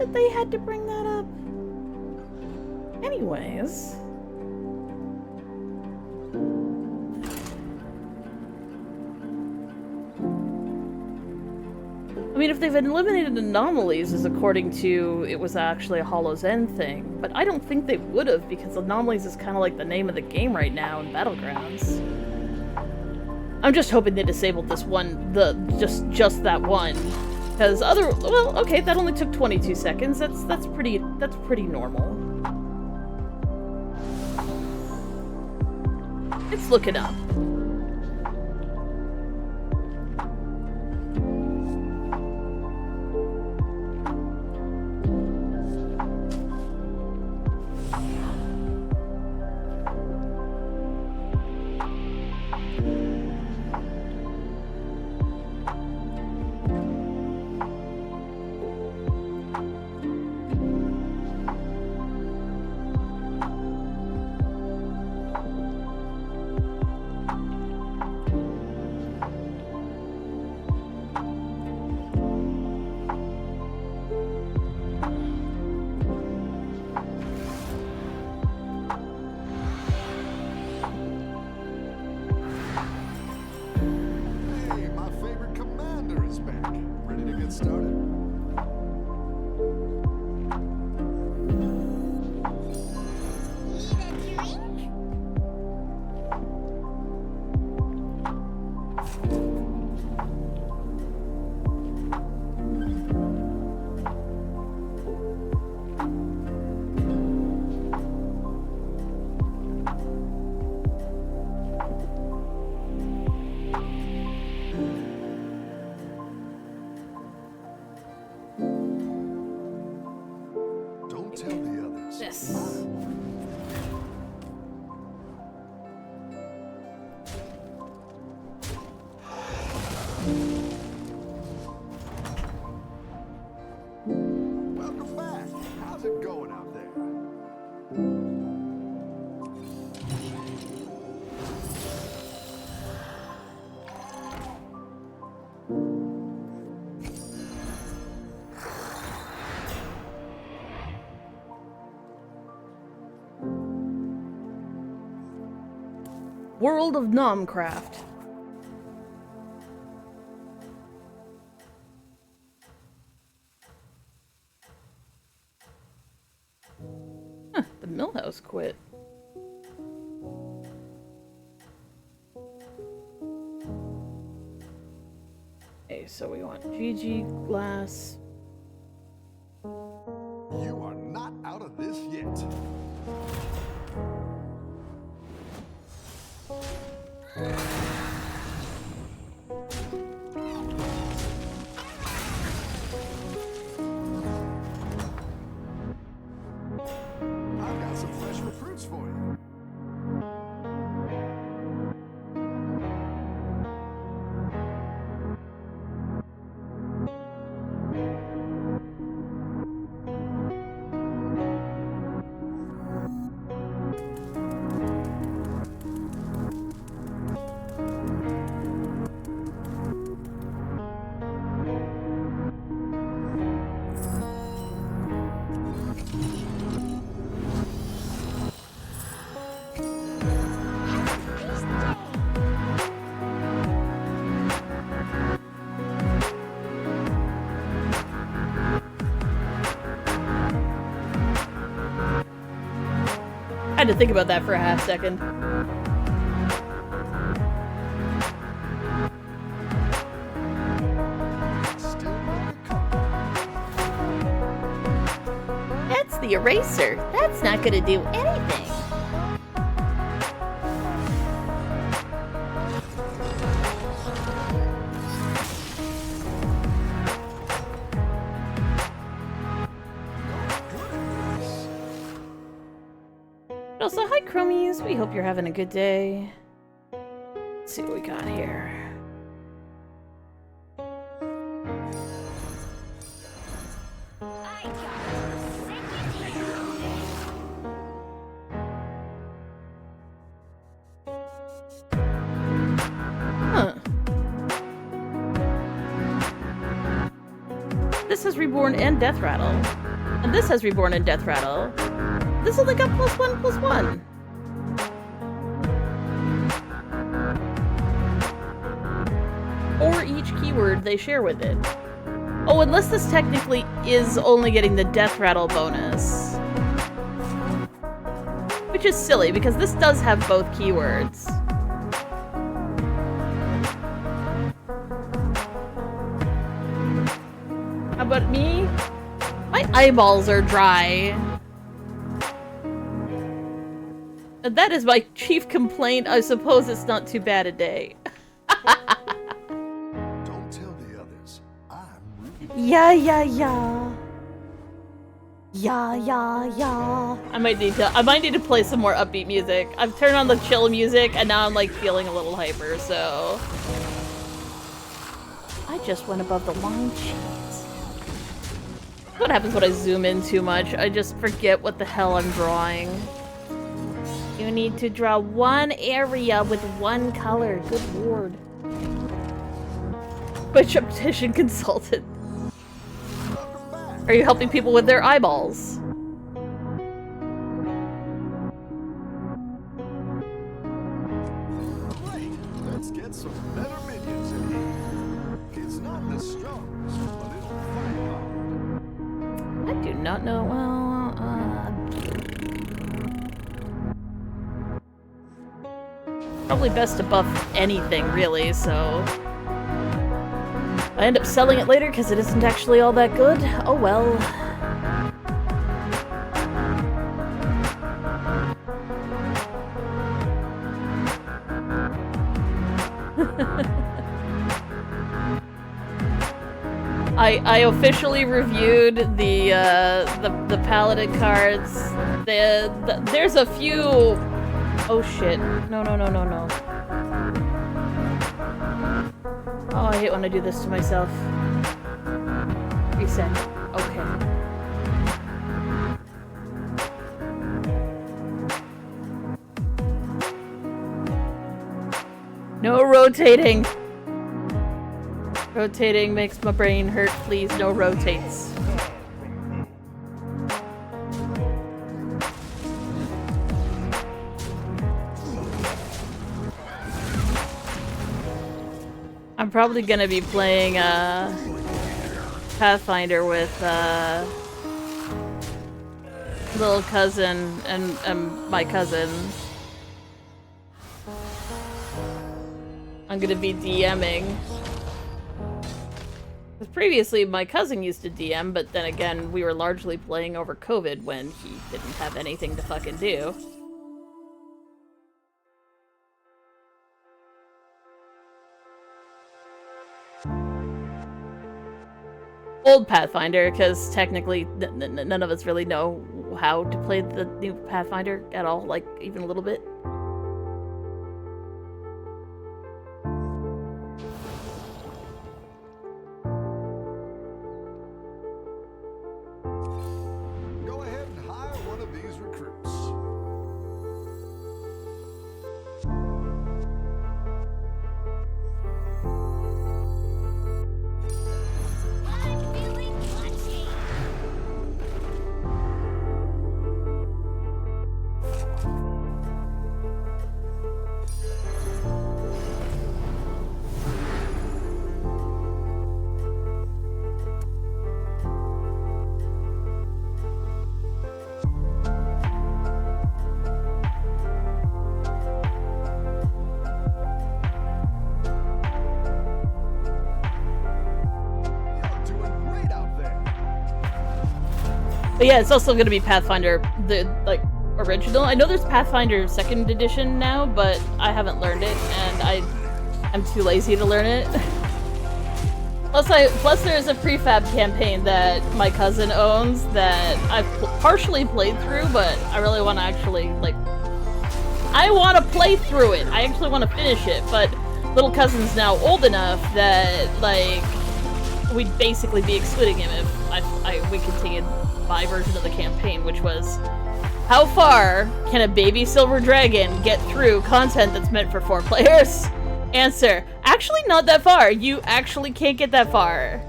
that they had to bring that up? Anyways. I mean, if they've eliminated anomalies as according to it was actually a Hollow's End thing, but I don't think they would have because anomalies is kind of like the name of the game right now in Battlegrounds. I'm just hoping they disabled this one, just that one, because well, okay, that only took 22 seconds. That's pretty normal. It's looking up. Welcome back. How's it going out there? World of Nomcraft. Huh, the Millhouse quit. Okay, so we want GG glass. You are not out of this yet. I've got some fresh recruits for you. I had to think about that for a half second. That's the eraser. That's not gonna do anything. Also, hi Chromies, we hope you're having a good day. Let's see what we got here. Huh. This is Reborn and Death Rattle. And this has Reborn and Death Rattle. This only got +1/+1. Or each keyword they share with it. Oh, unless this technically is only getting the Death Rattle bonus. Which is silly, because this does have both keywords. How about me? My eyeballs are dry. And that is my chief complaint. I suppose it's not too bad a day. Don't tell the others. I'm rooting. Yeah. I might need to play some more upbeat music. I've turned on the chill music and now I'm like feeling a little hyper, so I just went above the line cheese. What happens when I zoom in too much? I just forget what the hell I'm drawing. You need to draw one area with one color. Good lord. Which optician consultant? Are you helping people with their eyeballs? Great. Let's get some better minions in here. It's not the strongest, but it'll fight hard. I do not know. Well, probably best to buff anything, really, so I end up selling it later because it isn't actually all that good. Oh well. I officially reviewed the paladin cards. There's a few. Oh shit! No. Oh, I hate when I do this to myself. Reset. Okay. No rotating! Rotating makes my brain hurt. Please, no rotates. I'm probably gonna be playing Pathfinder with little cousin and my cousin. I'm gonna be DMing. Because previously my cousin used to DM, but then again we were largely playing over COVID when he didn't have anything to fucking do. Old Pathfinder, because technically none of us really know how to play the new Pathfinder at all, like, even a little bit. Go ahead and hire one of these recruits. But yeah, it's also gonna be Pathfinder, the, like, original. I know there's Pathfinder 2nd edition now, but I haven't learned it, and I'm too lazy to learn it. Plus there's a prefab campaign that my cousin owns that I've partially played through, but I really want to actually, like, I want to play through it. I actually want to finish it, but little cousin's now old enough that, like, we'd basically be excluding him if we continued my version of the campaign, which was, how far can a baby silver dragon get through content that's meant for 4 players? Answer, actually not that far. You actually can't get that far.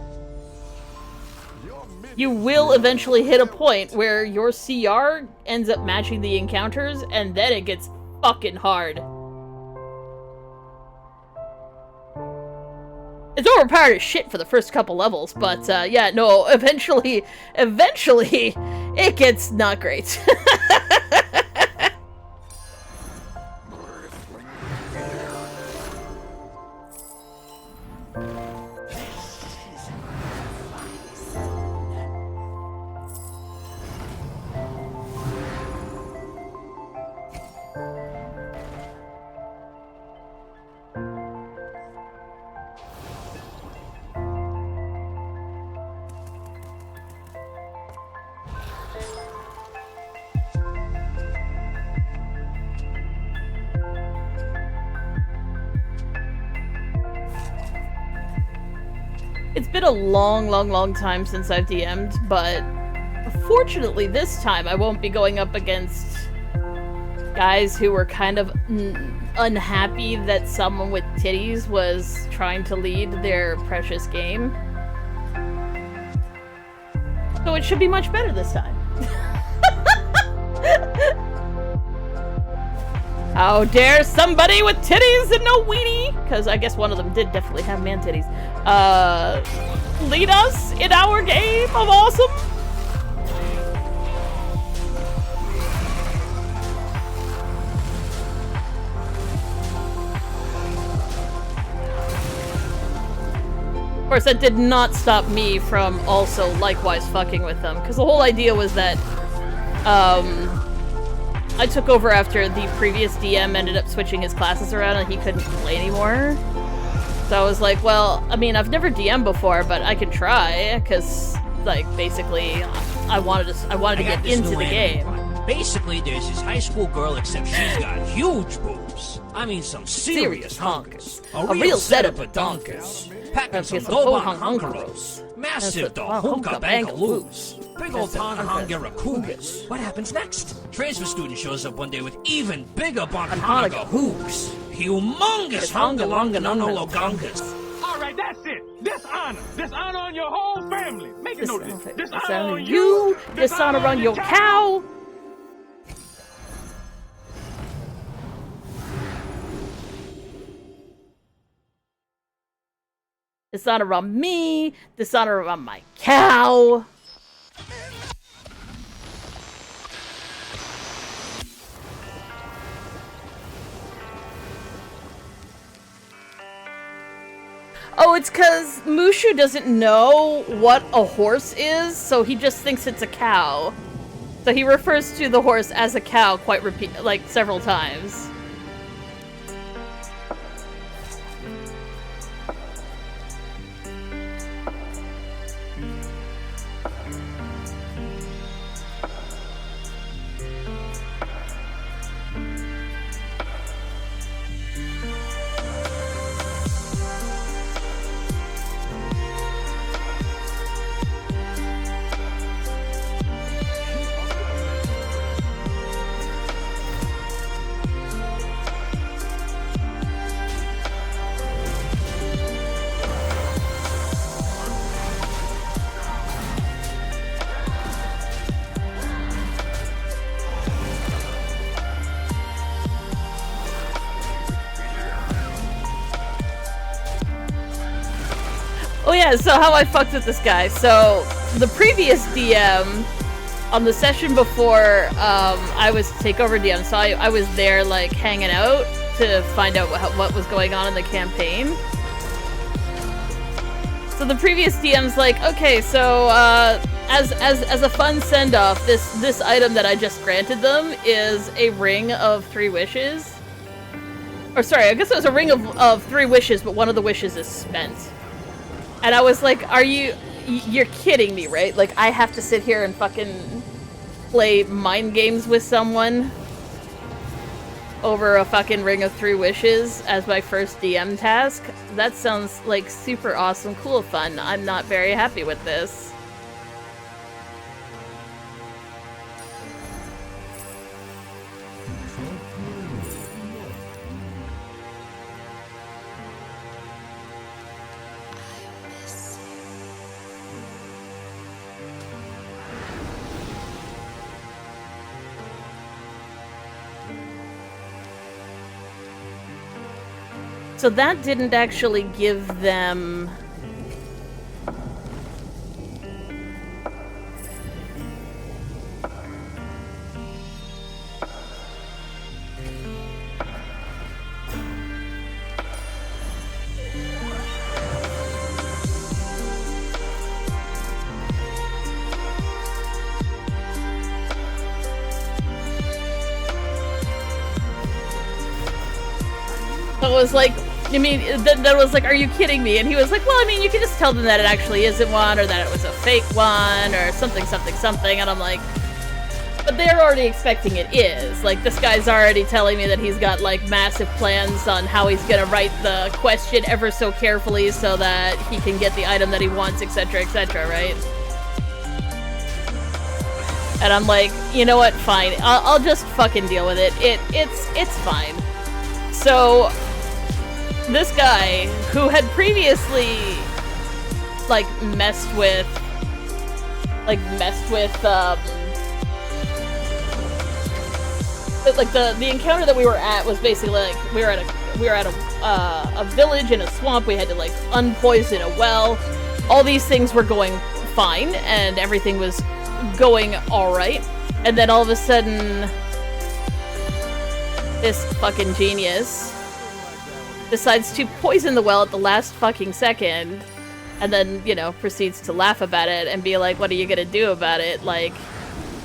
Your you will eventually hit a point where your CR ends up matching the encounters, and then it gets fucking hard. It's overpowered as shit for the first couple levels, but yeah, no, eventually, it gets not great. It's been a long time since I've DM'd, but fortunately this time I won't be going up against guys who were kind of unhappy that someone with titties was trying to lead their precious game. So it should be much better this time. How dare somebody with titties and no weenie, because I guess one of them did definitely have man titties, lead us in our game of awesome? Of course, that did not stop me from also likewise fucking with them, because the whole idea was that, I took over after the previous DM ended up switching his classes around and he couldn't play anymore. So I was like, well, I mean, I've never DM'd before, but I can try, because, like, basically, I wanted to get into the game. Basically, there's this high school girl, except she's got huge boobs. I mean, some serious honkers. A real setup of donkers. Packing some Doban hunkeros. Massive Hunka Bangaloos. Big old Tanhangera Cougars. What happens next? Transfer student shows up one day with even bigger Bonhanaga hooks. Humongous Hongalonga Alright, that's it. Dishonor. Dishonor on your whole family. Make a note of this. Dishonor on you. Dishonor on your cow. Dishonor on me. Dishonor on my cow. Oh, it's because Mushu doesn't know what a horse is, so he just thinks it's a cow. So he refers to the horse as a cow quite several times. Oh yeah, so how I fucked with this guy. So, the previous DM, on the session before I was to take over DM, so I was there, like, hanging out to find out what was going on in the campaign. So the previous DM's like, okay, so, as a fun send-off, this item that I just granted them is a ring of 3 wishes. Or sorry, I guess it was a ring of 3 wishes, but one of the wishes is spent. And I was like, you're kidding me, right? Like, I have to sit here and fucking play mind games with someone over a fucking ring of 3 wishes as my first DM task? That sounds like super awesome, cool fun. I'm not very happy with this. So that didn't actually give them... So it was like, I mean, that was like, are you kidding me? And he was like, well, I mean, you can just tell them that it actually isn't one, or that it was a fake one, or something, something, something. And I'm like, but they're already expecting it is. Like, this guy's already telling me that he's got, like, massive plans on how he's gonna write the question ever so carefully so that he can get the item that he wants, etc., right? And I'm like, you know what, fine. I'll just fucking deal with it. It's fine. So... this guy, who had previously, like, messed with, like, the encounter that we were at was basically, like, we were at a village in a swamp, we had to, like, unpoison a well, all these things were going fine, and everything was going alright, and then all of a sudden, this fucking genius decides to poison the well at the last fucking second, and then, you know, proceeds to laugh about it and be like, what are you gonna do about it? Like,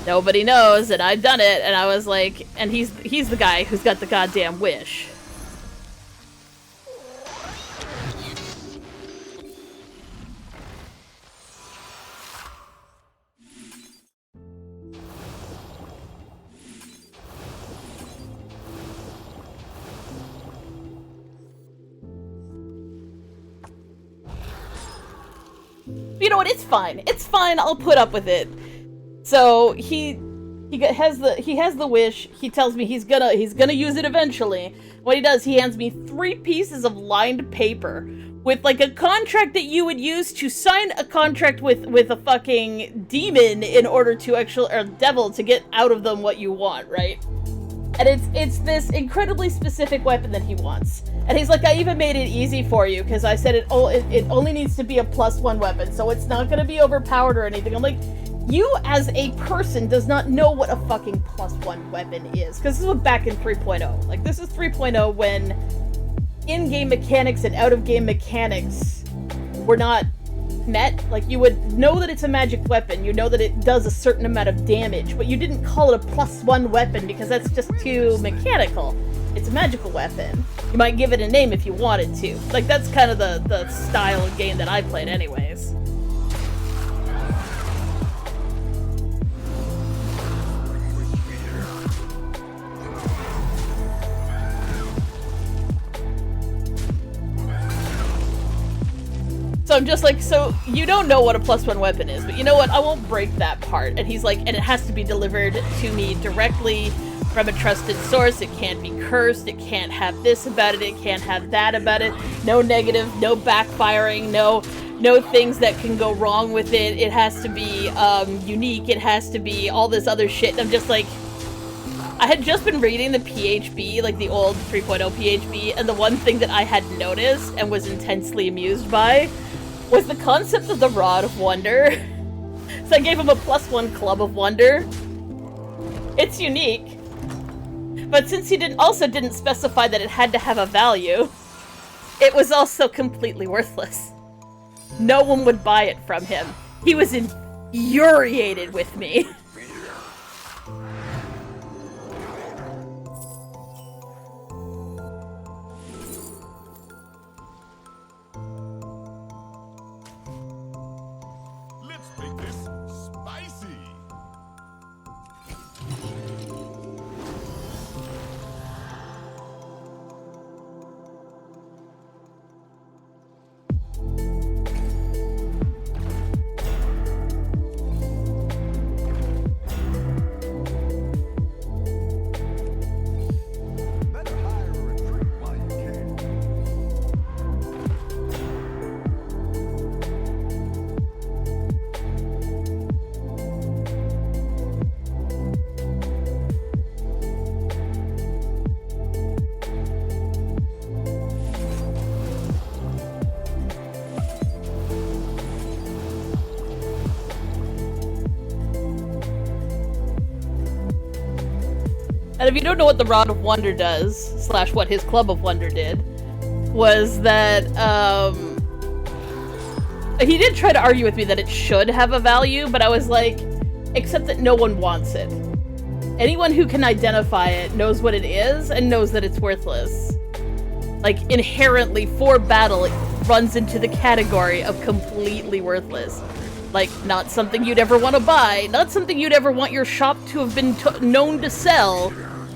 nobody knows, and I've done it, and I was like, and he's the guy who's got the goddamn wish. You know what? It's fine. It's fine. I'll put up with it. So he has the wish. He tells me he's gonna use it eventually. What he does, he hands me 3 pieces of lined paper with, like, a contract that you would use to sign a contract with a fucking demon in order to or devil to get out of them what you want, right? And it's this incredibly specific weapon that he wants. And he's like, I even made it easy for you, because I said it only needs to be a +1 weapon, so it's not going to be overpowered or anything. I'm like, you as a person does not know what a fucking +1 weapon is. Because this was back in 3.0. Like, this is 3.0 when in-game mechanics and out-of-game mechanics were not met. Like, you would know that it's a magic weapon, you know that it does a certain amount of damage, but you didn't call it a +1 weapon because that's just too mechanical. It's a magical weapon. You might give it a name if you wanted to. Like, that's kind of the style of game that I played anyways. So I'm just like, so you don't know what a +1 weapon is, but you know what? I won't break that part. And he's like, and it has to be delivered to me directly from a trusted source. It can't be cursed. It can't have this about it. It can't have that about it. No negative, no backfiring, no things that can go wrong with it. It has to be unique. It has to be all this other shit. And I'm just like, I had just been reading the PHB, like the old 3.0 PHB, and the one thing that I had noticed and was intensely amused by was the concept of the Rod of Wonder. So I gave him a +1 Club of Wonder. It's unique. But since he also didn't specify that it had to have a value, it was also completely worthless. No one would buy it from him. He was infuriated with me. And if you don't know what the Rod of Wonder does, / what his Club of Wonder did, was that, he did try to argue with me that it should have a value, but I was like, except that no one wants it. Anyone who can identify it knows what it is and knows that it's worthless. Like, inherently, for battle, it runs into the category of completely worthless. Like, not something you'd ever want to buy, not something you'd ever want your shop to have been known to sell.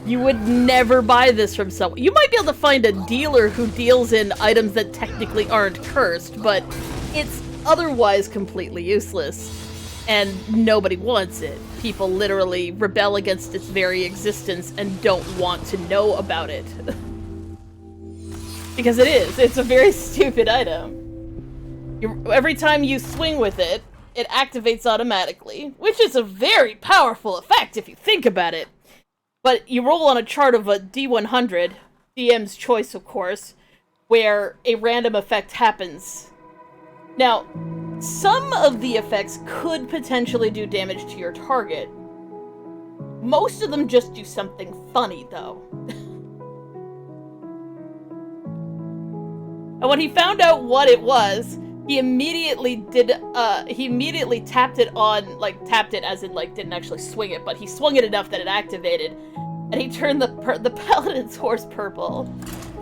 You would never buy this from someone. You might be able to find a dealer who deals in items that technically aren't cursed, but it's otherwise completely useless. And nobody wants it. People literally rebel against its very existence and don't want to know about it. Because it is. It's a very stupid item. Every time you swing with it, it activates automatically, which is a very powerful effect if you think about it. But you roll on a chart of a D100, DM's choice of course, where a random effect happens. Now, some of the effects could potentially do damage to your target. Most of them just do something funny, though. And when he found out what it was, he immediately tapped it on, like, tapped it as in, like, didn't actually swing it, but he swung it enough that it activated, and he turned the paladin's horse purple,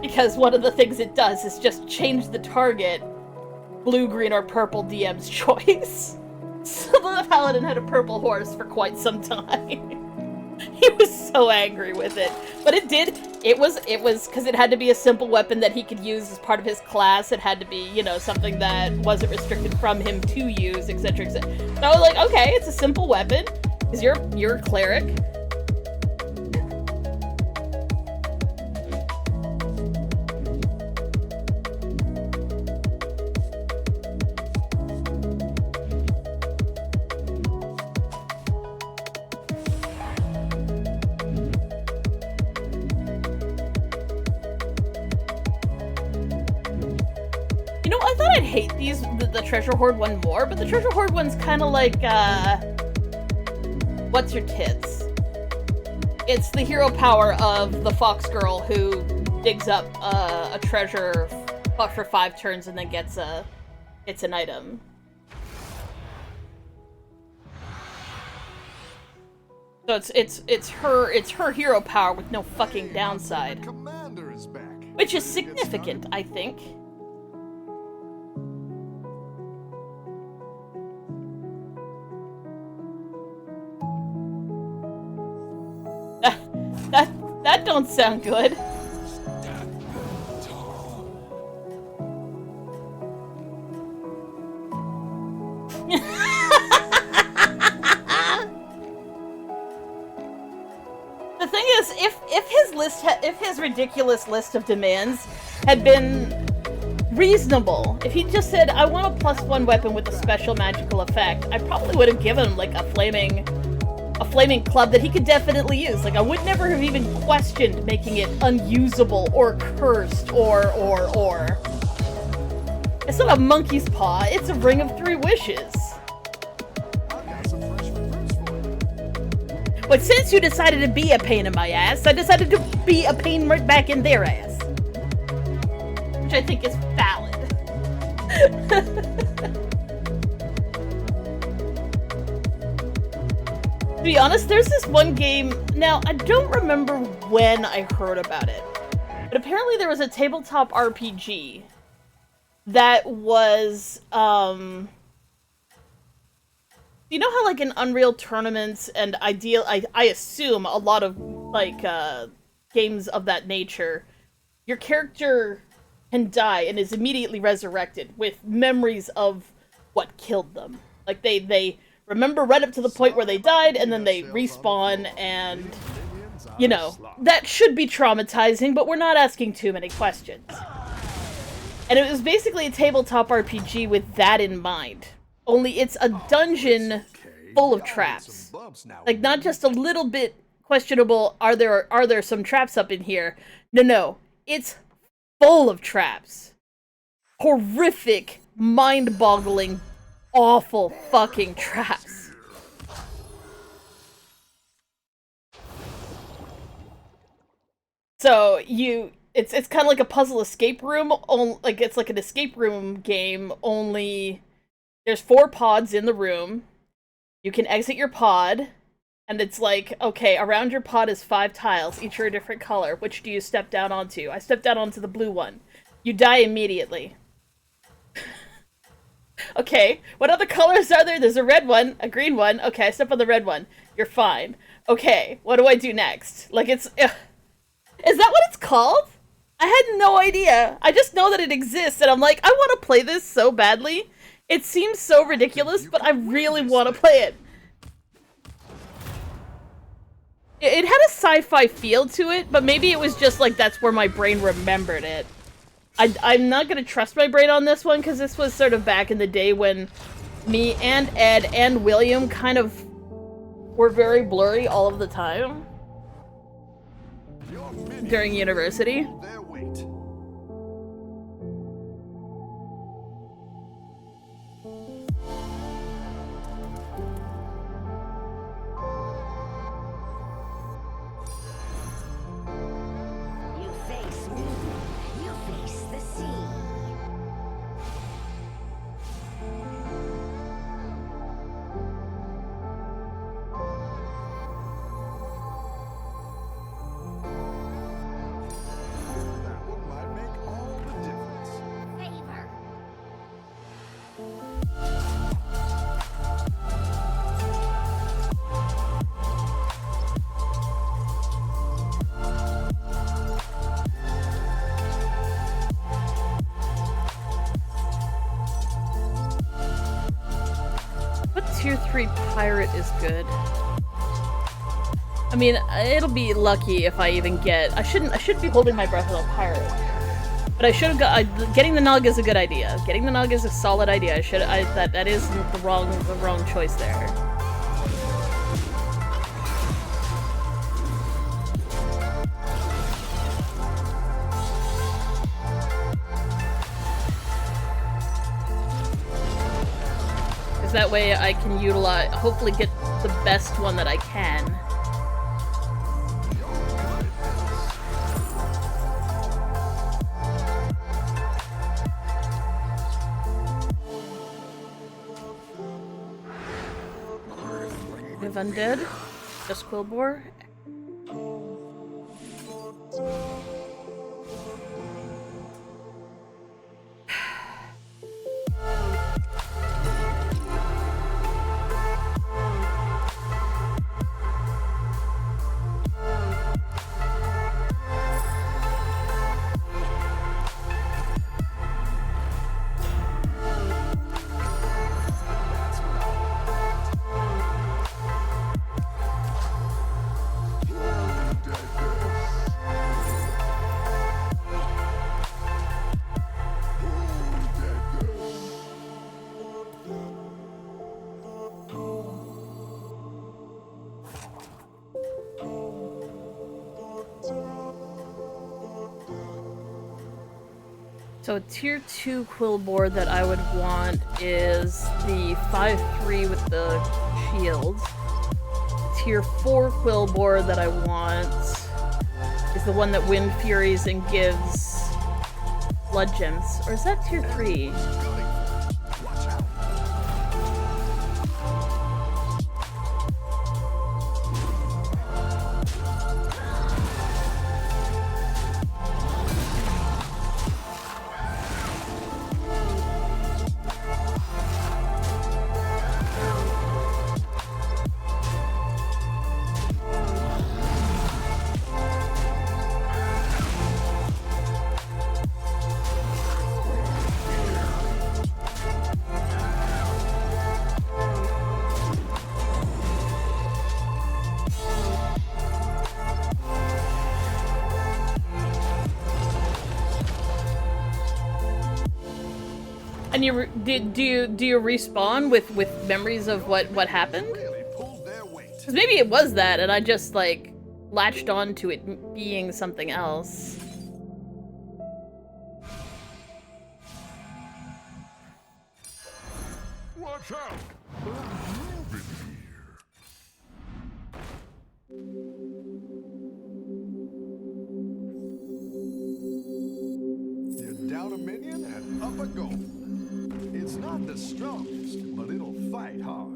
because one of the things it does is just change the target blue, green, or purple DM's choice. So the paladin had a purple horse for quite some time. He was so angry with it. But it was, because it had to be a simple weapon that he could use as part of his class. It had to be, you know, something that wasn't restricted from him to use, etc, etc. So I was like, okay, it's a simple weapon, because you're a cleric. You know, I thought I'd hate the Treasure Hoard one more, but the Treasure Hoard one's kind of like, what's your tits? It's the hero power of the fox girl who digs up a treasure for 5 turns and then gets an item. So it's her hero power with no fucking downside, Commander is back. which is significant, I think. That don't sound good. The thing is, if his ridiculous list of demands had been reasonable, if he just said, I want a +1 weapon with a special magical effect, I probably would have given him like a flaming club that he could definitely use. Like, I would never have even questioned making it unusable or cursed or. It's not a monkey's paw, it's a ring of 3 wishes. I've got some fresh recruits for you. But since you decided to be a pain in my ass, I decided to be a pain right back in their ass. Which I think is valid. To be honest, there's this one game, now I don't remember when I heard about it, but apparently there was a tabletop RPG that was, you know how like in Unreal tournaments and I assume a lot of like games of that nature, your character can die and is immediately resurrected with memories of what killed them. Like they remember right up to the point where they died, and then they respawn, and, you know, that should be traumatizing, but we're not asking too many questions. And it was basically a tabletop RPG with that in mind. Only it's a dungeon full of traps. Like, not just a little bit questionable, are there some traps up in here? No. It's full of traps. Horrific, mind-boggling, awful fucking traps. So it's kind of like a puzzle escape room, like it's like an escape room game, only there's 4 pods in the room. You can exit your pod, and it's like, okay, around your pod is 5 tiles, each are a different color. Which do you step down onto? I stepped down onto the blue one. You die immediately. Okay, what other colors are there? There's a red one, a green one. Okay, I step on the red one. You're fine. Okay, what do I do next? Like, it's... Is that what it's called? I had no idea. I just know that it exists, and I'm like, I want to play this so badly. It seems so ridiculous, but I really want to play it. It had a sci-fi feel to it, but maybe it was just like that's where my brain remembered it. I'm not gonna trust my brain on this one, because this was sort of back in the day when me and Ed and William kind of were very blurry all of the time during university. Their weight. You face me, you face the sea. That one might make all the difference. Favor. What tier 3 pirate is good? I mean, it'll be lucky if I even get... I shouldn't be holding my breath with a pirate. But I should have got... getting the Nug is a good idea. Getting the Nug is a solid idea. That is the wrong choice there. Because that way I can utilize... hopefully get the best one that I can. We have undead. Just Quillbore. So a tier 2 Quillbore that I would want is the 5-3 with the shield. Tier 4 Quillbore that I want is the one that Wind Furies and gives Blood Gems. Or is that tier 3? Watch out. And you do you respawn with memories of what happened? Really pulled their weight. Because maybe it was that, and I just like latched on to it being something else. Watch out. They're moving here. minion and up a goal. It's not the strongest, but it'll fight hard.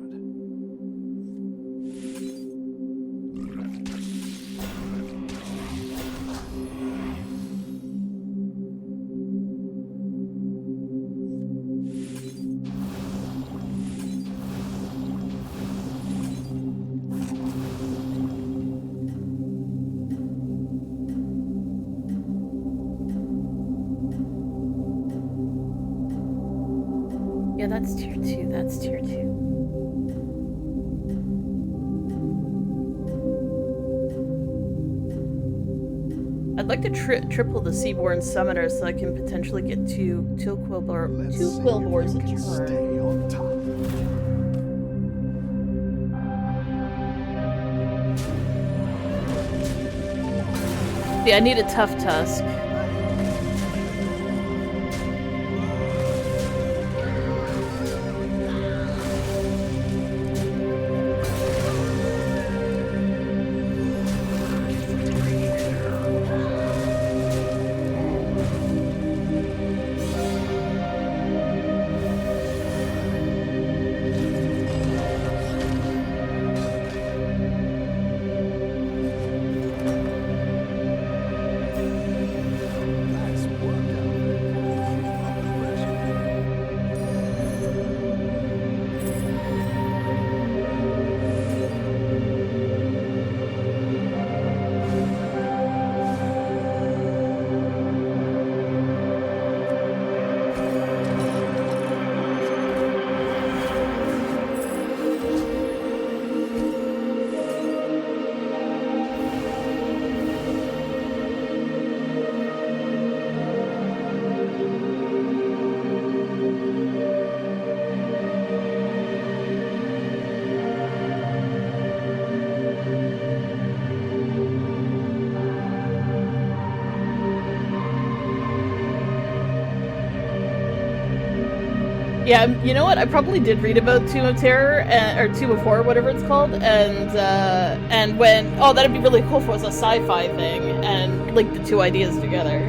Yeah, that's tier 2, that's tier 2. I'd like to triple the Seaborn Summoner so I can potentially get two Quillbores a turn. Stay on top. Yeah, I need a Tough Tusk. Nice work out there. Keep up the pressure. Yeah, you know what? I probably did read about Tomb of Terror, or Tomb of Horror, whatever it's called, and when... Oh, that'd be really cool if it was a sci-fi thing, and link the two ideas together.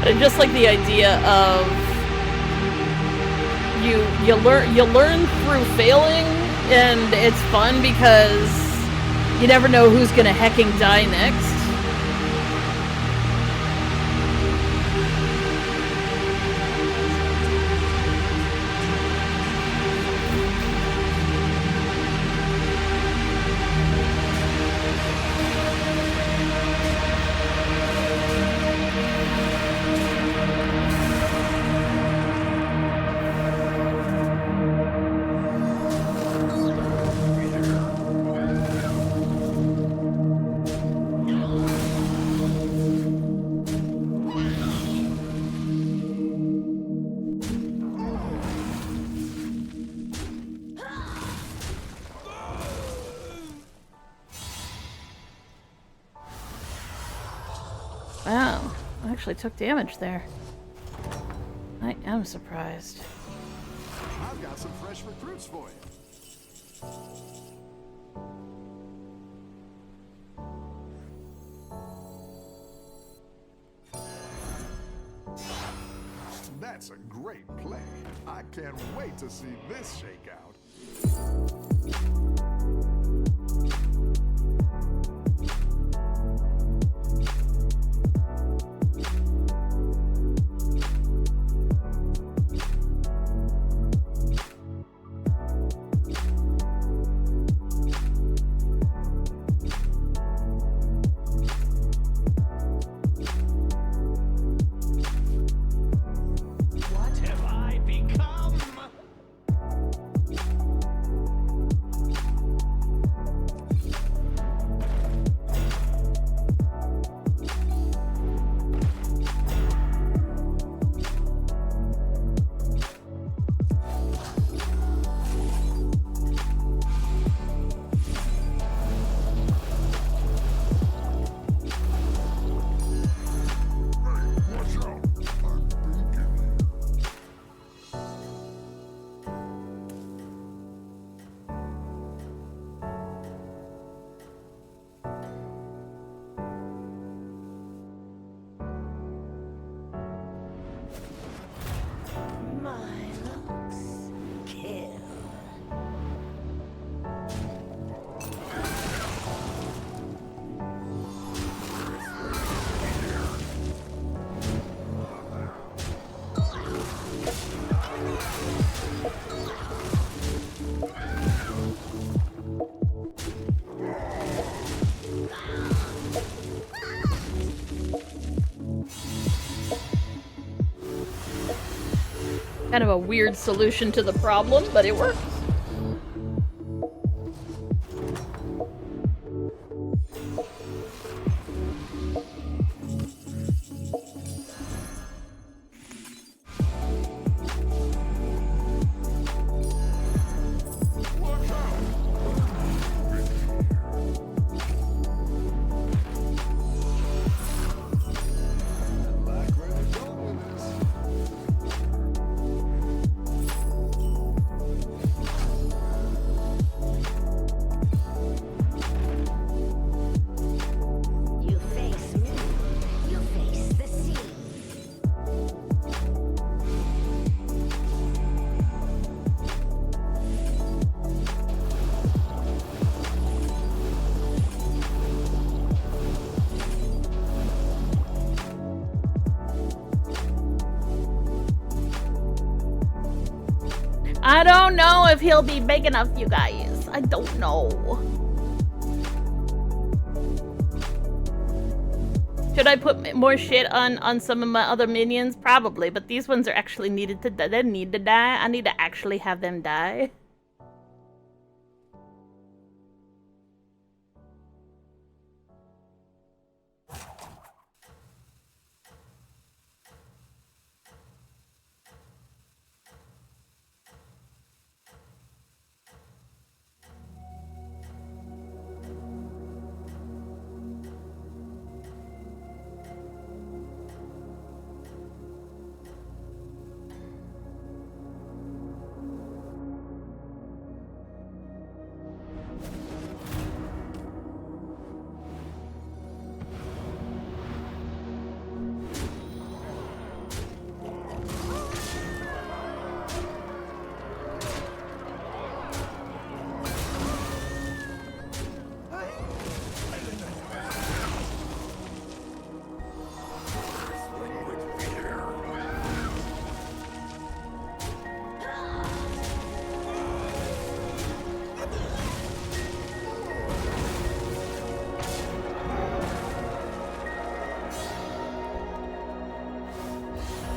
But I just like the idea of you learn through failing, and it's fun because you never know who's gonna hecking die next. Wow, I actually took damage there. I am surprised. I've got some fresh recruits for you. That's a great play. I can't wait to see this shake out. What have I become? Kind of a weird solution to the problem, but it works. You face me. You face the sea. I don't know if he'll be big enough, you guys. I don't know. Should I put more shit on some of my other minions? Probably, but these ones are actually needed to die. They need to die. I need to actually have them die.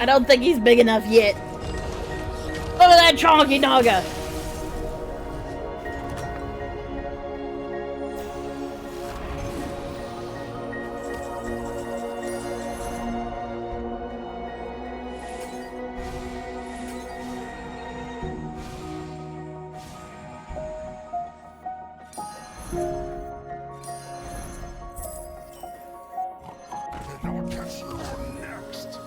I don't think he's big enough yet. Look at that chonky dogger. I'll catch you next.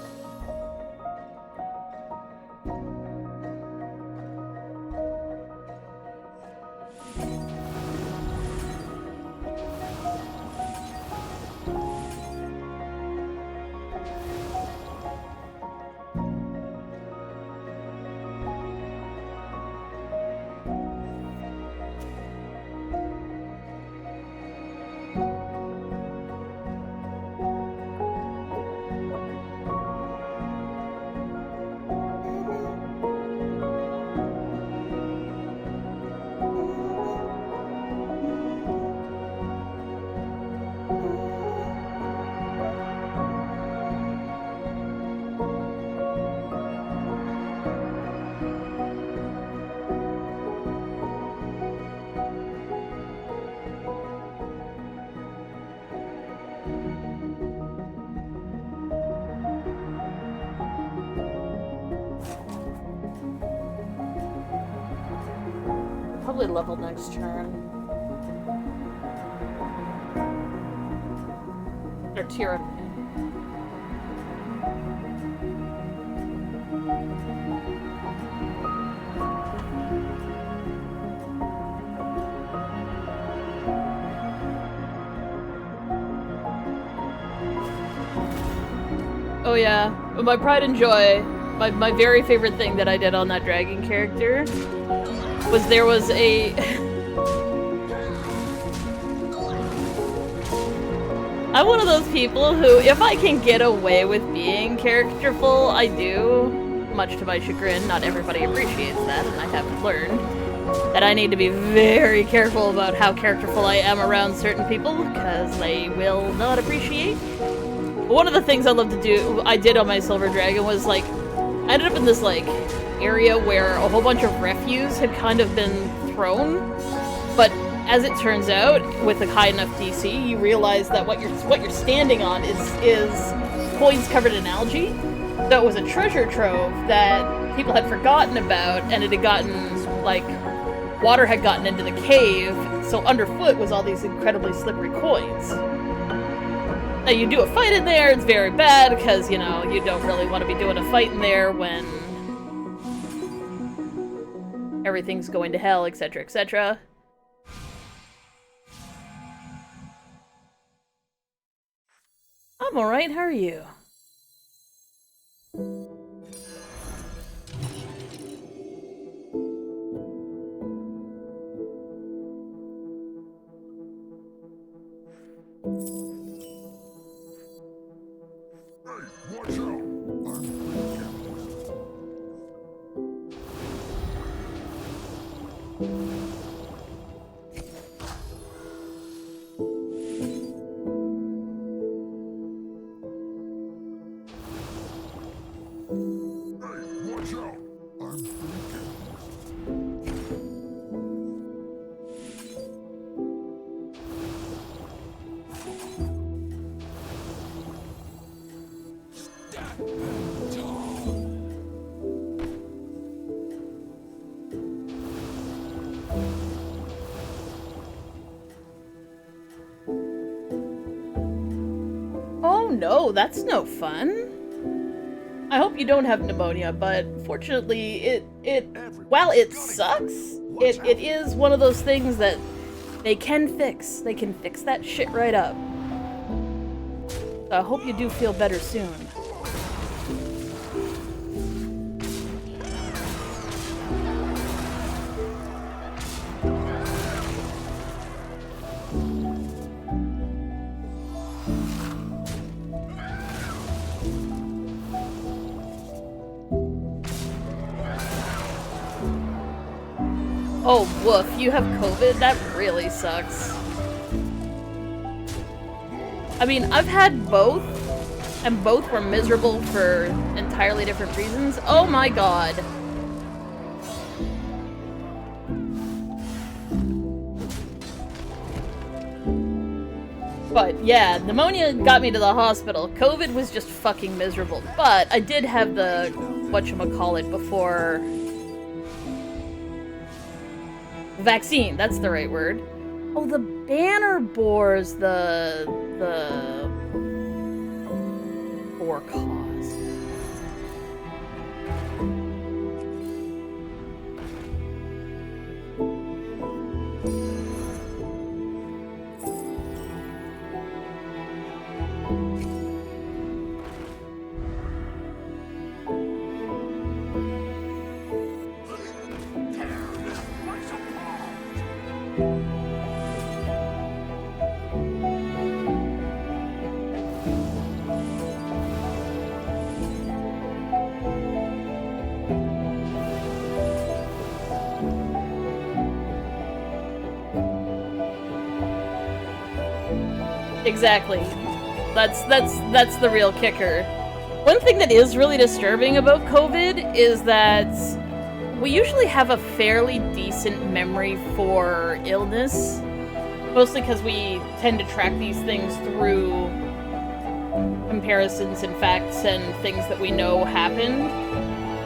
Probably level next turn. Or tier. Oh yeah, my pride and joy, my very favorite thing that I did on that dragon character was there was a... I'm one of those people who, if I can get away with being characterful, I do. Much to my chagrin, not everybody appreciates that, and I have learned that I need to be very careful about how characterful I am around certain people, because they will not appreciate. One of the things I love to do, I did on my Silver Dragon, was like, I ended up in this, like, area where a whole bunch of refuse had kind of been thrown, but as it turns out, with a high enough DC, you realize that what you're standing on is coins covered in algae. So it was a treasure trove that people had forgotten about, and it had gotten, like, water had gotten into the cave, so underfoot was all these incredibly slippery coins. Now, you do a fight in there, it's very bad, because, you know, you don't really want to be doing a fight in there when everything's going to hell, etc., etc. I'm alright, how are you? Watch out! Watch out! I'm Oh no, that's no fun. I hope you don't have pneumonia, but fortunately, while it sucks, it is one of those things that they can fix. They can fix that shit right up. So I hope you do feel better soon. Oh, woof, you have COVID? That really sucks. I mean, I've had both, and both were miserable for entirely different reasons. Oh my god. But yeah, pneumonia got me to the hospital. COVID was just fucking miserable. But I did have the whatchamacallit before... vaccine, that's the right word. Oh, the banner bores for cause. Exactly. That's the real kicker. One thing that is really disturbing about COVID is that we usually have a fairly decent memory for illness, mostly because we tend to track these things through comparisons and facts and things that we know happened.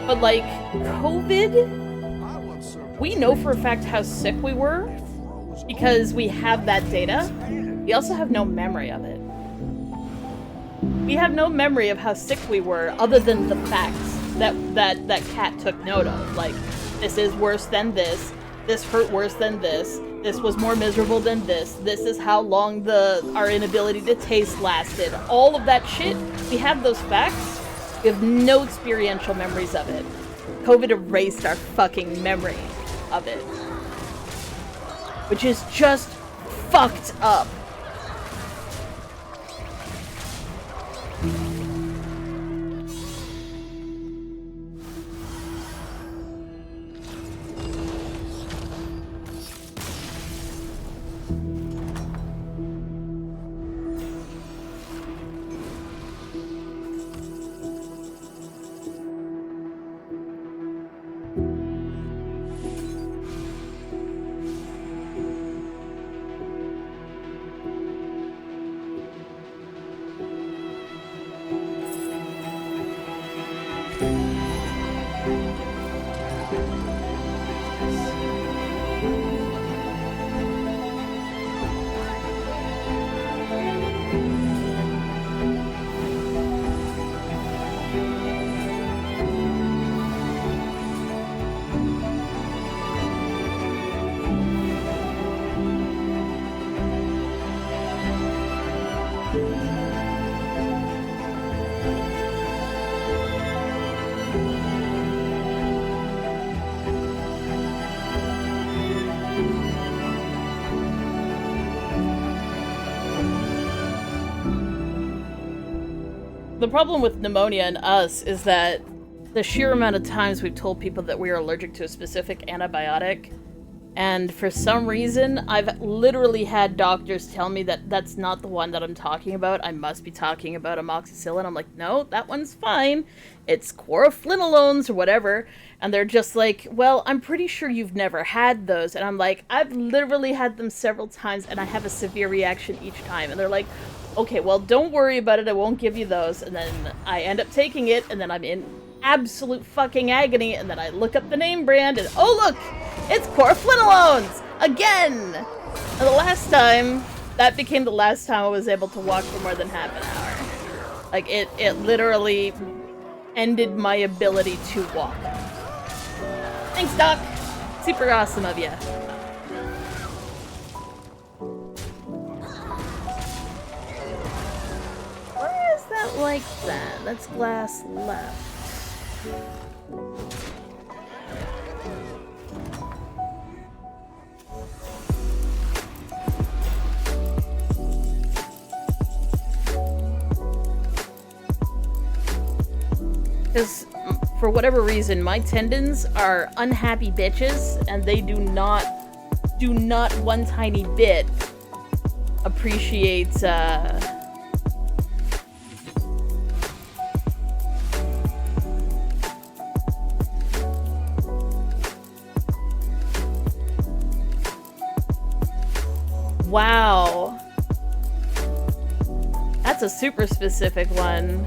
But like COVID, we know for a fact how sick we were because we have that data. We also have no memory of it. We have no memory of how sick we were other than the facts that Kat took note of. Like, this is worse than this hurt worse than this was more miserable than this is how long our inability to taste lasted. All of that shit, we have those facts. We have no experiential memories of it. COVID erased our fucking memory of it. Which is just fucked up. The problem with pneumonia and us is that the sheer amount of times we've told people that we are allergic to a specific antibiotic, and for some reason, I've literally had doctors tell me that that's not the one that I'm talking about. I must be talking about amoxicillin. I'm like, no, that one's fine. It's chloroflinolones or whatever. And they're just like, well, I'm pretty sure you've never had those. And I'm like, I've literally had them several times, and I have a severe reaction each time. And they're like, okay, well, don't worry about it. I won't give you those. And then I end up taking it, and then I'm in absolute fucking agony. And then I look up the name brand, and oh, look, it's chloroflinolones again. And the last time, that became the last time I was able to walk for more than half an hour. Like, it literally ended my ability to walk. Thanks, Doc. Super awesome of ya. Why is that like that? That's glass left. Because for whatever reason, my tendons are unhappy bitches, and they do not one tiny bit appreciate, Wow. That's a super specific one.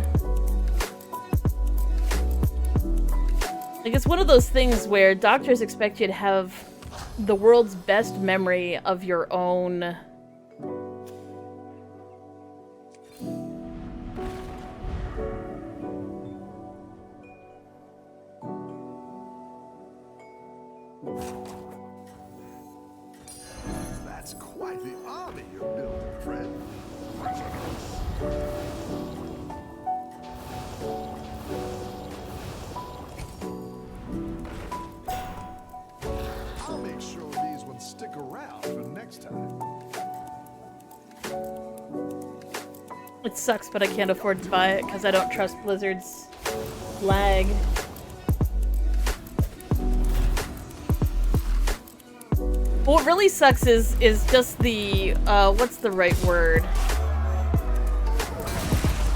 Like, it's one of those things where doctors expect you to have the world's best memory of your own. That's quite the army you're building, friend. I'll make sure these ones stick around for next time. It sucks, but I can't afford to buy it because I don't trust Blizzard's lag. What really sucks is just the, what's the right word?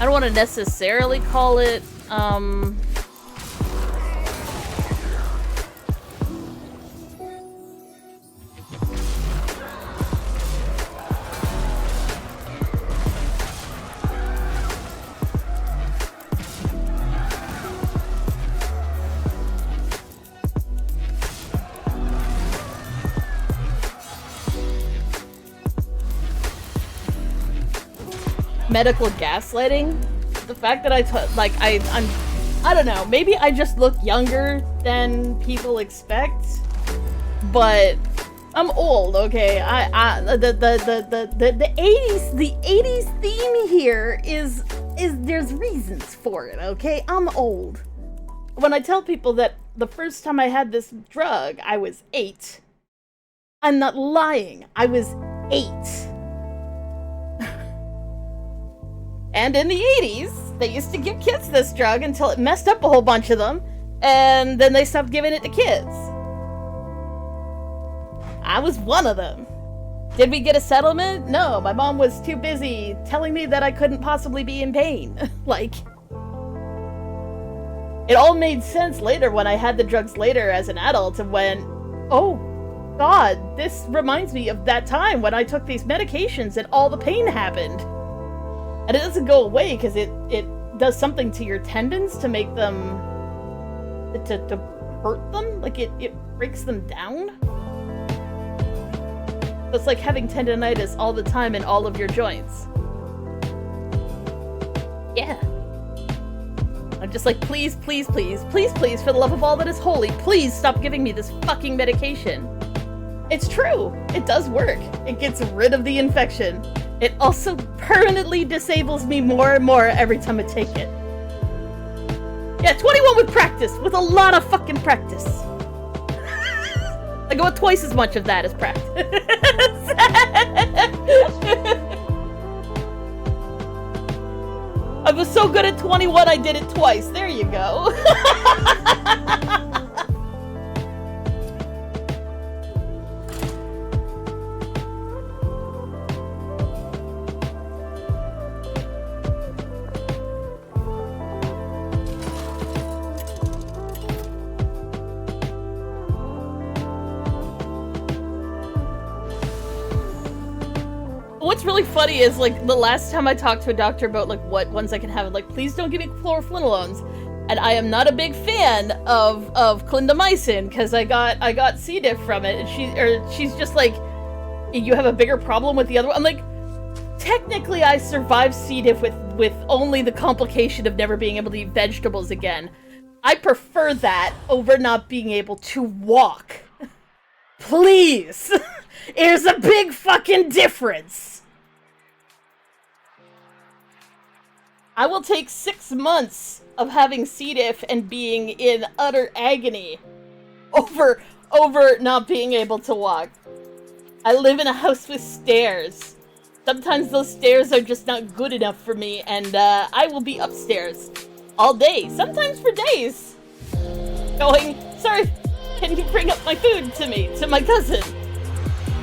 I don't want to necessarily call it, medical gaslighting. The fact that I don't know, maybe I just look younger than people expect, but I'm old, okay? The 80s theme here is there's reasons for it, okay? I'm old. When I tell people that the first time I had this drug, I was 8, I'm not lying. I was 8. And in the 80s, they used to give kids this drug until it messed up a whole bunch of them, and then they stopped giving it to kids. I was one of them. Did we get a settlement? No, my mom was too busy telling me that I couldn't possibly be in pain. Like, it all made sense later when I had the drugs later as an adult and went, oh God, this reminds me of that time when I took these medications and all the pain happened. And it doesn't go away because it does something to your tendons to make them, to hurt them. Like, it breaks them down. It's like having tendonitis all the time in all of your joints. Yeah. I'm just like, please, please, please, please, please, for the love of all that is holy, please stop giving me this fucking medication. It's true. It does work. It gets rid of the infection. It also permanently disables me more and more every time I take it. Yeah, 21 with practice. With a lot of fucking practice. I go with twice as much of that as practice. was so good at 21, I did it twice. There you go. What's really funny is, like, the last time I talked to a doctor about, like, what ones I can have, like, please don't give me chloroflunolones. And I am not a big fan of clindamycin, because I got C. diff from it, and she's just like, you have a bigger problem with the other one? I'm like, technically I survived C. diff with only the complication of never being able to eat vegetables again. I prefer that over not being able to walk. Please! There's a big fucking difference! I will take 6 months of having C. diff and being in utter agony over not being able to walk. I live in a house with stairs. Sometimes those stairs are just not good enough for me, and I will be upstairs all day, sometimes for days, going, sorry, can you bring up my food to me, to my cousin?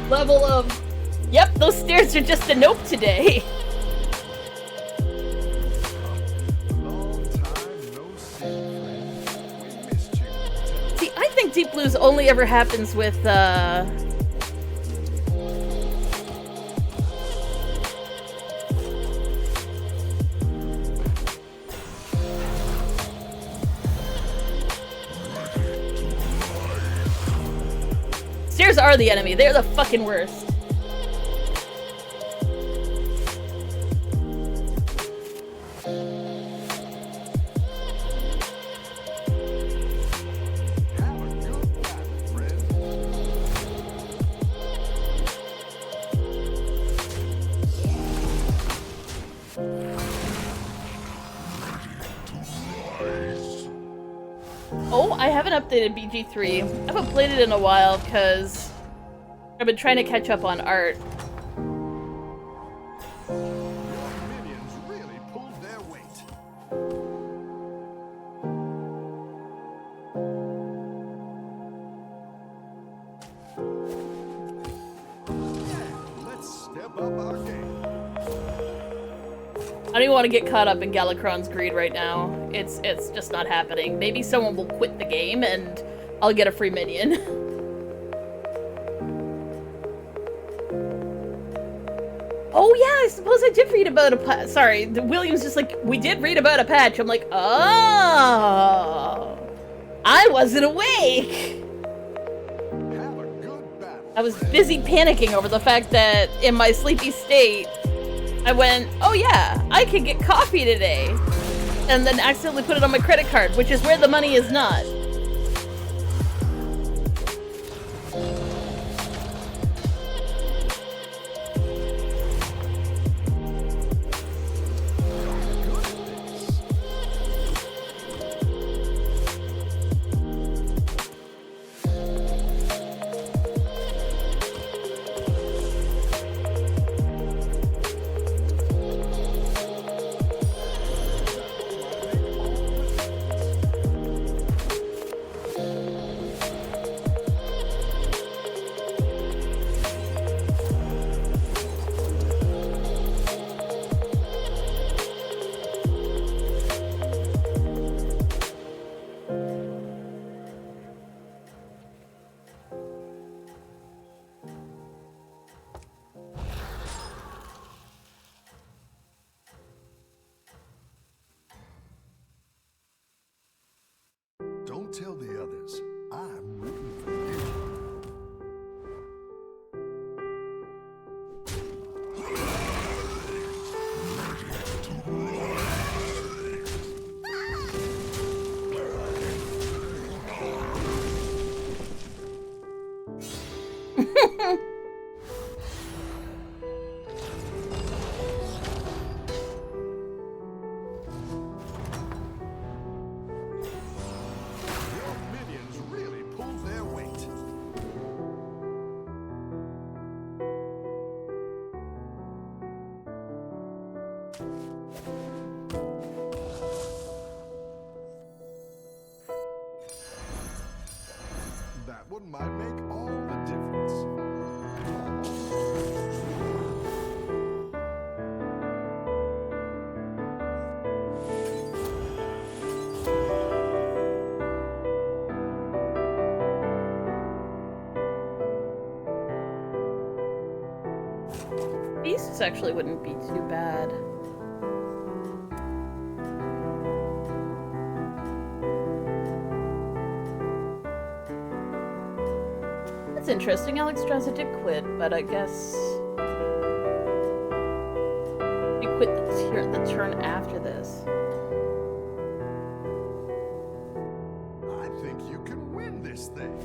Level of, yep, those stairs are just a nope today. Long time no see, friend. We missed you. See, I think Deep Blues only ever happens with, Stairs are the enemy. They're the fucking worst. Have a good battle, friend. Oh, I haven't updated BG3. I haven't played it in a while because I've been trying to catch up on art. Your minions really pulled their weight. Yeah, let's step up our game. I don't even want to get caught up in Galakron's greed right now. It's just not happening. Maybe someone will quit the game and I'll get a free minion. Oh yeah, I suppose I did read about a patch. Sorry, William's just like, we did read about a patch. I'm like, oh, I wasn't awake. Have a good battle. I was busy panicking over the fact that in my sleepy state, I went, oh yeah, I could get coffee today. And then accidentally put it on my credit card, which is where the money is not. one might make all the difference. Beasts actually wouldn't be too bad. That's interesting. Alexstrasza did quit, but I guess he quit the turn after this. I think you can win this thing.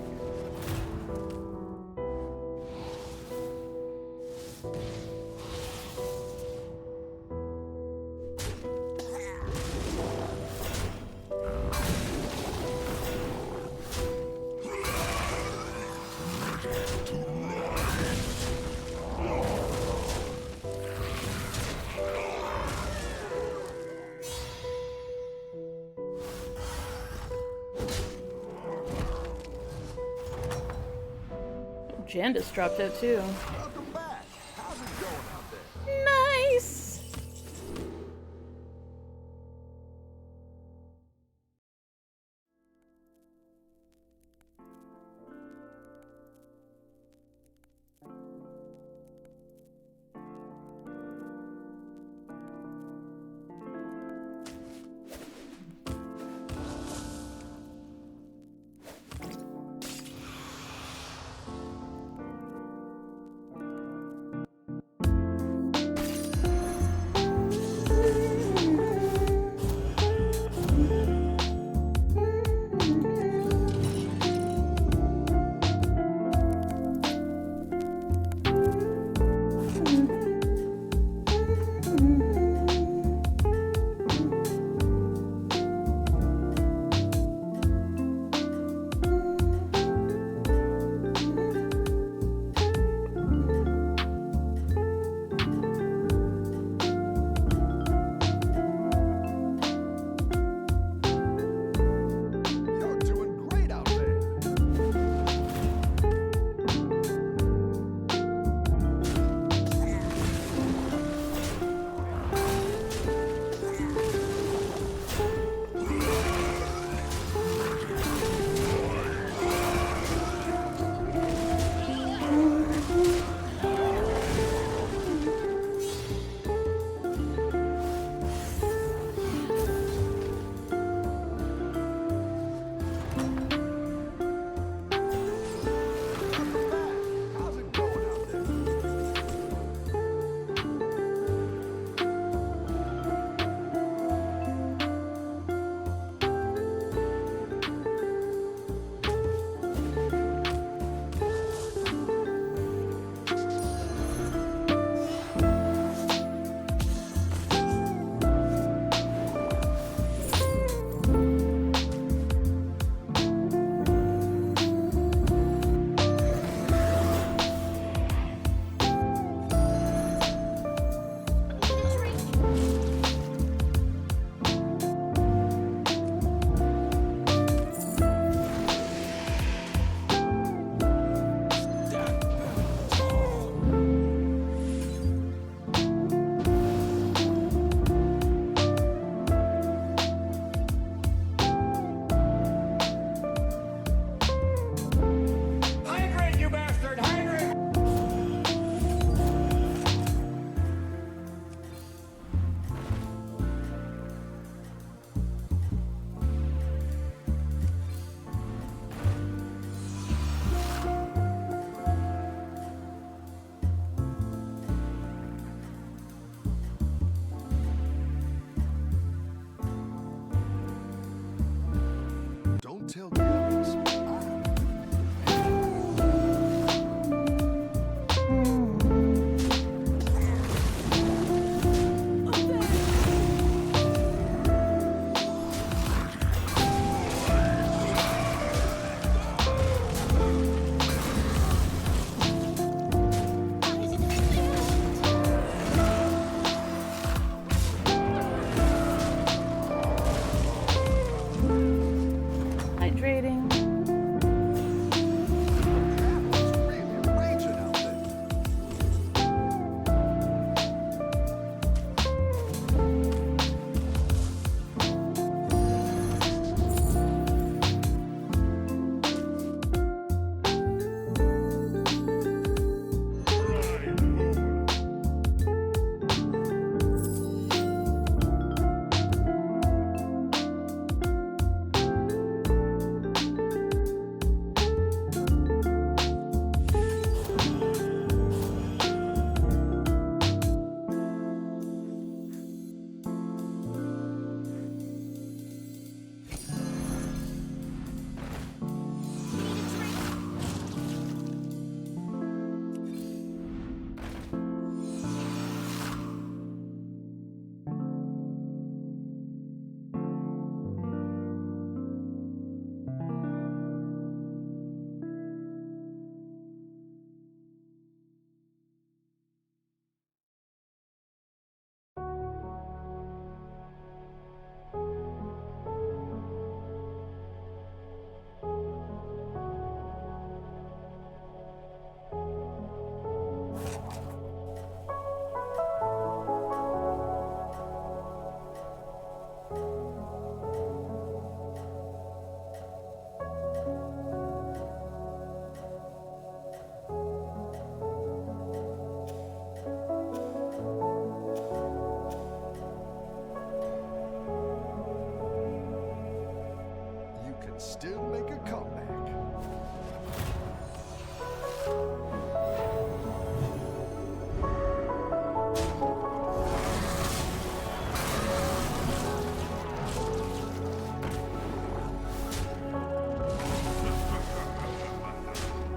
Jandis dropped out too. Welcome back. How's it going out there? Nice!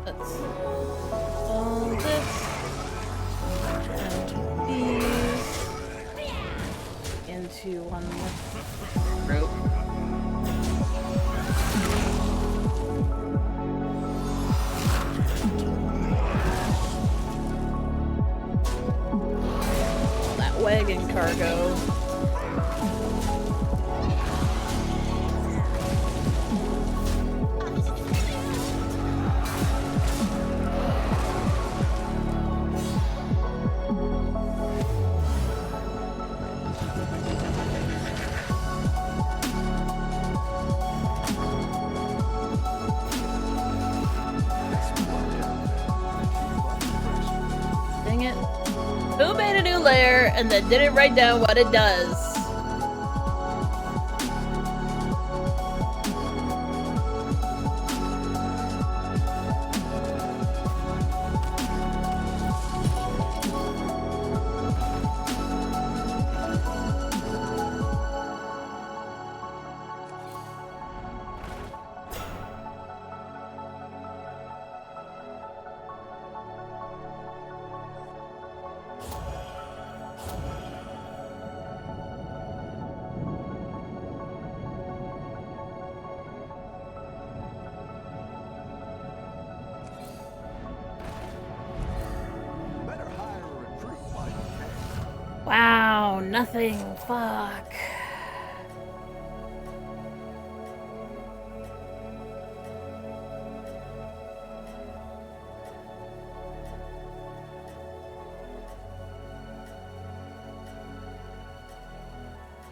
Let's all this and these into one rope. All that wagon cargo. Dang it. Who made a new layer and then didn't write down what it does? Better hire a recruit while you can. Wow, nothing. Fuck.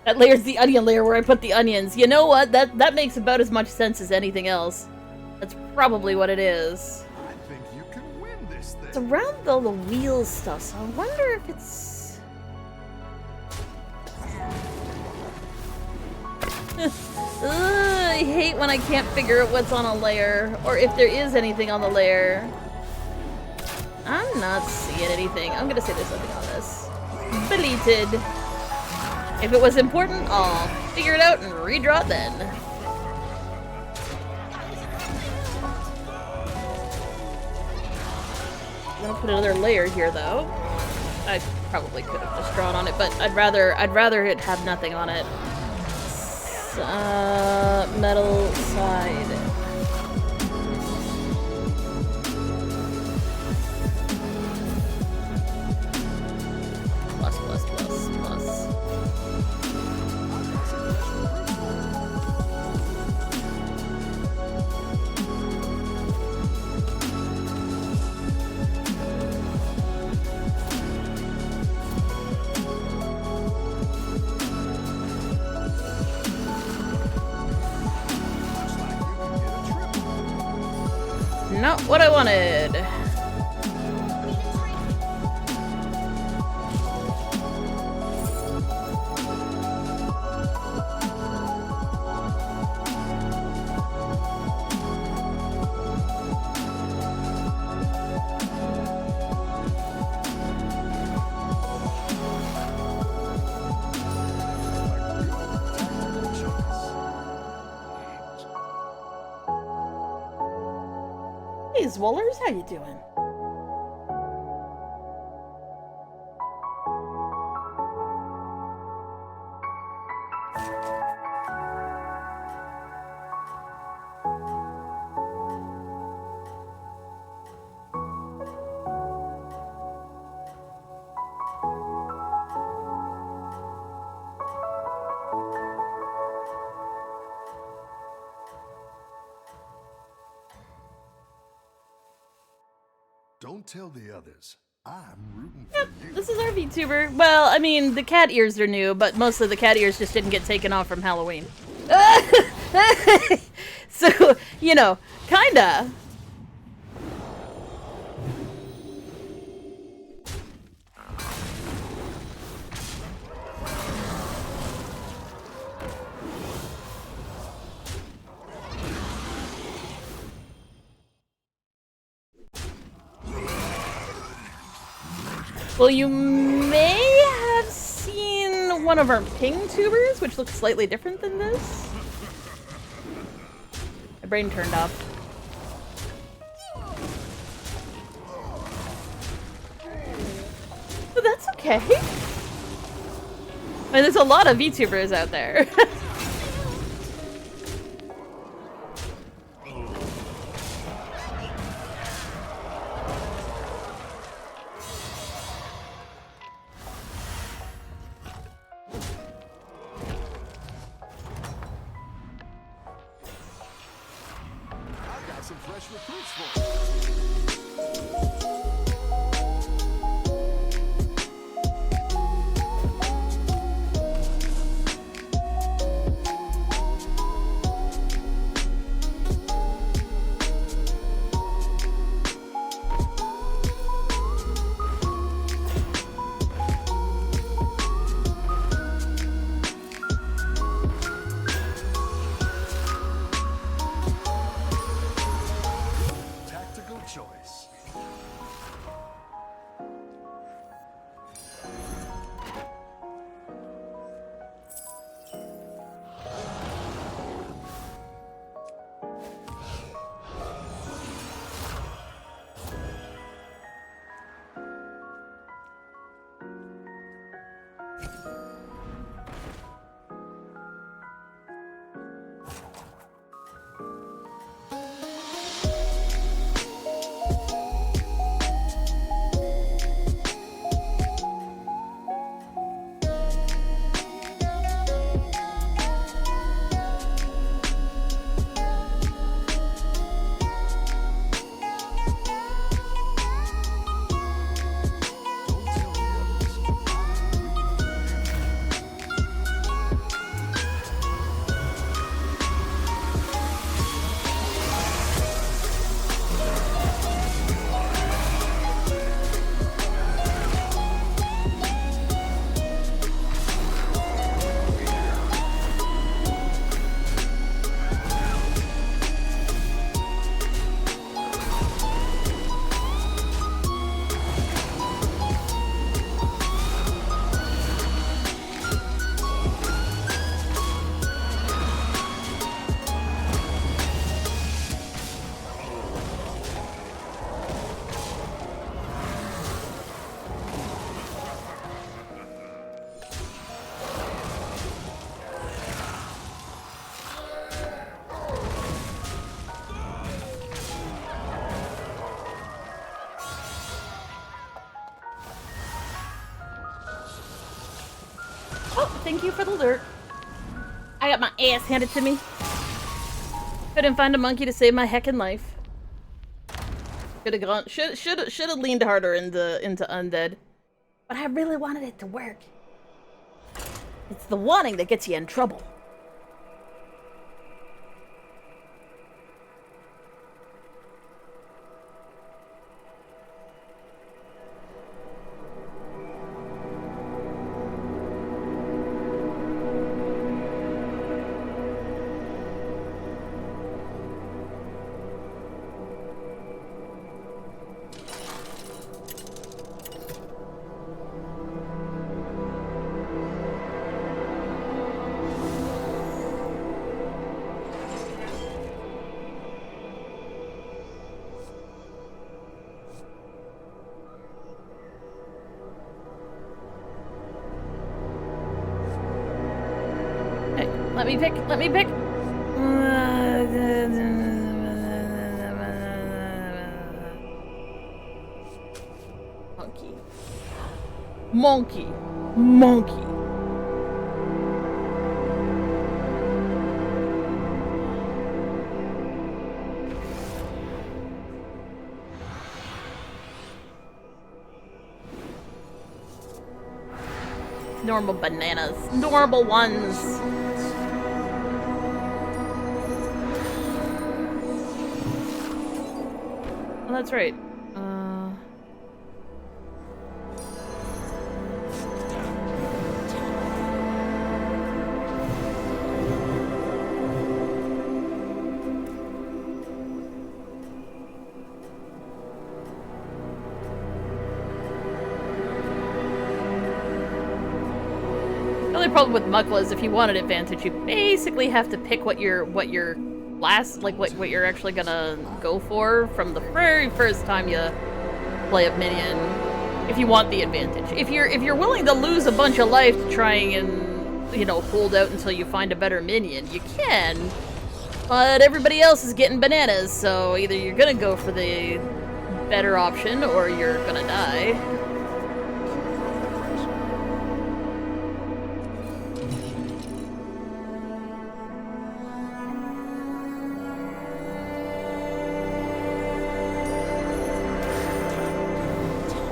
That layer's the onion layer where I put the onions. You know what? That makes about as much sense as anything else. That's probably what it is. I think you can win this thing. It's around all the wheel stuff, so I wonder if it's... Ugh, I hate when I can't figure out what's on a layer, or if there is anything on the layer. I'm not seeing anything. I'm gonna say there's nothing on this. Deleted. If it was important, I'll figure it out and redraw it then. I'm gonna put another layer here, though. I probably could have just drawn on it, but I'd rather it have nothing on it. Metal side. Plus, plus, plus, plus. Not what I wanted. Hey, Swollers, how you doing? Don't tell the others. I'm rooting for you. This is our VTuber. Well, I mean, the cat ears are new, but most of the cat ears just didn't get taken off from Halloween. So, you know, kinda. Well, you may have seen one of our ping tubers, which looks slightly different than this. My brain turned off. Okay. I mean, there's a lot of VTubers out there. I've got some fresh recruits for you. Tactical choice. Don't tell the others. Oh, thank you for the alert. I got my ass handed to me. Couldn't find a monkey to save my heckin' life. Should've leaned harder into undead. But I really wanted it to work. It's the wanting that gets you in trouble. Let me pick. Let me pick. Monkey. Monkey. Monkey. Normal bananas. Normal ones. Oh, that's right. The only problem with Muckla is if you want an advantage, you basically have to pick what your last, like what you're actually gonna go for from the very first time you play a minion. If you want the advantage. If you're willing to lose a bunch of life trying and, you know, hold out until you find a better minion, you can. But everybody else is getting bananas, so either you're gonna go for the better option or you're gonna die.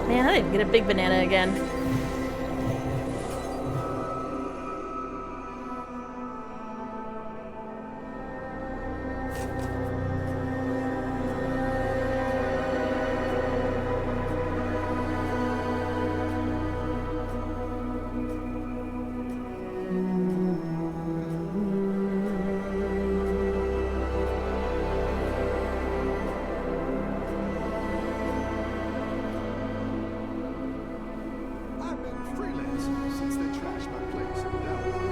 Man, I didn't get a big banana again. I've been freelancing since they trashed my place in Delaware.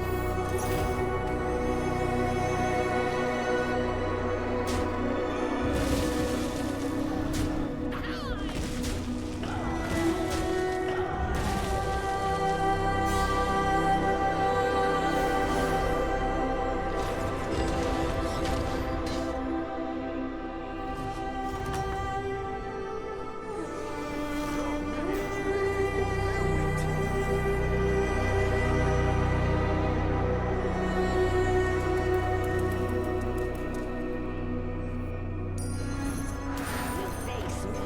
You face me.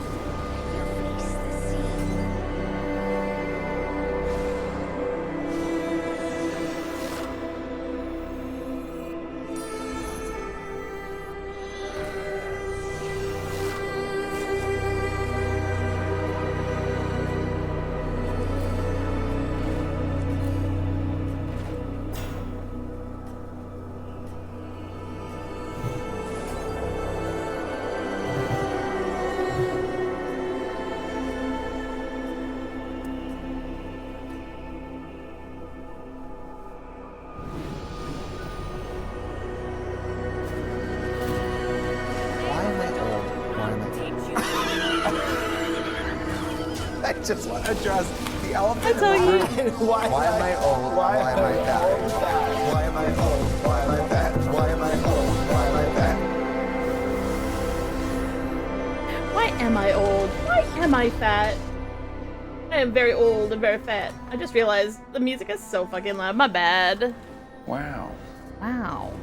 You face the sea. Why am I old? Why am I... I just want to address the elephant in the room. Why am I old? Why am I fat? Why am I old? Why am I fat? Why am I old? Why am I fat? Why am I old? Why am I fat? I am very old and very fat. I just realized the music is so fucking loud. My bad. Wow. Wow.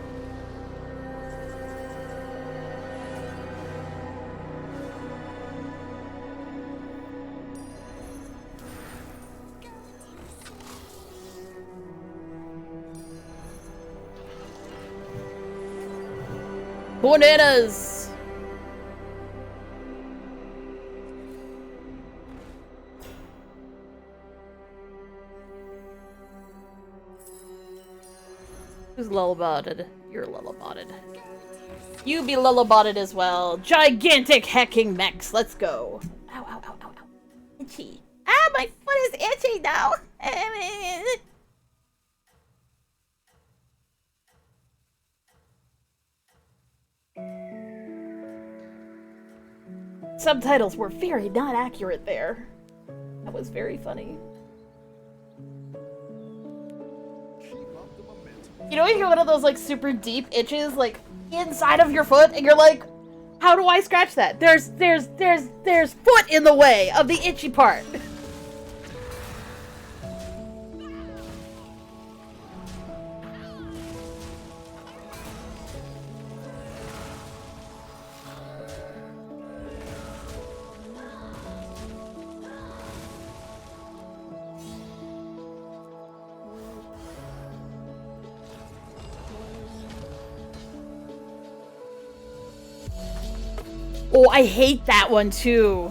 Bananas! Who's lullabotted? You're lullabotted. You be lullabotted as well. Gigantic hacking mechs. Let's go. Ow, ow, ow, ow, ow. Itchy. Ah, my foot is itchy now. Subtitles were very not accurate there. That was very funny. You know, you get one of those like super deep itches like inside of your foot, and you're like, "How do I scratch that?" There's foot in the way of the itchy part. Oh, I hate that one too.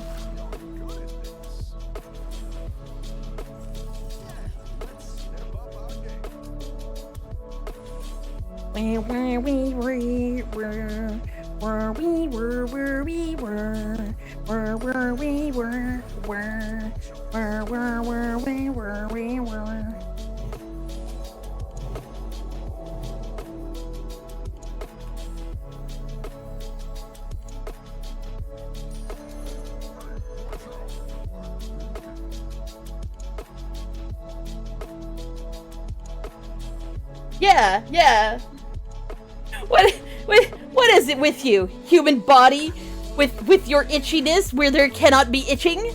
Yeah, yeah. What is it with you, human body? With your itchiness where there cannot be itching?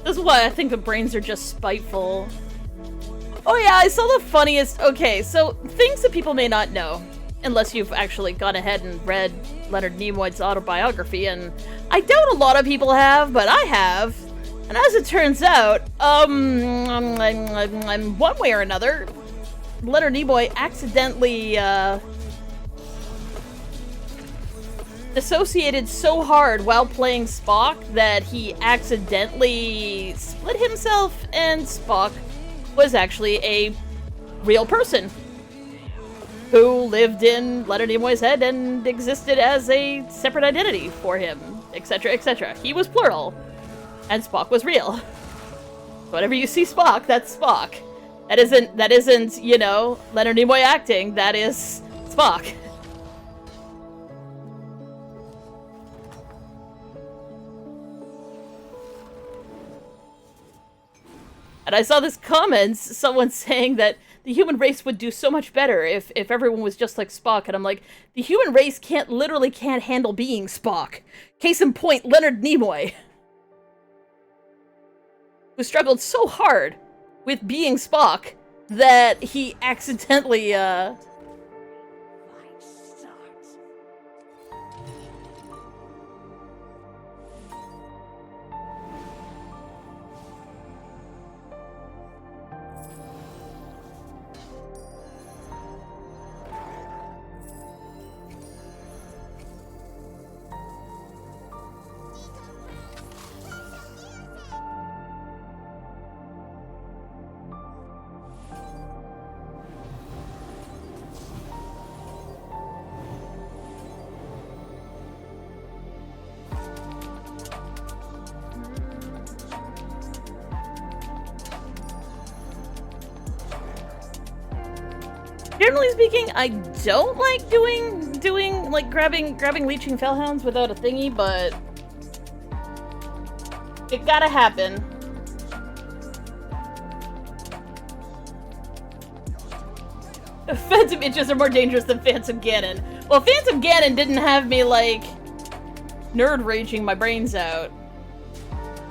This is why I think the brains are just spiteful. Oh yeah, I saw the funniest... Okay, so things that people may not know, unless you've actually gone ahead and read Leonard Nimoy's autobiography, and I doubt a lot of people have, but I have. And as it turns out, one way or another, Leonard Nimoy accidentally, dissociated so hard while playing Spock that he accidentally split himself, and Spock was actually a real person who lived in Leonard Nimoy's head and existed as a separate identity for him, etc., etc. He was plural. And Spock was real. Whenever you see Spock, that's Spock. That isn't, you know, Leonard Nimoy acting. That is Spock. And I saw this comment, someone saying that the human race would do so much better if everyone was just like Spock. And I'm like, the human race literally can't handle being Spock. Case in point, Leonard Nimoy. Who struggled so hard with being Spock that he accidentally, generally speaking, I don't like doing like grabbing leeching fellhounds without a thingy, but it gotta happen. Phantom itches are more dangerous than Phantom Ganon. Well, Phantom Ganon didn't have me like nerd raging my brains out.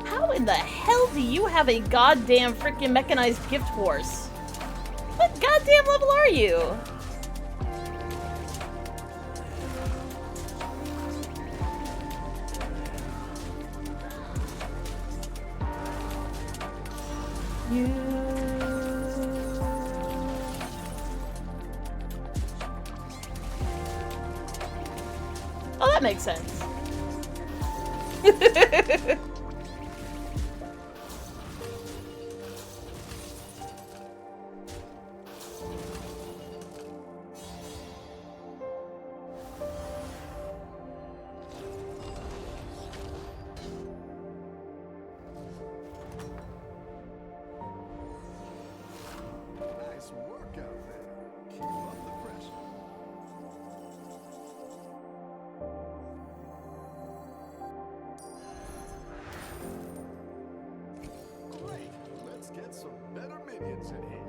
How in the hell do you have a goddamn freaking mechanized gift horse? What goddamn level are you? Oh, that makes sense. Nice work out there. Keep up the pressure. Great. Let's get some better minions in here.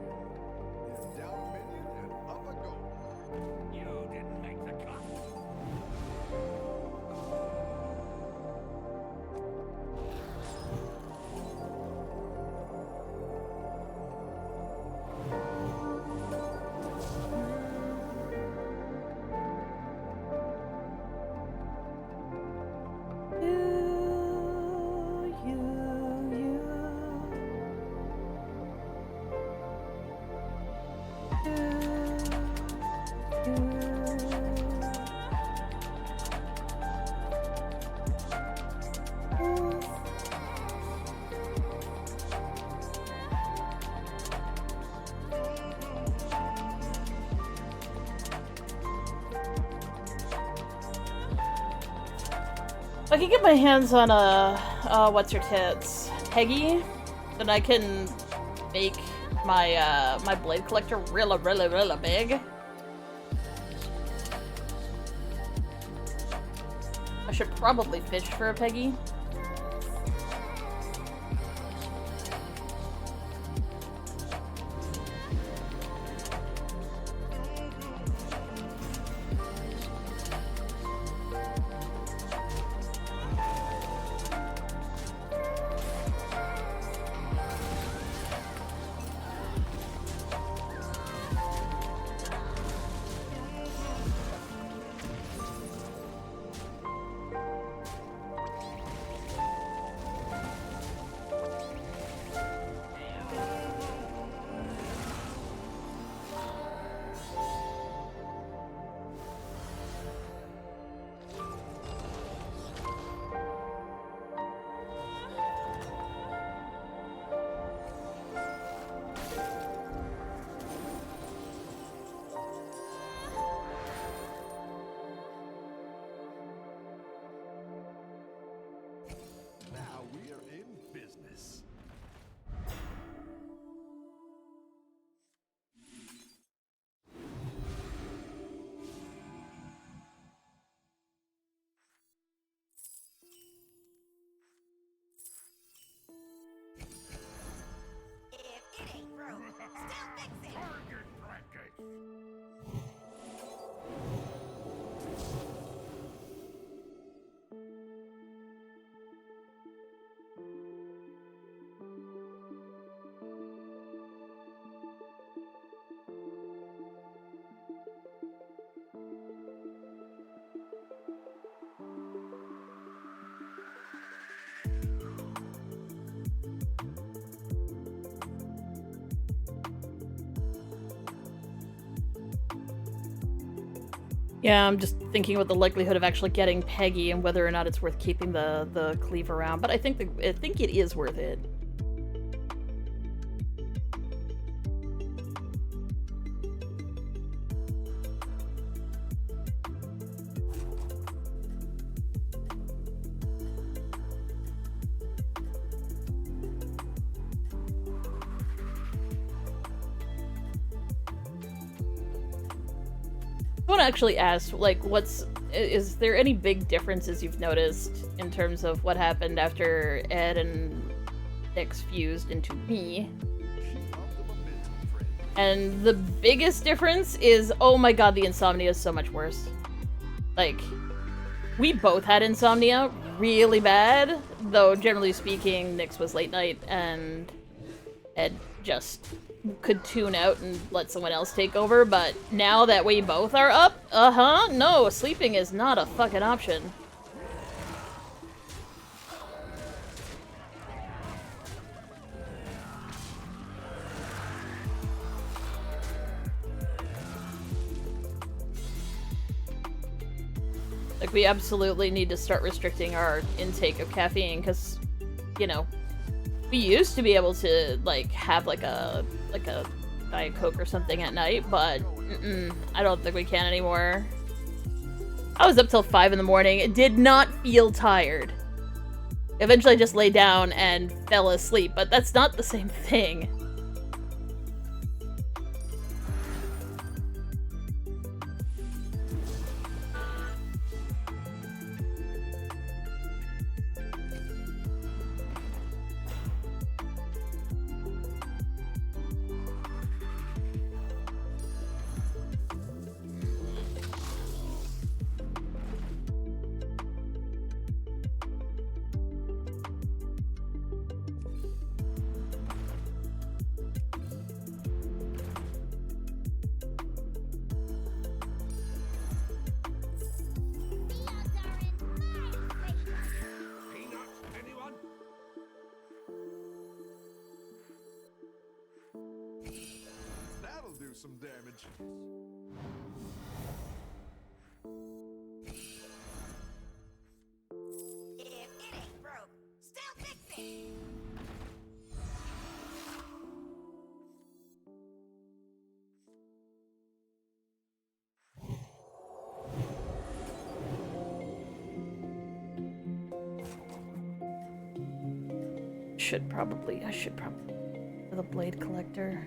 And down a minion and up a go. You didn't make the cut. If I can get my hands on a, what's her tits, Peggy, then I can make my, my blade collector really big. I should probably fish for a Peggy. Yeah, I'm just thinking about the likelihood of actually getting Peggy and whether or not it's worth keeping the cleave around, but I think it is worth it. I want to actually ask, like, is there any big differences you've noticed in terms of what happened after Ed and Nyx fused into me? And the biggest difference is, oh my god, the insomnia is so much worse. Like, we both had insomnia really bad, though generally speaking, Nyx was late night and Ed just could tune out and let someone else take over, but now that we both are up, no, sleeping is not a fucking option. Like, we absolutely need to start restricting our intake of caffeine, because, you know, we used to be able to, like, have, like a Diet Coke or something at night, but I don't think we can anymore. I was up till 5 in the morning. It did not feel tired. Eventually I just lay down and fell asleep, but that's not the same thing. That'll do some damage. If it ain't broke, still fix it. I should probably the blade collector.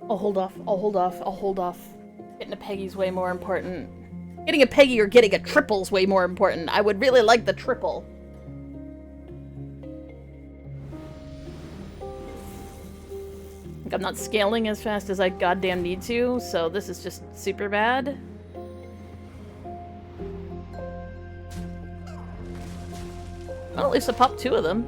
I'll hold off. Getting a Peggy's way more important. Getting a Peggy or getting a triple's way more important. I would really like the triple. Like, I'm not scaling as fast as I goddamn need to, so this is just super bad. Well, at least I popped 2 of them.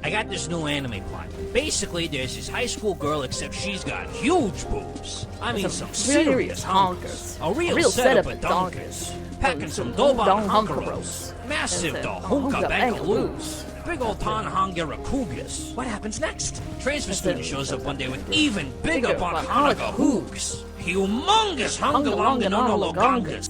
I got this new anime plot. Basically, there's this high school girl, except she's got huge boobs. I mean, some serious honkers. A real setup of donkers. Packing some Doban hunkeros. Massive Dahunga Bangaloos. Big old Tanhangera Cougars. What happens next? Transfer student shows up one day with even bigger Bonhanaga hoogs. Humongous Hungalonganologongas.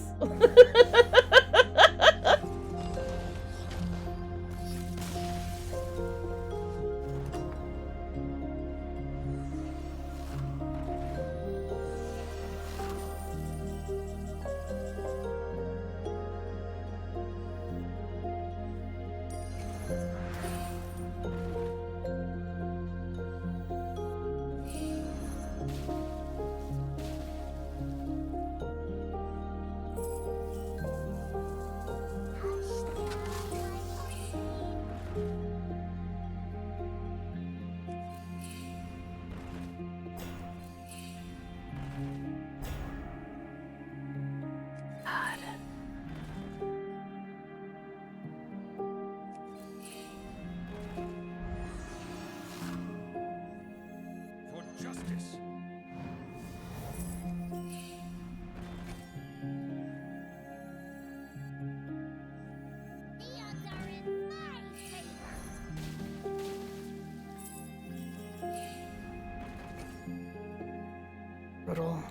Brutal.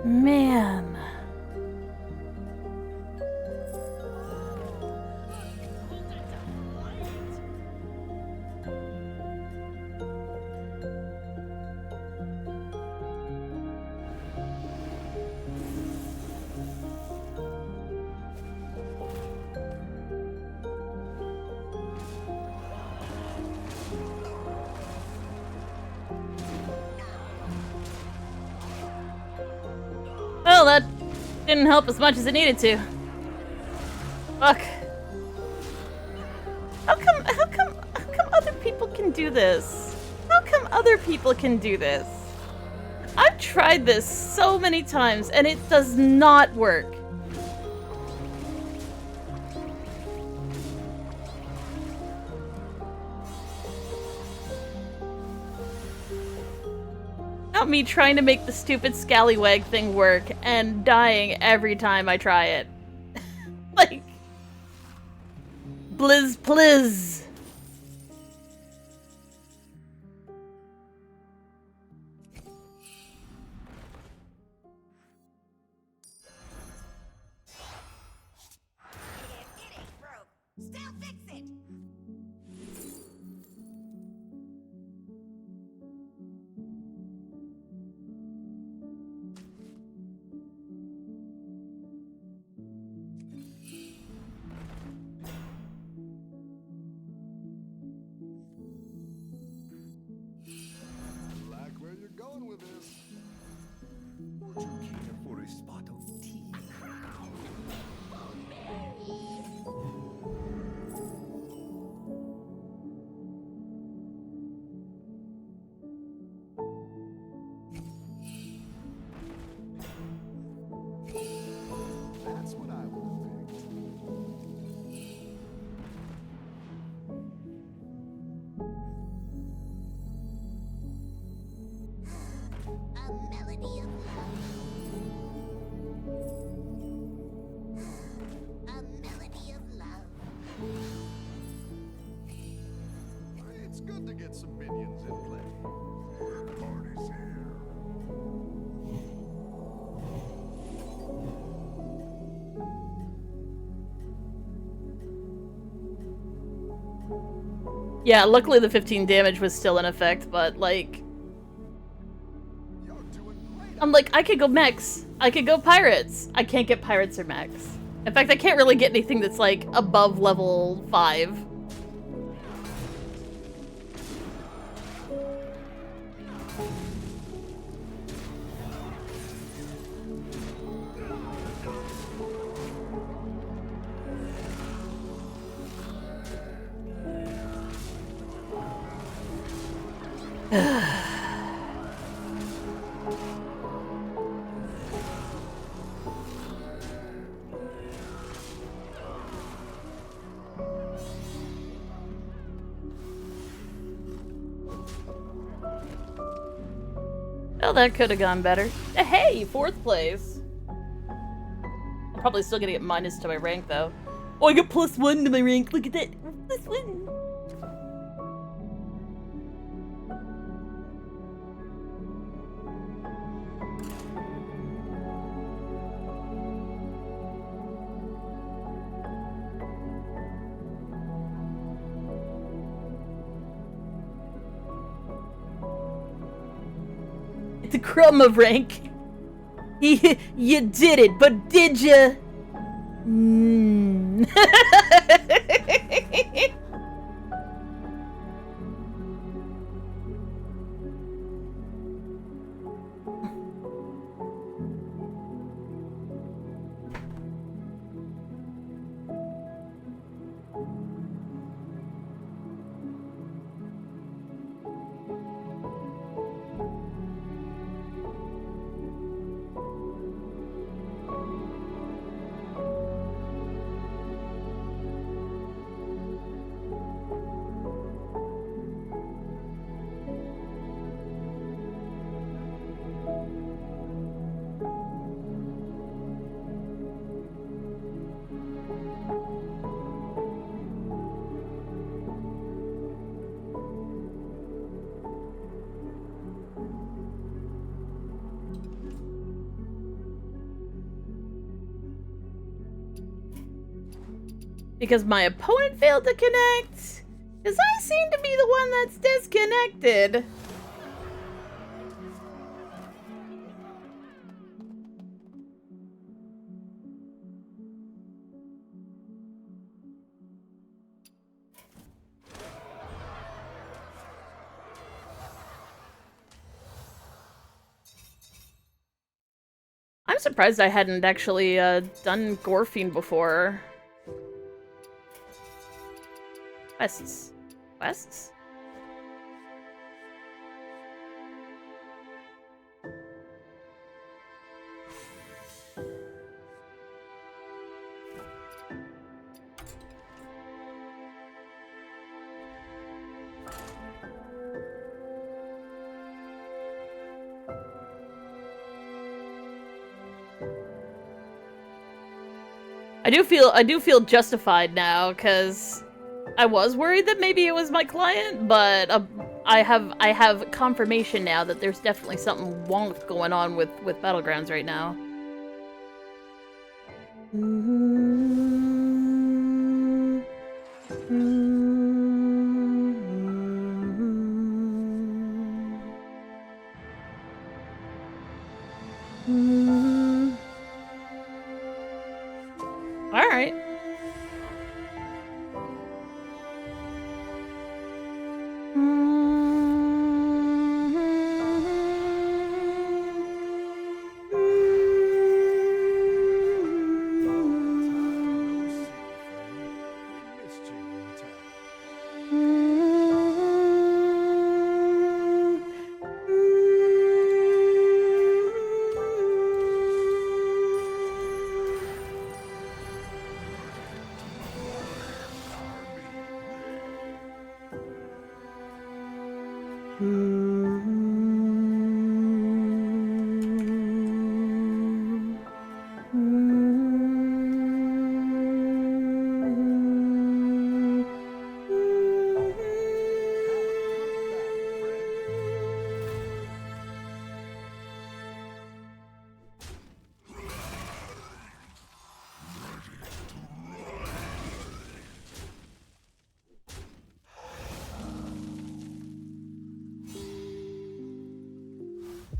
Man. Well, that didn't help as much as it needed to. Fuck. How come other people can do this? How come other people can do this? I've tried this so many times and it does not work. Not me trying to make the stupid scallywag thing work and dying every time I try it. Like, blizz pliz. It ain't broke. Still fix it. Like where you're going with this. Would you care for a spot of tea? That's what I would have picked. A melody of love. A melody of love. It's good to get some minions in play. The party's here. Yeah, luckily the 15 damage was still in effect, but like... You're doing great. I'm like, I could go mechs. I could go pirates. I can't get pirates or mechs. In fact, I can't really get anything that's like above level 5. Well, that could have gone better. Hey, 4th place. I'm probably still gonna get minus to my rank, though. Oh, I got +1 to my rank. Look at that. +1. It's a crumb of rank. You did it, but did ya? Because my opponent failed to connect? Because I seem to be the one that's disconnected. I'm surprised I hadn't actually done Gorfiend before. Quests. Quests? I do feel justified now, because I was worried that maybe it was my client, but I have confirmation now that there's definitely something wonk going on with Battlegrounds right now. All right.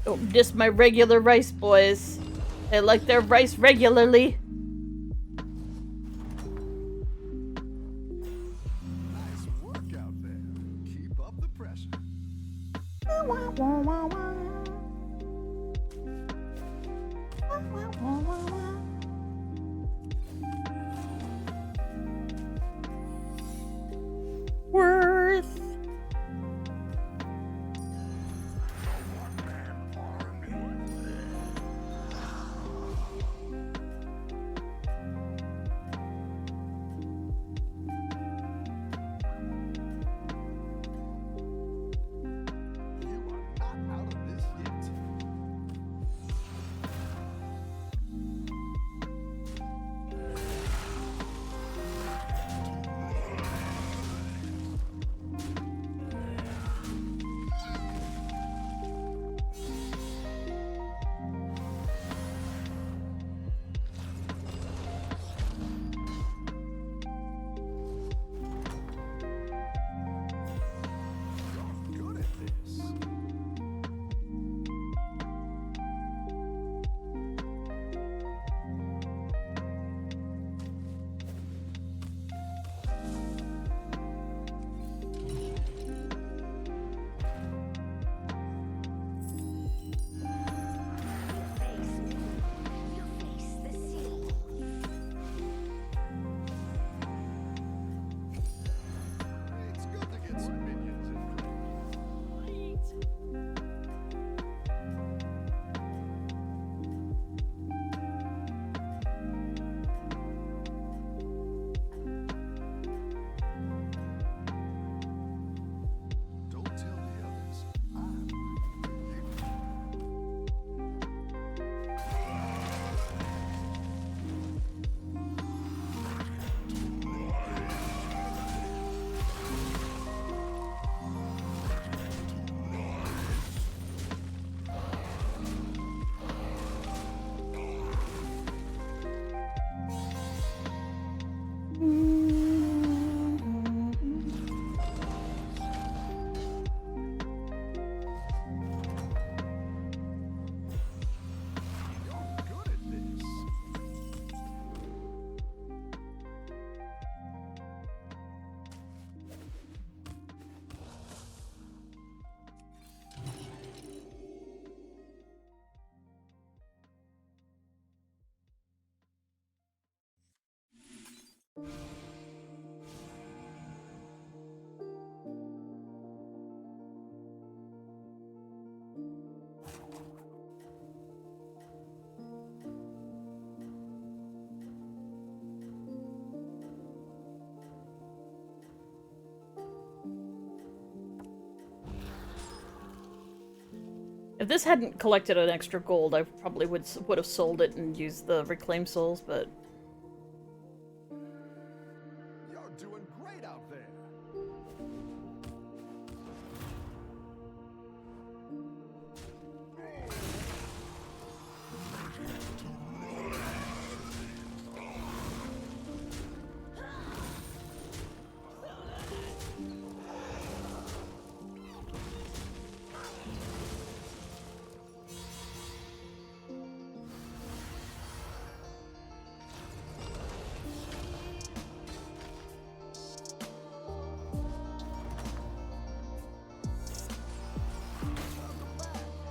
Oh, just my regular rice boys. They like their rice regularly. Nice work out there. Keep up the pressure. Worth. If this hadn't collected an extra gold, I probably would have sold it and used the reclaimed souls, but... You're doing great out there.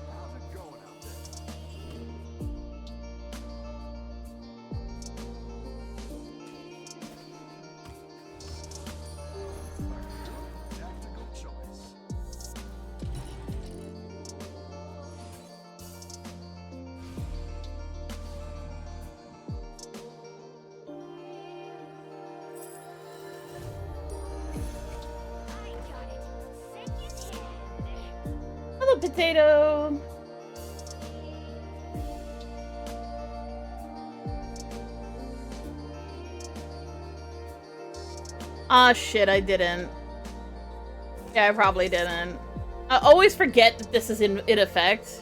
How's it going out there? Tactical choice. I got it. Secondhand. Hello, potato! Ah, shit, I didn't. Yeah, I probably didn't. I always forget that this is in effect.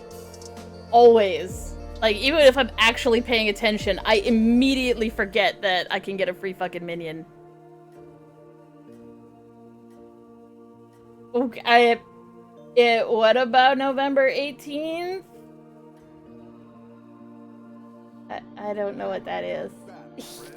Always. Like, even if I'm actually paying attention, I immediately forget that I can get a free fucking minion. Okay, what about November 18th? I don't know what that is. Bad, friend.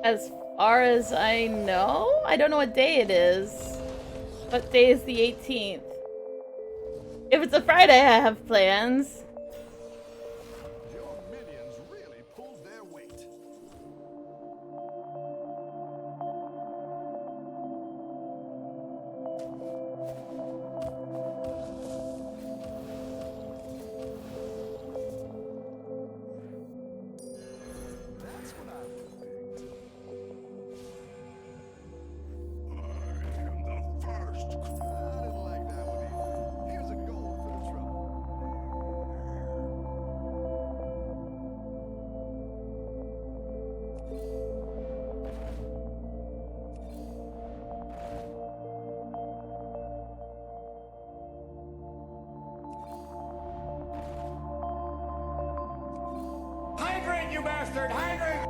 As far as I know, I don't know what day it is. What day is the 18th? If it's a Friday, I have plans. Your minions really pulled their weight. That's what I would have picked. I am the first. I didn't like that one either. Here's a goal for the trouble. Hydrate, you bastard! Hydrate!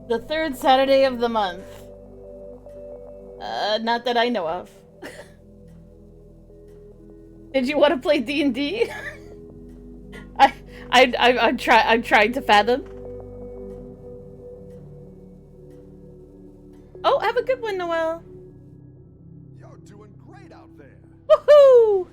The third Saturday of the month. Not that I know of. Did you want to play D&D? I'm trying to fathom. Oh, have a good one, Noelle. You're doing great out there. Woohoo!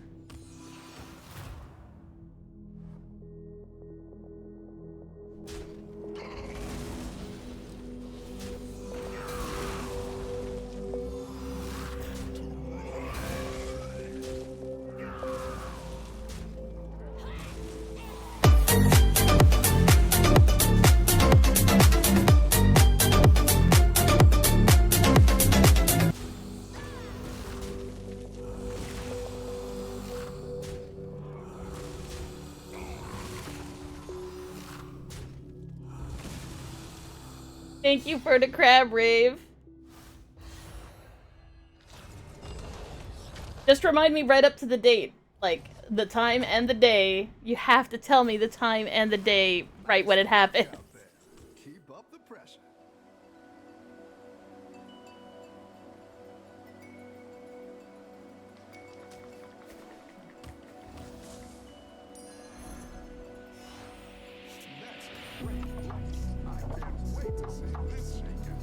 Thank you for the crab rave. Just remind me right up to the date. Like, the time and the day. You have to tell me the time and the day right when it happened. Out there. Keep up the pressure. That's a great place. I can't wait to see this shaken.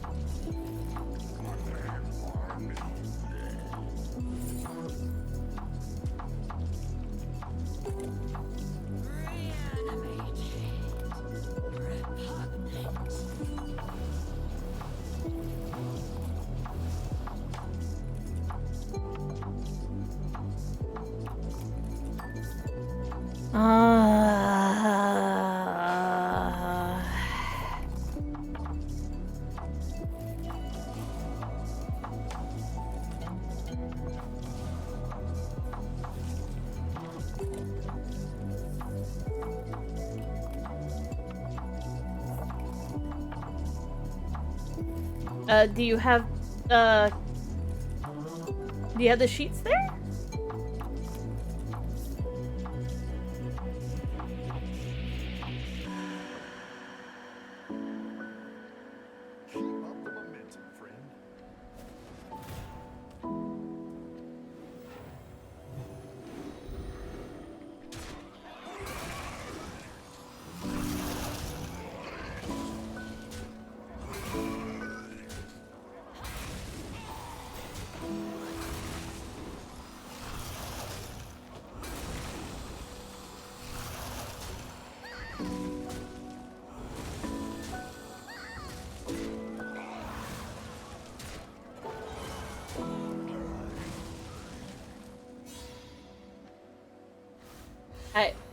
Do you have the sheets there? Keep up the momentum, friend.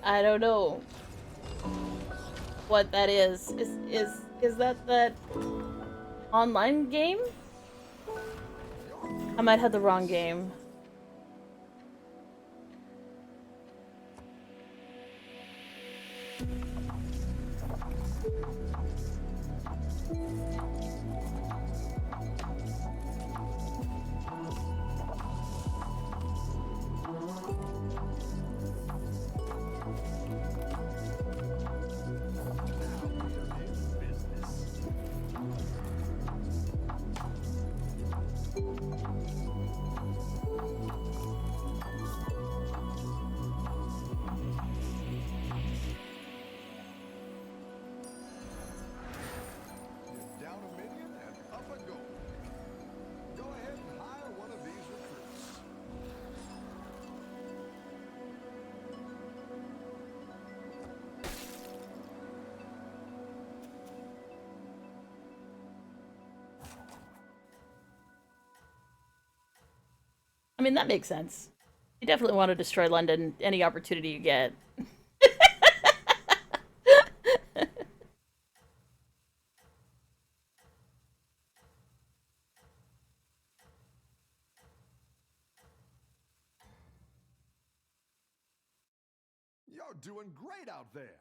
I don't know what that is. Is that online game? I might have the wrong game. Down a minion and up a goal. Go ahead and hire one of these recruits. I mean, that makes sense. You definitely want to destroy London any opportunity you get. You're doing great out there.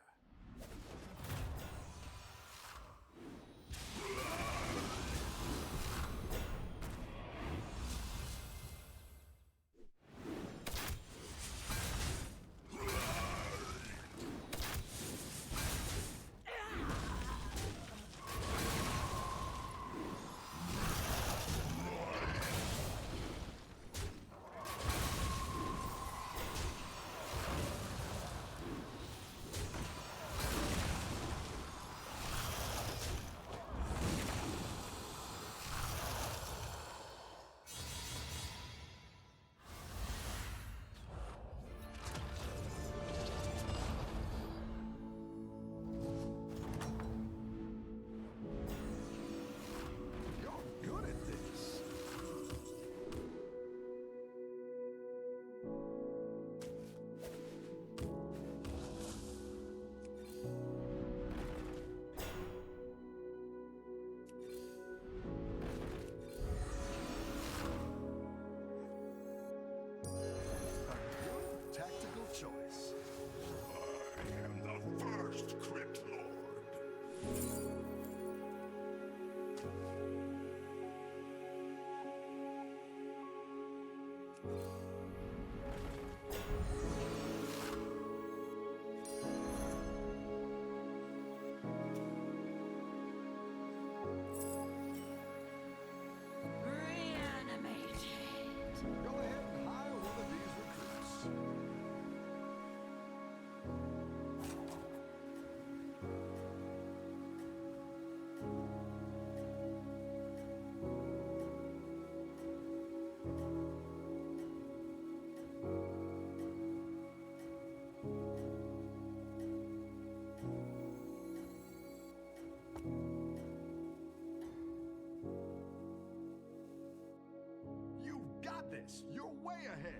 this. You're way ahead.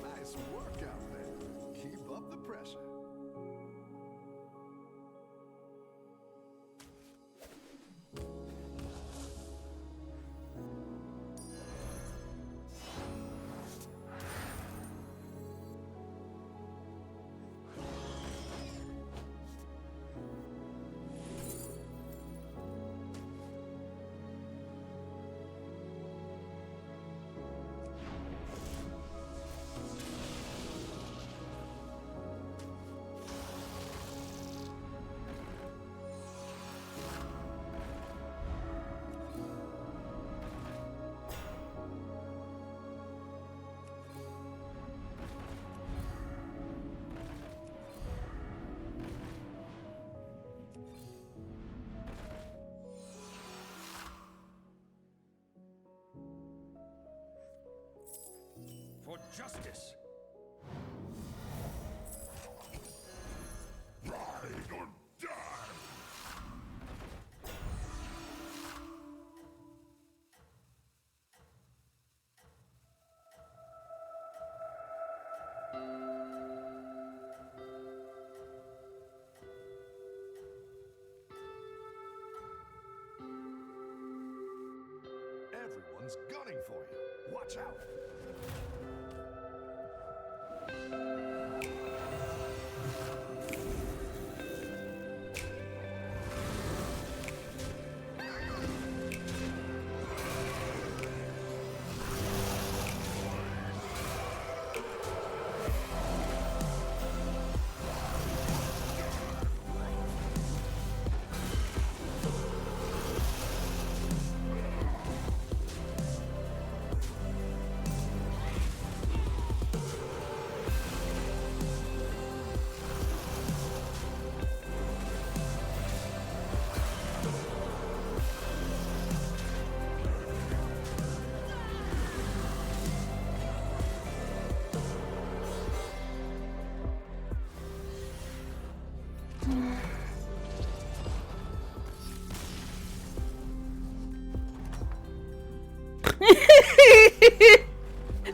Nice work out there. Keep up the pressure. For justice. Ride or die! Everyone's gunning for you. Watch out!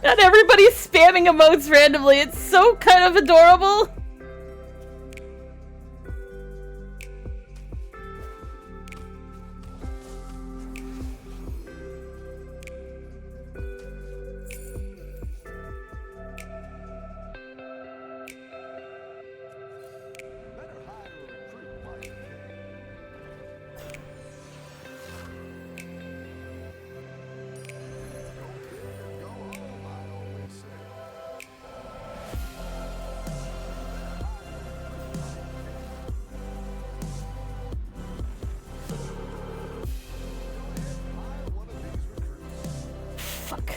Not everybody's spamming emotes randomly. It's so kind of adorable. Better hire a recruit while you can. Go big or go home, I always say. Hire one of these recruits. Fuck.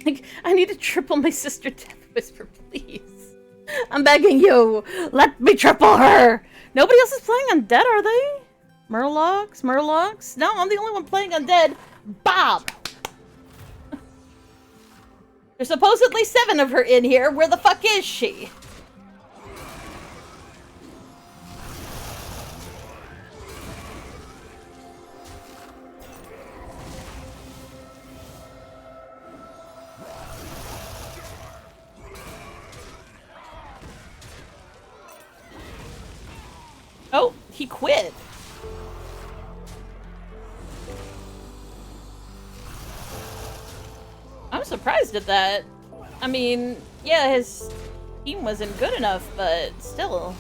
Like, I need to triple my sister Death Whisper, please. I'm begging you. Let me triple her. Nobody else is playing Undead, are they? Murlocs? Murlocs? No, I'm the only one playing Undead. Bob! There's supposedly 7 of her in here. Where the fuck is she? he quit. I'm surprised at that. I mean, yeah, his team wasn't good enough, but still.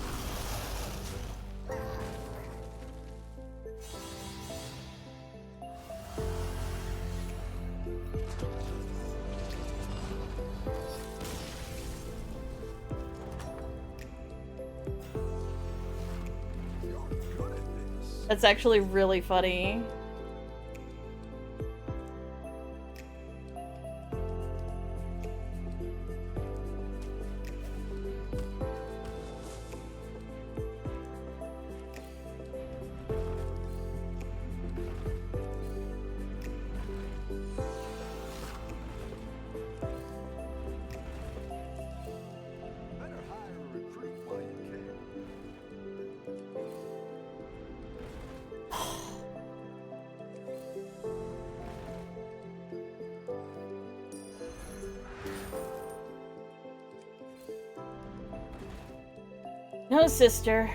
That's actually really funny. Better hire a recruit while you can. No, sister.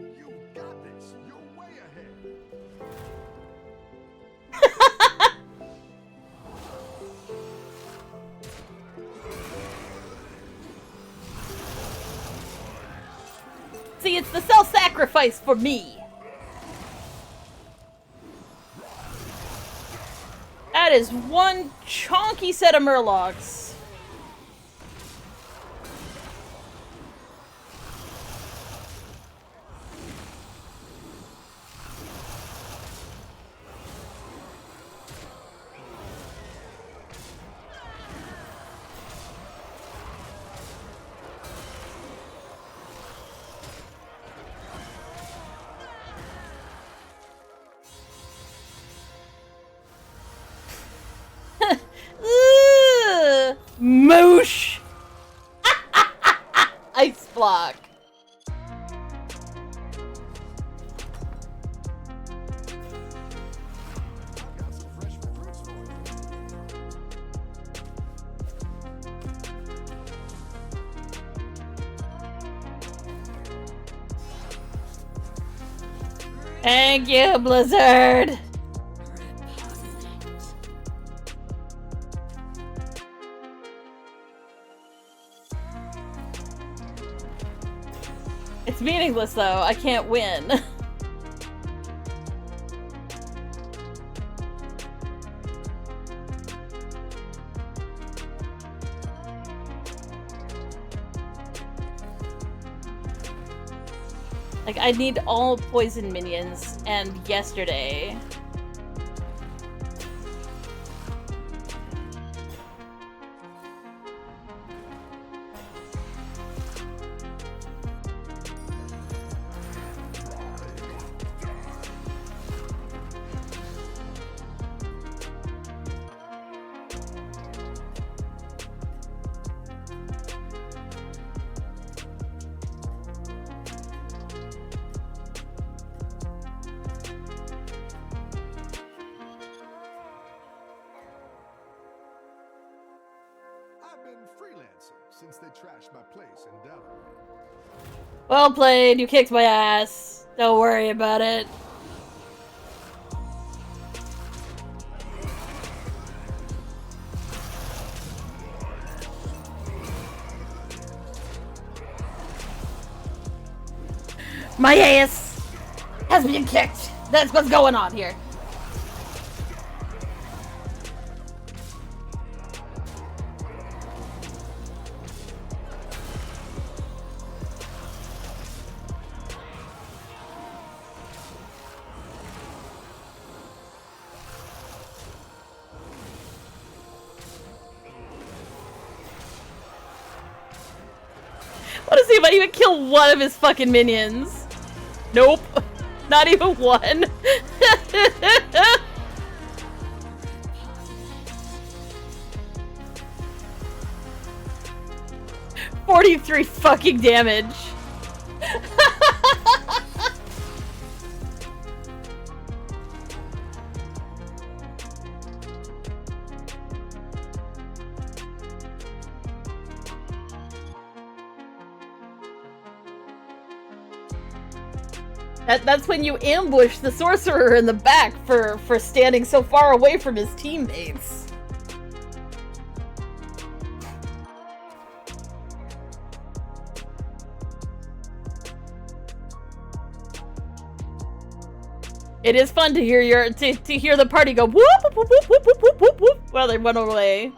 You got this. You're way ahead. See, it's the self-sacrifice for me. That is one chonky set of murlocs. Ugh, moosh! Ice block. Got some fresh recruits for you. Thank you, Blizzard. It's meaningless though, I can't win. Like, I need all poison minions, and yesterday. I've been freelancing since they trashed my place in Delaware. Well played, you kicked my ass. Don't worry about it. My ass has been kicked. That's what's going on here. Wanna see if I even kill one of his fucking minions. Nope. Not even one. 43 fucking damage. That's when you ambush the sorcerer in the back for standing so far away from his teammates. It is fun to hear to hear the party go whoop whoop whoop whoop whoop whoop whoop whoop while they run away.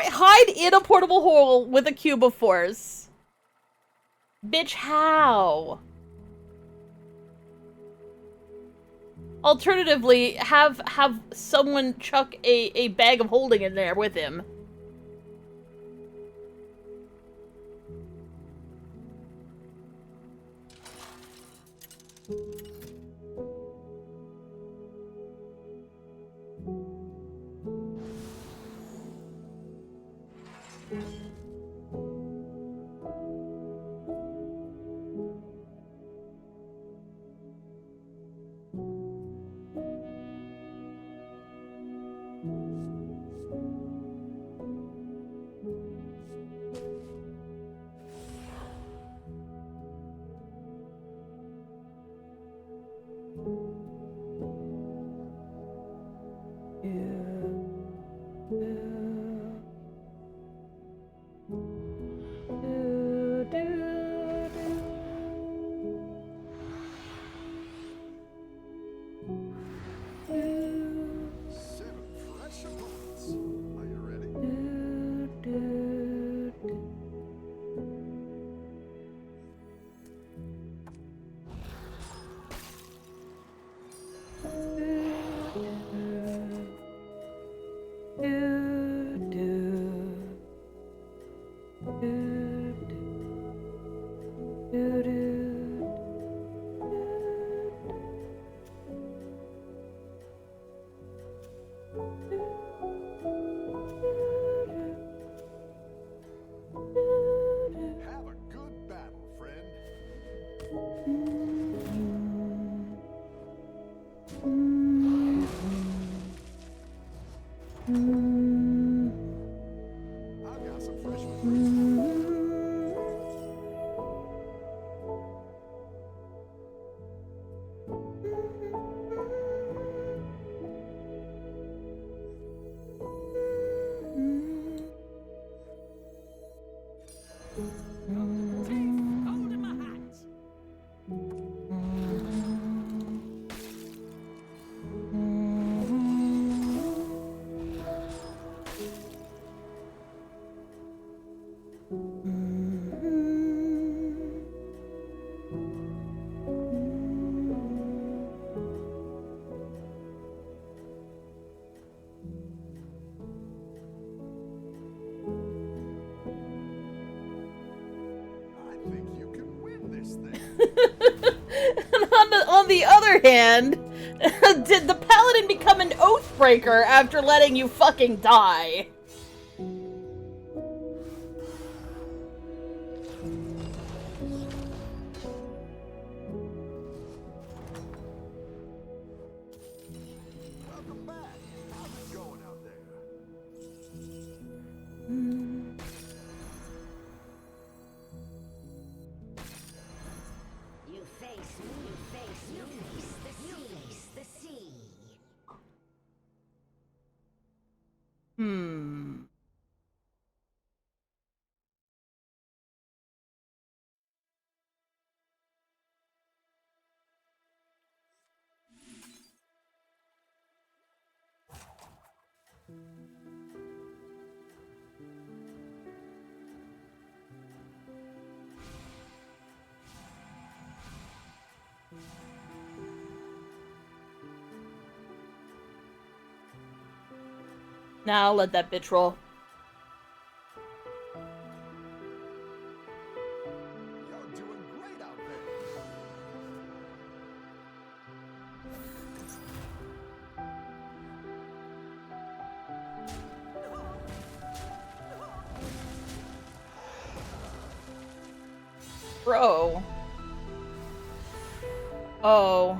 Hide in a portable hole with a cube of force. Bitch, how? Alternatively, have someone chuck a bag of holding in there with him. On the other hand, did the paladin become an oathbreaker after letting you fucking die? Welcome back. How's it going out there? You face me, you face me, you face the sea, you face the sea. Now let that bitch roll. You're doing great out there. Bro. Oh.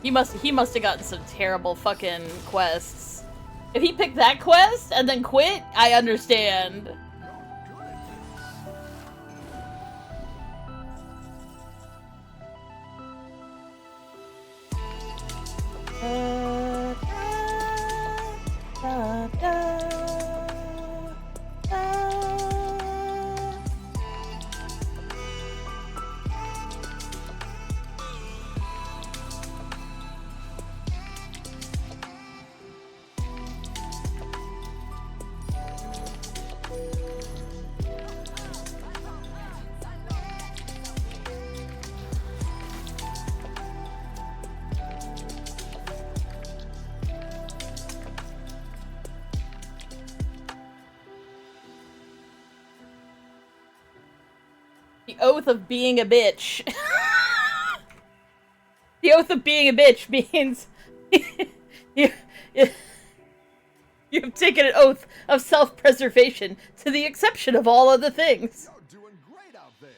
He must have gotten some terrible fucking quests. If he picked that quest and then quit, I understand. The oath of being a bitch. The oath of being a bitch means you've taken an oath of self-preservation to the exception of all other things. You're doing great out there.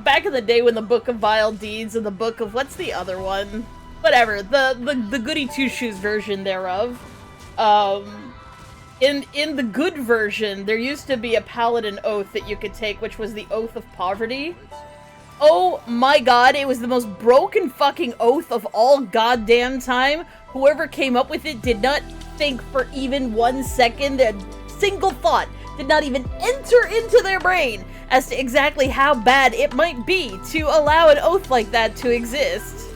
Back in the day when the Book of Vile Deeds and the Book of what's the other one? Whatever, the Goody Two Shoes version thereof. In the good version, there used to be a paladin oath that you could take, which was the Oath of Poverty. Oh my god, it was the most broken fucking oath of all goddamn time. Whoever came up with it did not think for even 1 second, a single thought did not even enter into their brain as to exactly how bad it might be to allow an oath like that to exist.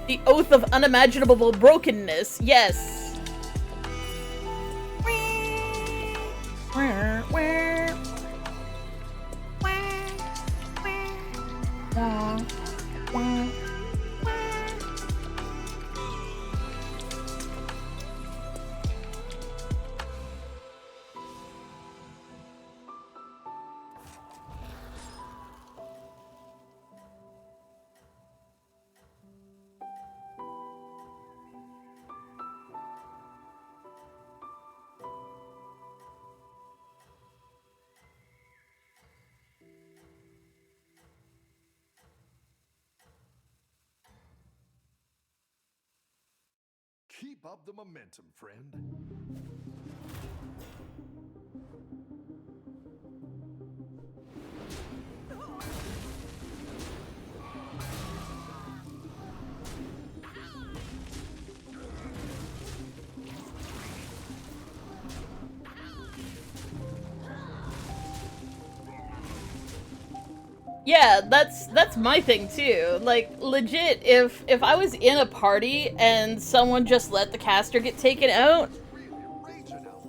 The oath of unimaginable brokenness, yes. Keep up the momentum, friend. Yeah, that's my thing too. Like, legit, if I was in a party and someone just let the caster get taken out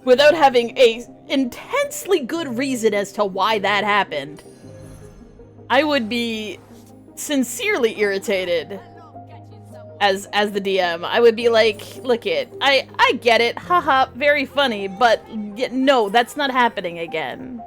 without having a intensely good reason as to why that happened, I would be sincerely irritated as the DM. I would be like, look it, I get it, haha, very funny, but no, that's not happening again.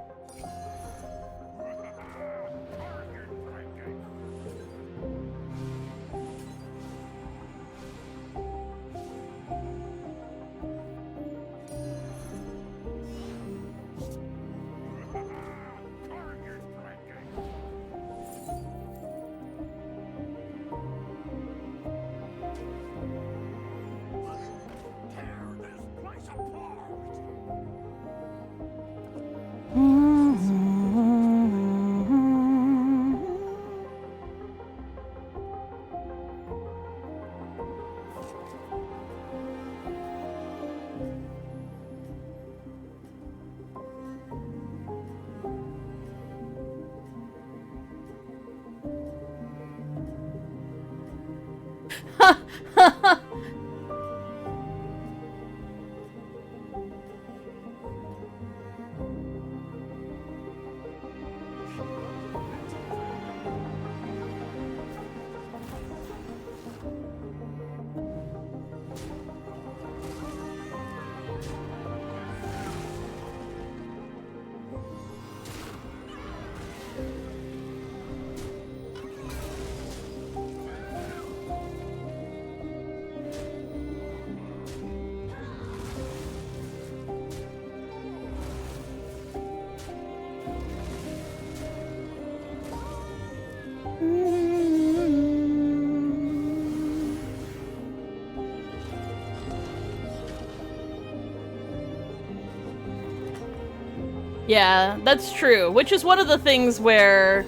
Yeah, that's true. Which is one of the things where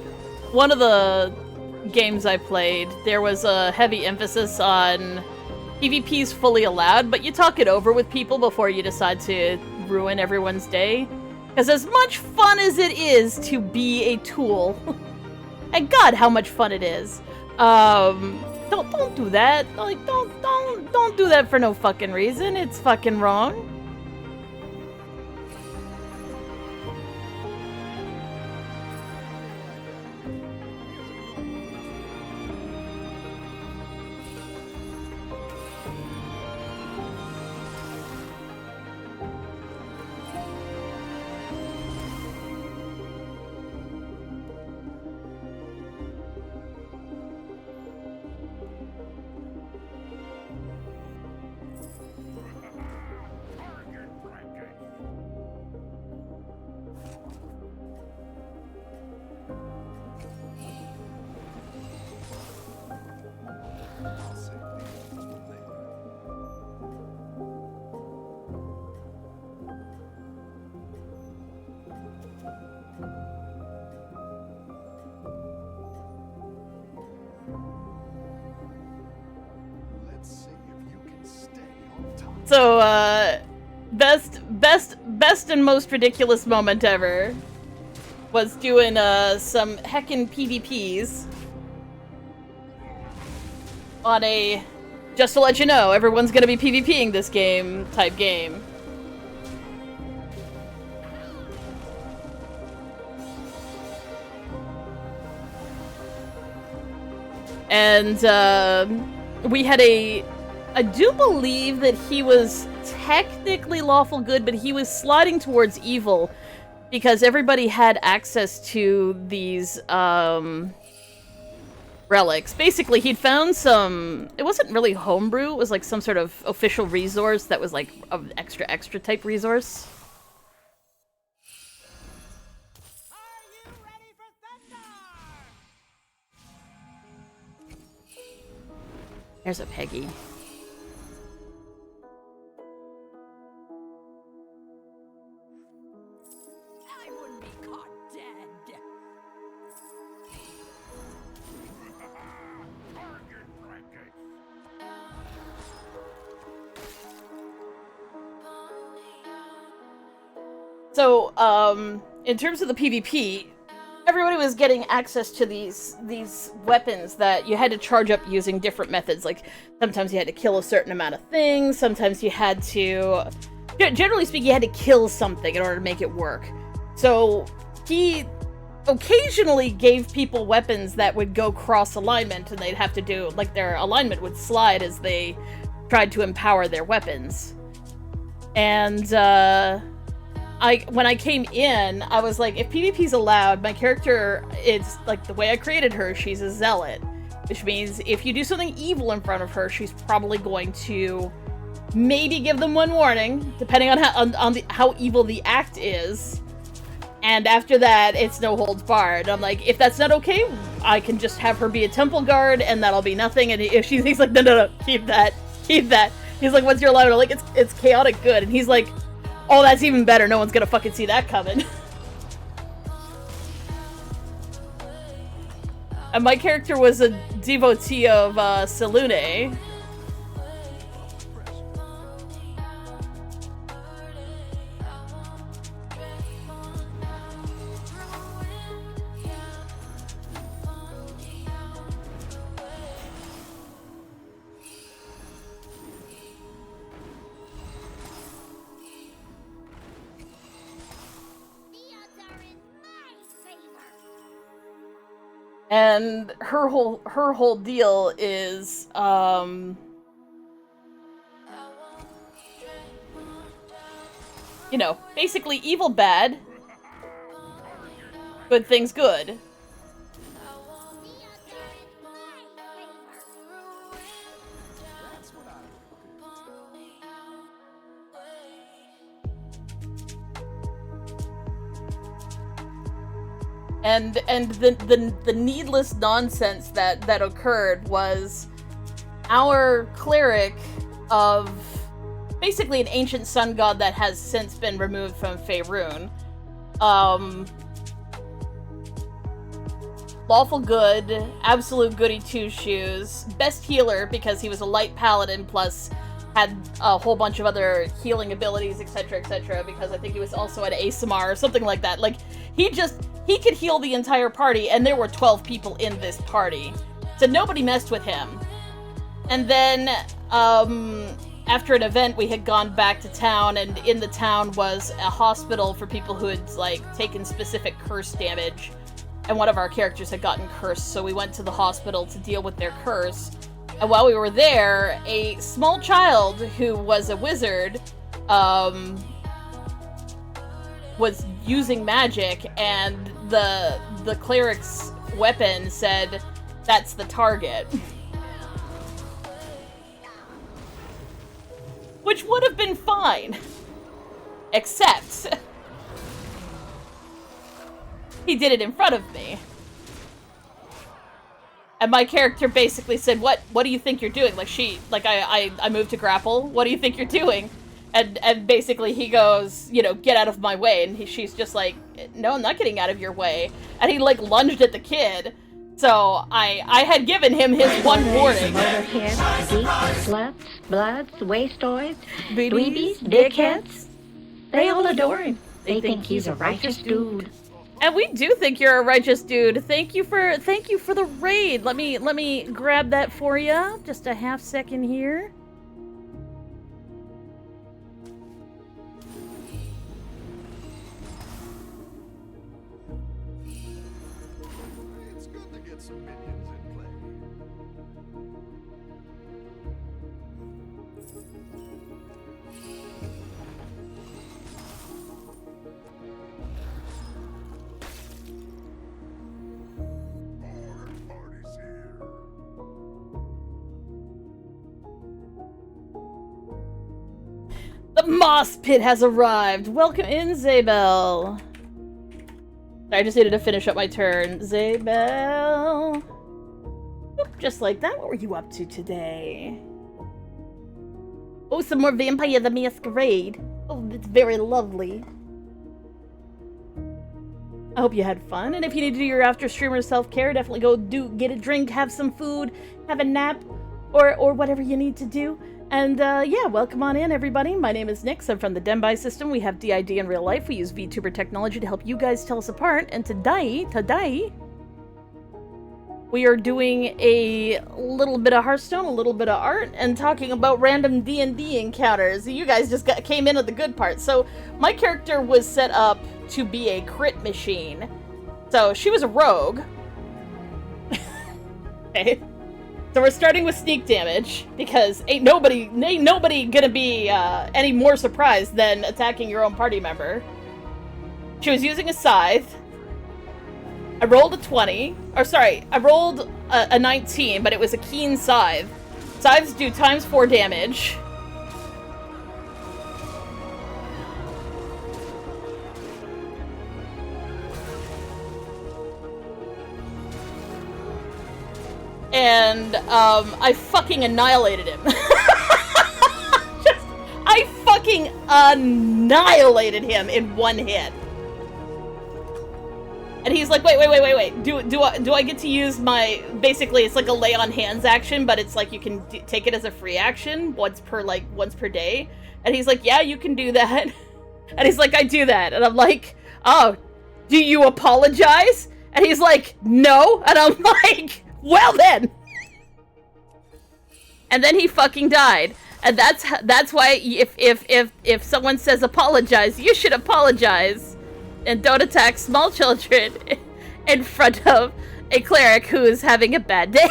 one of the games I played, there was a heavy emphasis on PvP's fully allowed, but you talk it over with people before you decide to ruin everyone's day. Because as much fun as it is to be a tool, and God, how much fun it is. Don't do that. Like, don't do that for no fucking reason. It's fucking wrong. Let's see if you can stay on top. So, best and most ridiculous moment ever was doing, some heckin' PvPs on a, just to let you know, everyone's gonna be PvPing this game type game. And, we had I do believe that he was technically lawful good, but he was sliding towards evil because everybody had access to these, relics. Basically, he'd found some, it wasn't really homebrew, it was like some sort of official resource that was like an extra type resource. There's a Peggy. I wouldn't be caught dead. So, in terms of the PvP, everybody was getting access to these weapons that you had to charge up using different methods. Like, sometimes you had to kill a certain amount of things, sometimes you had to... Generally speaking, you had to kill something in order to make it work. So, he occasionally gave people weapons that would go cross-alignment, and they'd have to do... Like, their alignment would slide as they tried to empower their weapons. And, when I came in, I was like, if PvP's allowed, my character, it's like the way I created her, she's a zealot. Which means if you do something evil in front of her, she's probably going to maybe give them one warning, depending on how evil the act is. And after that, it's no holds barred. I'm like, if that's not okay, I can just have her be a temple guard, and that'll be nothing. And if he's like, no, keep that. He's like, what's your alignment? I'm like, it's chaotic good. And he's like, oh, that's even better. No one's gonna fucking see that coming. And my character was a devotee of Selune. And her whole deal is, you know, basically evil bad, good things good. And the needless nonsense that occurred was our cleric of basically an ancient sun god that has since been removed from Faerun Lawful good, absolute goody two-shoes, best healer because he was a light paladin plus had a whole bunch of other healing abilities, etc., because I think he was also an ASMR or something like that. Like, he could heal the entire party, and there were 12 people in this party. So nobody messed with him. And then, after an event, we had gone back to town, and in the town was a hospital for people who had, like, taken specific curse damage. And one of our characters had gotten cursed, so we went to the hospital to deal with their curse. And while we were there, a small child who was a wizard, was using magic, and the cleric's weapon said, "That's the target." Which would have been fine. Except he did it in front of me. And my character basically said, what do you think you're doing? Like, I moved to grapple. What do you think you're doing? And basically he goes, you know, get out of my way. And she's just like, no, I'm not getting out of your way. And he, like, lunged at the kid. So I had given him his one warning. Motorheads, geeks, sluts, bloods, wastoids, Dweebies, dweebies, dickheads. They all adore him. They think he's a righteous dude. And we do think you're a righteous dude. Thank you for the raid. Let me grab that for you. Just a half second here. It's good to get some minions in play. Our party's here. The moss pit has arrived. Welcome in, Zabel. I just needed to finish up my turn. Zabel. Oop, just like that. What were you up to today? Oh, some more Vampire the Masquerade. Oh, that's very lovely. I hope you had fun. And if you need to do your after streamer self-care, definitely go get a drink, have some food, have a nap, or whatever you need to do. And yeah, welcome on in, everybody. My name is Nyx. I'm from the Denbai system. We have DID in real life. We use VTuber technology to help you guys tell us apart. And today, we are doing a little bit of Hearthstone, a little bit of art, and talking about random D&D encounters. You guys just came in at the good part. So my character was set up to be a crit machine. So she was a rogue. Okay. So we're starting with sneak damage, because ain't nobody gonna be any more surprised than attacking your own party member. She was using a scythe. I rolled a 20. Or sorry, I rolled a 19, but it was a keen scythe. Scythes do ×4 damage. And I fucking annihilated him. I fucking annihilated him in one hit. And he's like, wait. Do I get to use my, basically it's like a lay on hands action, but it's like you can take it as a free action once per day. And he's like, yeah, you can do that. And he's like, I do that. And I'm like, oh, do you apologize? And he's like, no. And I'm like, well then. And then he fucking died. And that's why if someone says apologize, you should apologize. And don't attack small children in front of a cleric who is having a bad day.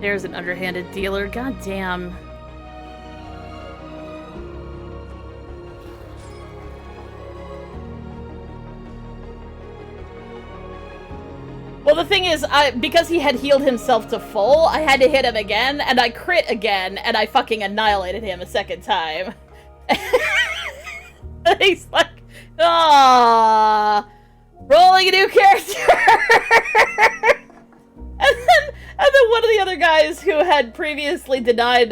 There's an underhanded dealer. God damn. Well, the thing is, because he had healed himself to full, I had to hit him again, and I crit again, and I fucking annihilated him a second time. He's like, ah, rolling a new character. And then one of the other guys who had previously denied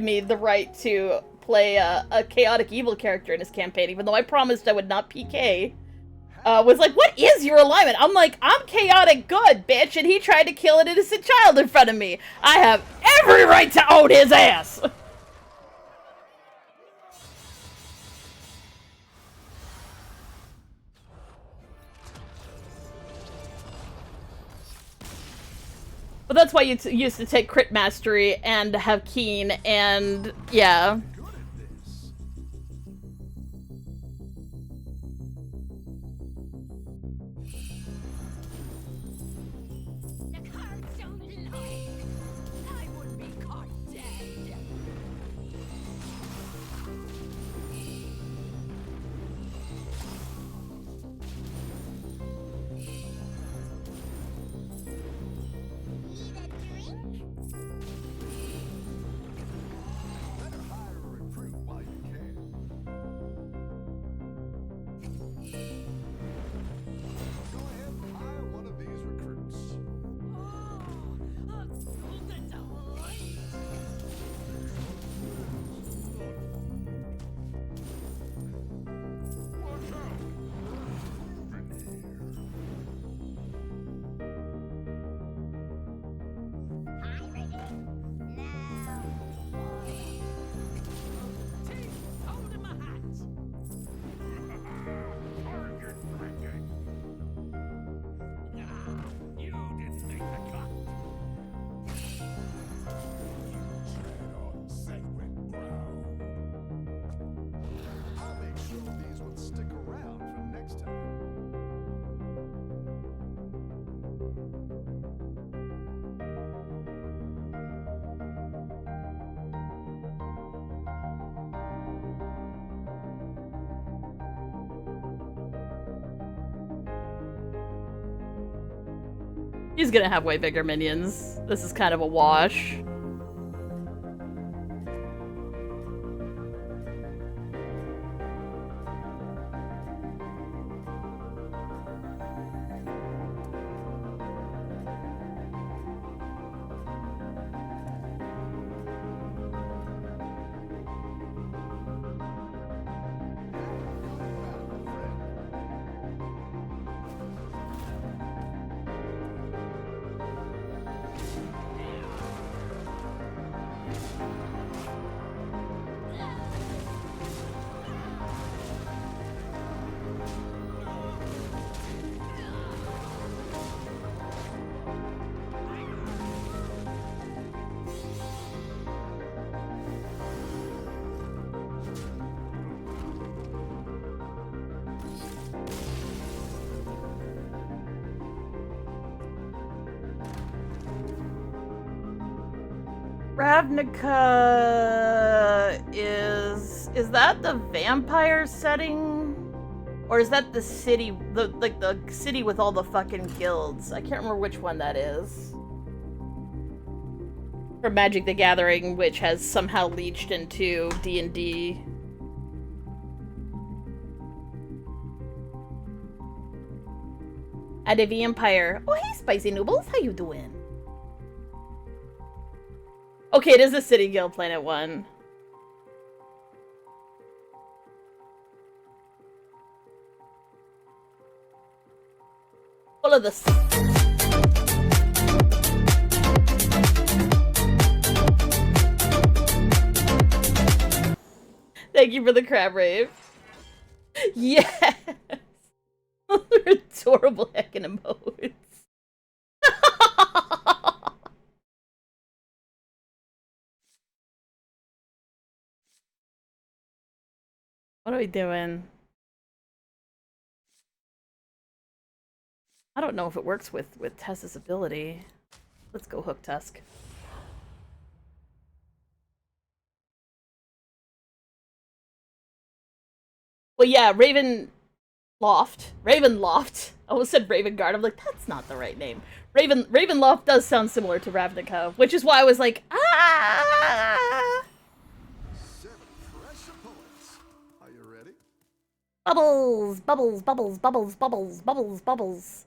me the right to play a chaotic evil character in his campaign, even though I promised I would not PK, was like, what is your alignment? I'm like, I'm chaotic good, bitch, and he tried to kill an innocent child in front of me. I have every right to own his ass! But that's why you used to take crit mastery and have keen, and yeah. The cards don't lie. I would be caught dead. Need a drink? Better hire a recruit while you can. Go ahead and hire one of these recruits. Oh, a golden delight. Watch out! Moving here. Hi, Ready? Now. Teeth, hold in my hat. Target ranking. You didn't make the cut. Tread on sacred ground. I'll make sure these will stick around for next time. He's gonna have way bigger minions. This is kind of a wash. Ravnica is that the vampire setting? Or is that the city, the city with all the fucking guilds? I can't remember which one that is. Or Magic the Gathering, which has somehow leached into D&D. A vampire. Oh, hey, Spicy Noodles, how you doing? Okay, it is the City Guild Planet 1. All of this. Thank you for the crab rave. Yes! Adorable heckin' emotes. What are we doing? I don't know if it works with Tessa's ability. Let's go Hook Tusk. Well, yeah, Ravenloft I almost said Raven Guard. I'm like, that's not the right name. Ravenloft does sound similar to Ravnica, which is why I was like, ah! 7 fresh opponents. Are you ready? Bubbles, bubbles, bubbles, bubbles, bubbles, bubbles, bubbles.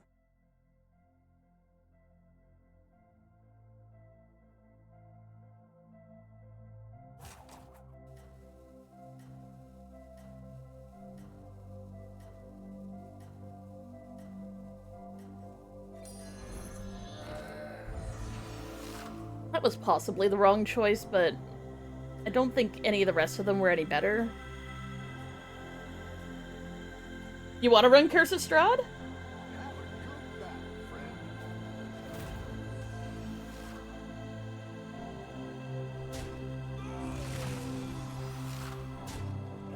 That was possibly the wrong choice, but I don't think any of the rest of them were any better. You want to run Curse of Strahd? Have a good battle, friend.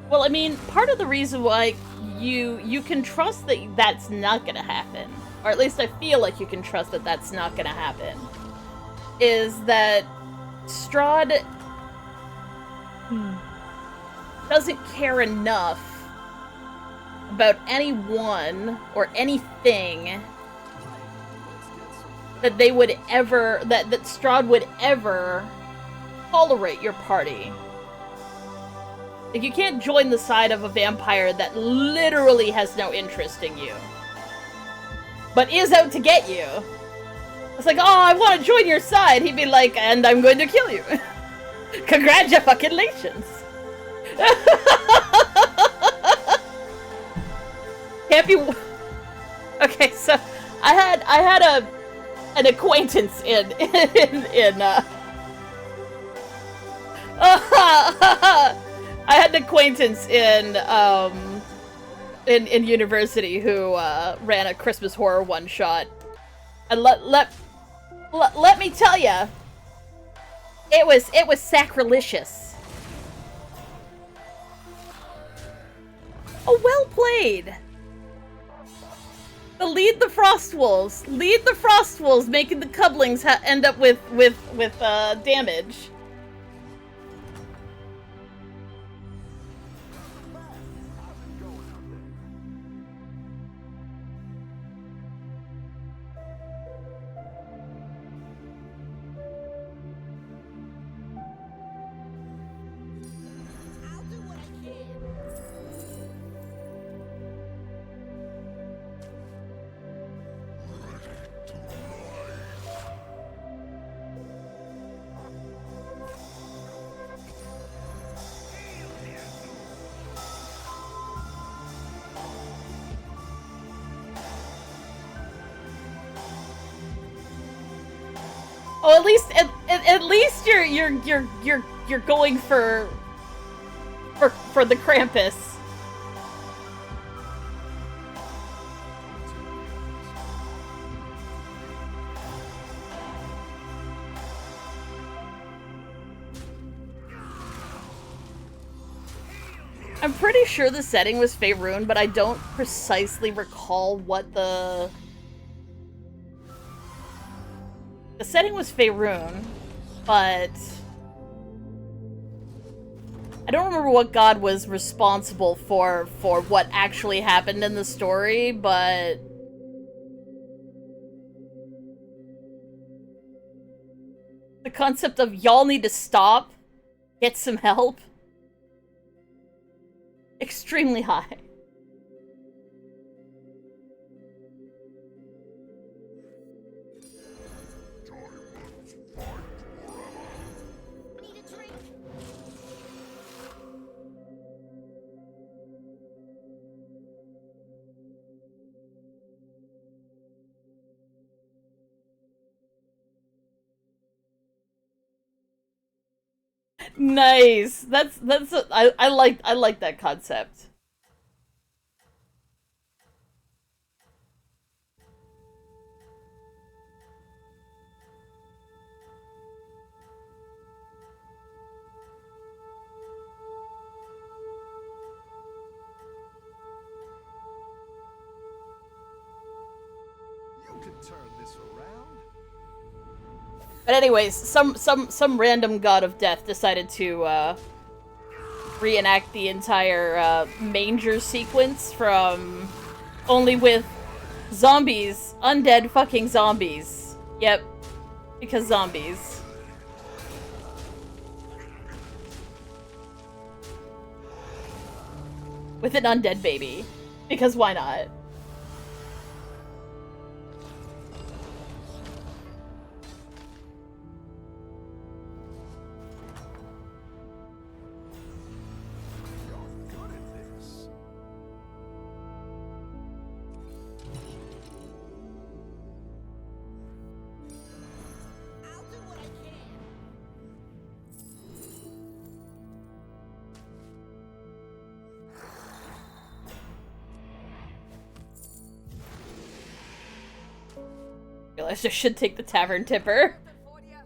Well, I mean, part of the reason why you can trust that that's not gonna happen, or at least I feel like you can trust that that's not gonna happen, is that Strahd doesn't care enough about anyone or anything that they would ever, that Strahd would ever tolerate your party. Like, you can't join the side of a vampire that literally has no interest in you, but is out to get you. It's like, oh, I want to join your side. He'd be like, and I'm going to kill you. Congratulations. Can't be. Okay, so I had an acquaintance in I had an acquaintance in university who ran a Christmas horror one shot, and let me tell ya, it was sacrilegious. Oh, well played. Lead the Frostwolves. Lead the Frostwolves, making the Cublings end up with damage. I'll do what I can. Oh, at least you're going for the Krampus. I'm pretty sure the setting was Faerun, but I don't precisely recall what the setting was Faerun, but I don't remember what god was responsible for what actually happened in the story, but the concept of y'all need to stop, get some help, extremely high. Need a drink? Nice. I like that concept. You can turn this around. But anyways, some random god of death decided to reenact the entire manger sequence from only with Zombies. Undead fucking zombies. Yep. Because zombies. With an undead baby. Because why not? You're good at this. I'll do what I can. Realized I should take the tavern tipper. For ya.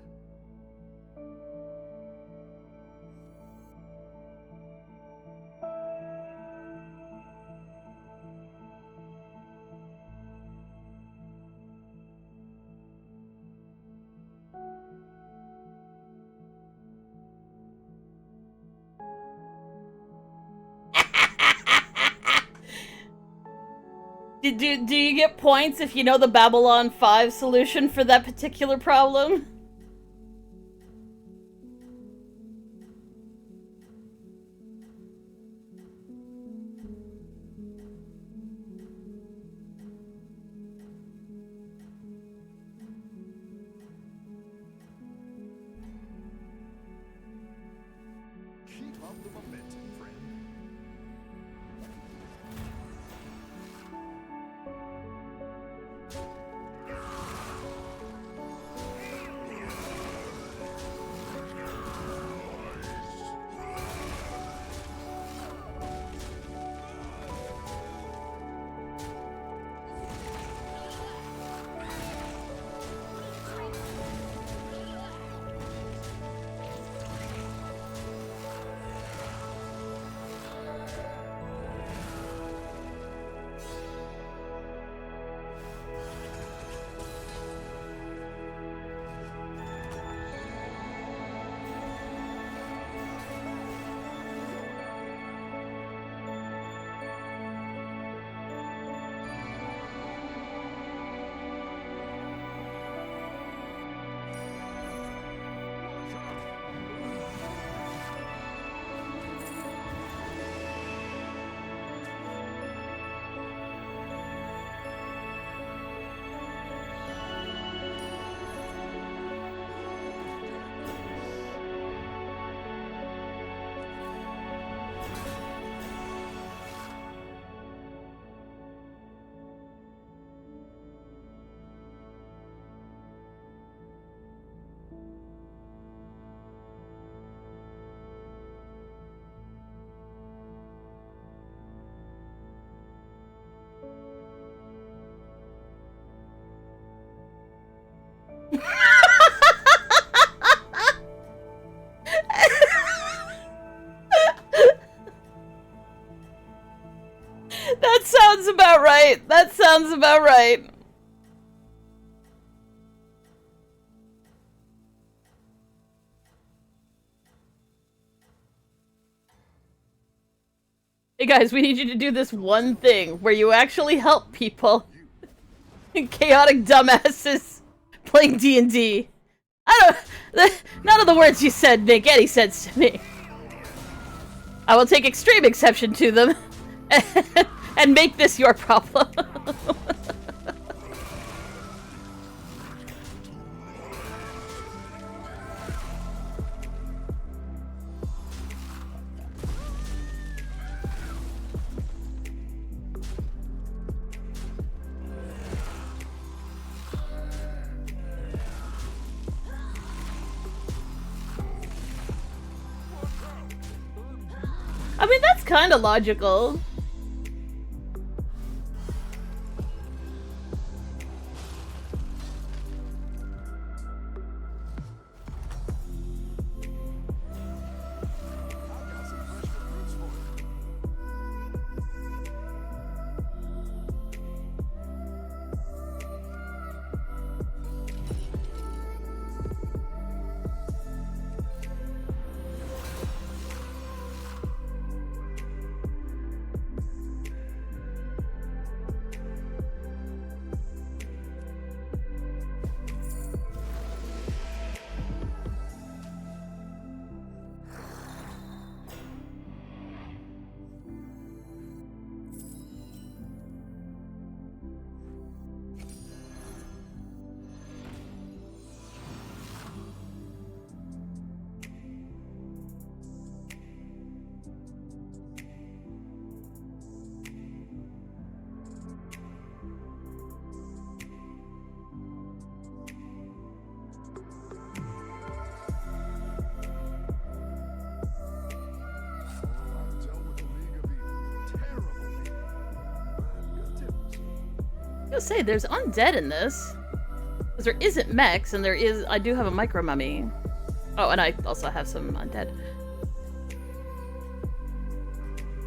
Do you get points if you know the Babylon 5 solution for that particular problem? Keep up the momentum, friend. That sounds about right. That sounds about right. Hey guys, we need you to do this one thing where you actually help people. Chaotic dumbasses playing D&D. I don't... None of the words you said make any sense to me. I will take extreme exception to them and make this your problem. I mean, that's kind of logical. gonna say, there's undead in this. Because there isn't mechs, and I do have a micro mummy. Oh, and I also have some undead.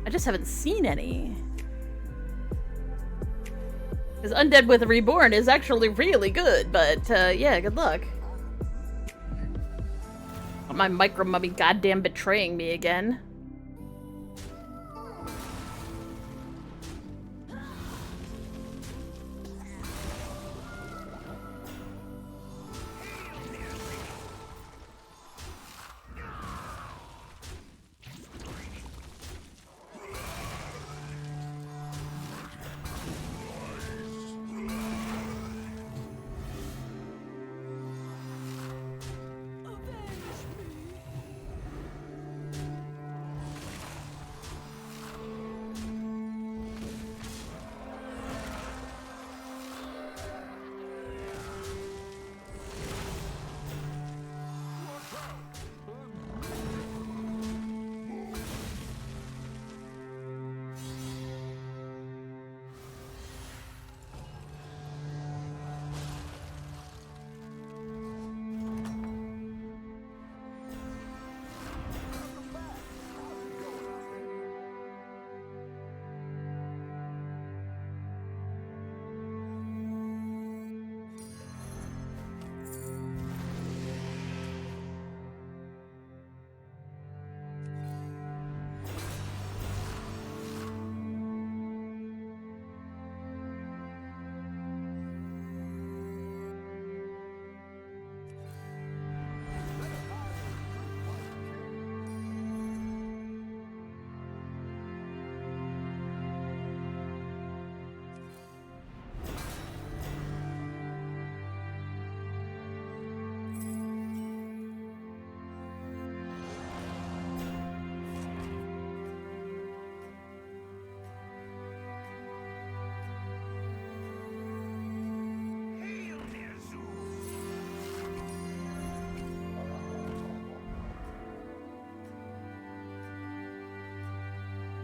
I just haven't seen any. Because Undead with Reborn is actually really good, but yeah, good luck. My micro mummy goddamn betraying me again.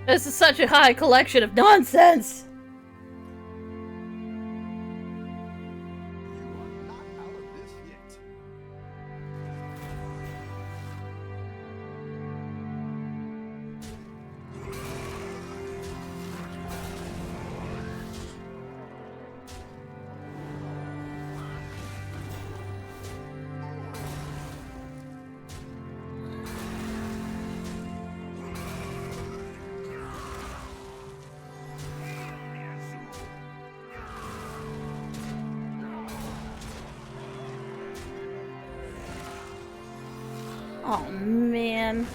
This is such a high collection of nonsense! Oh, man.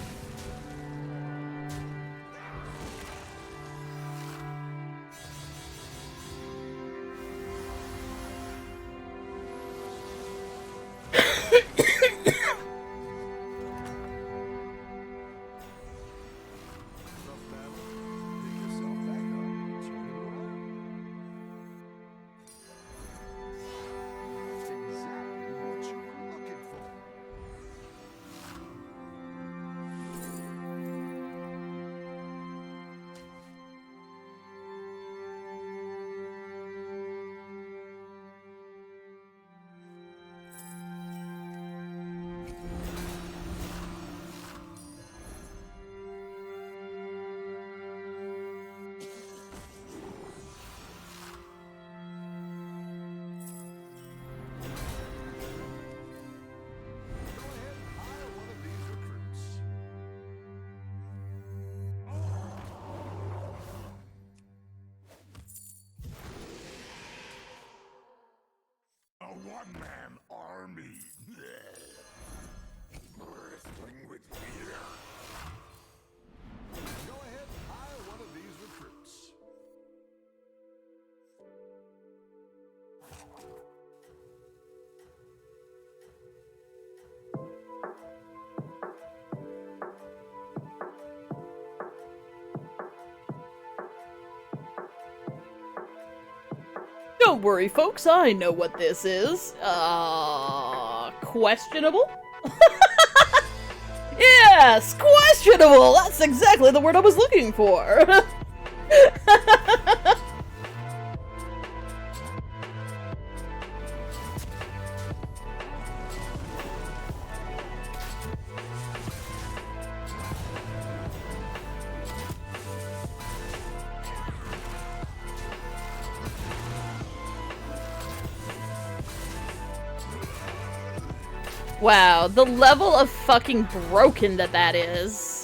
One-man army. Bristling with fear. Go ahead and hire one of these recruits. Don't worry, folks, I know what this is. Questionable? Yes, questionable! That's exactly the word I was looking for! Wow, the level of fucking broken that is.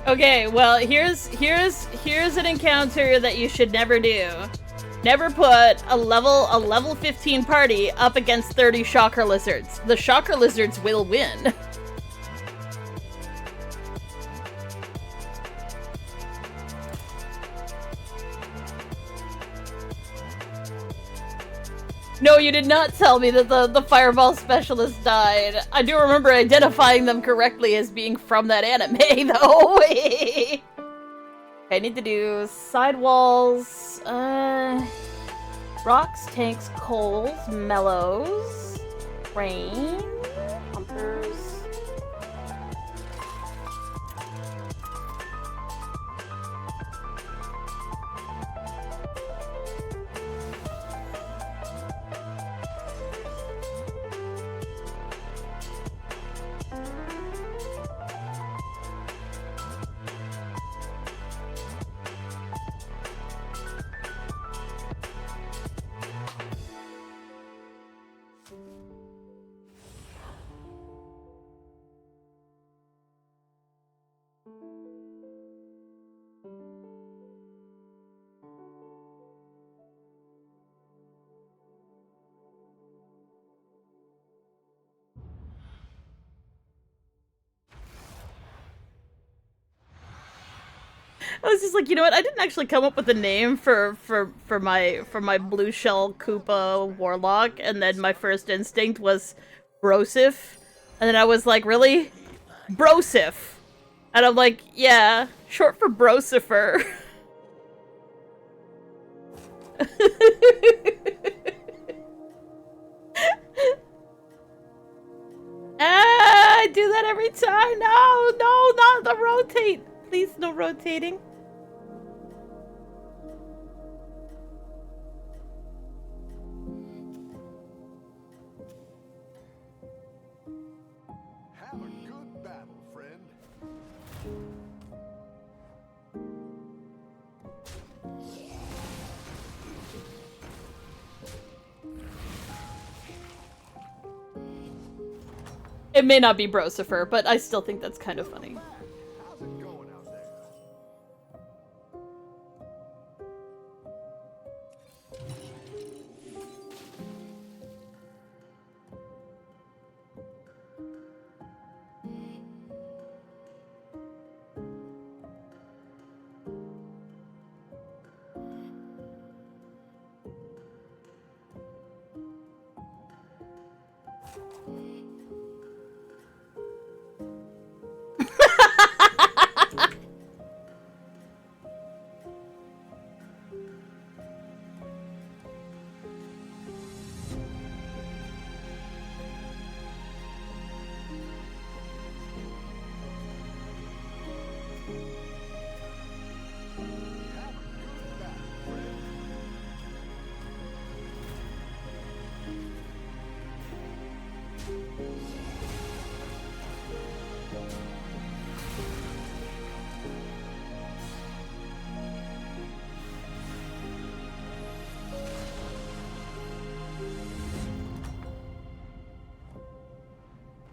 Okay, well, here's an encounter that you should never do. Never put a level 15 party up against 30 shocker lizards. The shocker lizards will win. No, you did not tell me that the fireball specialist died. I do remember identifying them correctly as being from that anime, though. I need to do sidewalls, rocks, tanks, coals, mellows, rain, pumpers. I was just like, you know what? I didn't actually come up with a name for my blue shell Koopa warlock, and then my first instinct was Brosif, and then I was like, really, Brosif, and I'm like, yeah, short for Brosifer. I do that every time. No, not the rotate. Please, no rotating. Have a good battle, friend. It may not be Brosifer, but I still think that's kind of funny. How's it going out there?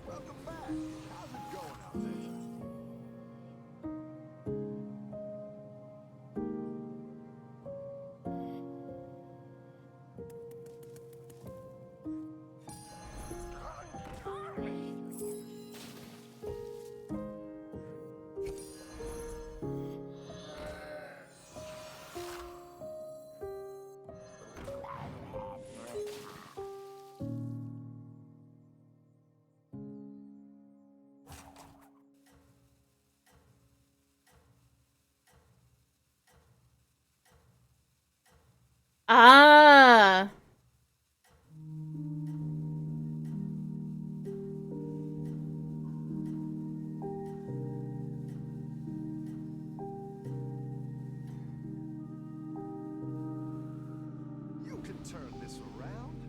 Welcome back. How's it going out there? Ah. You can turn this around.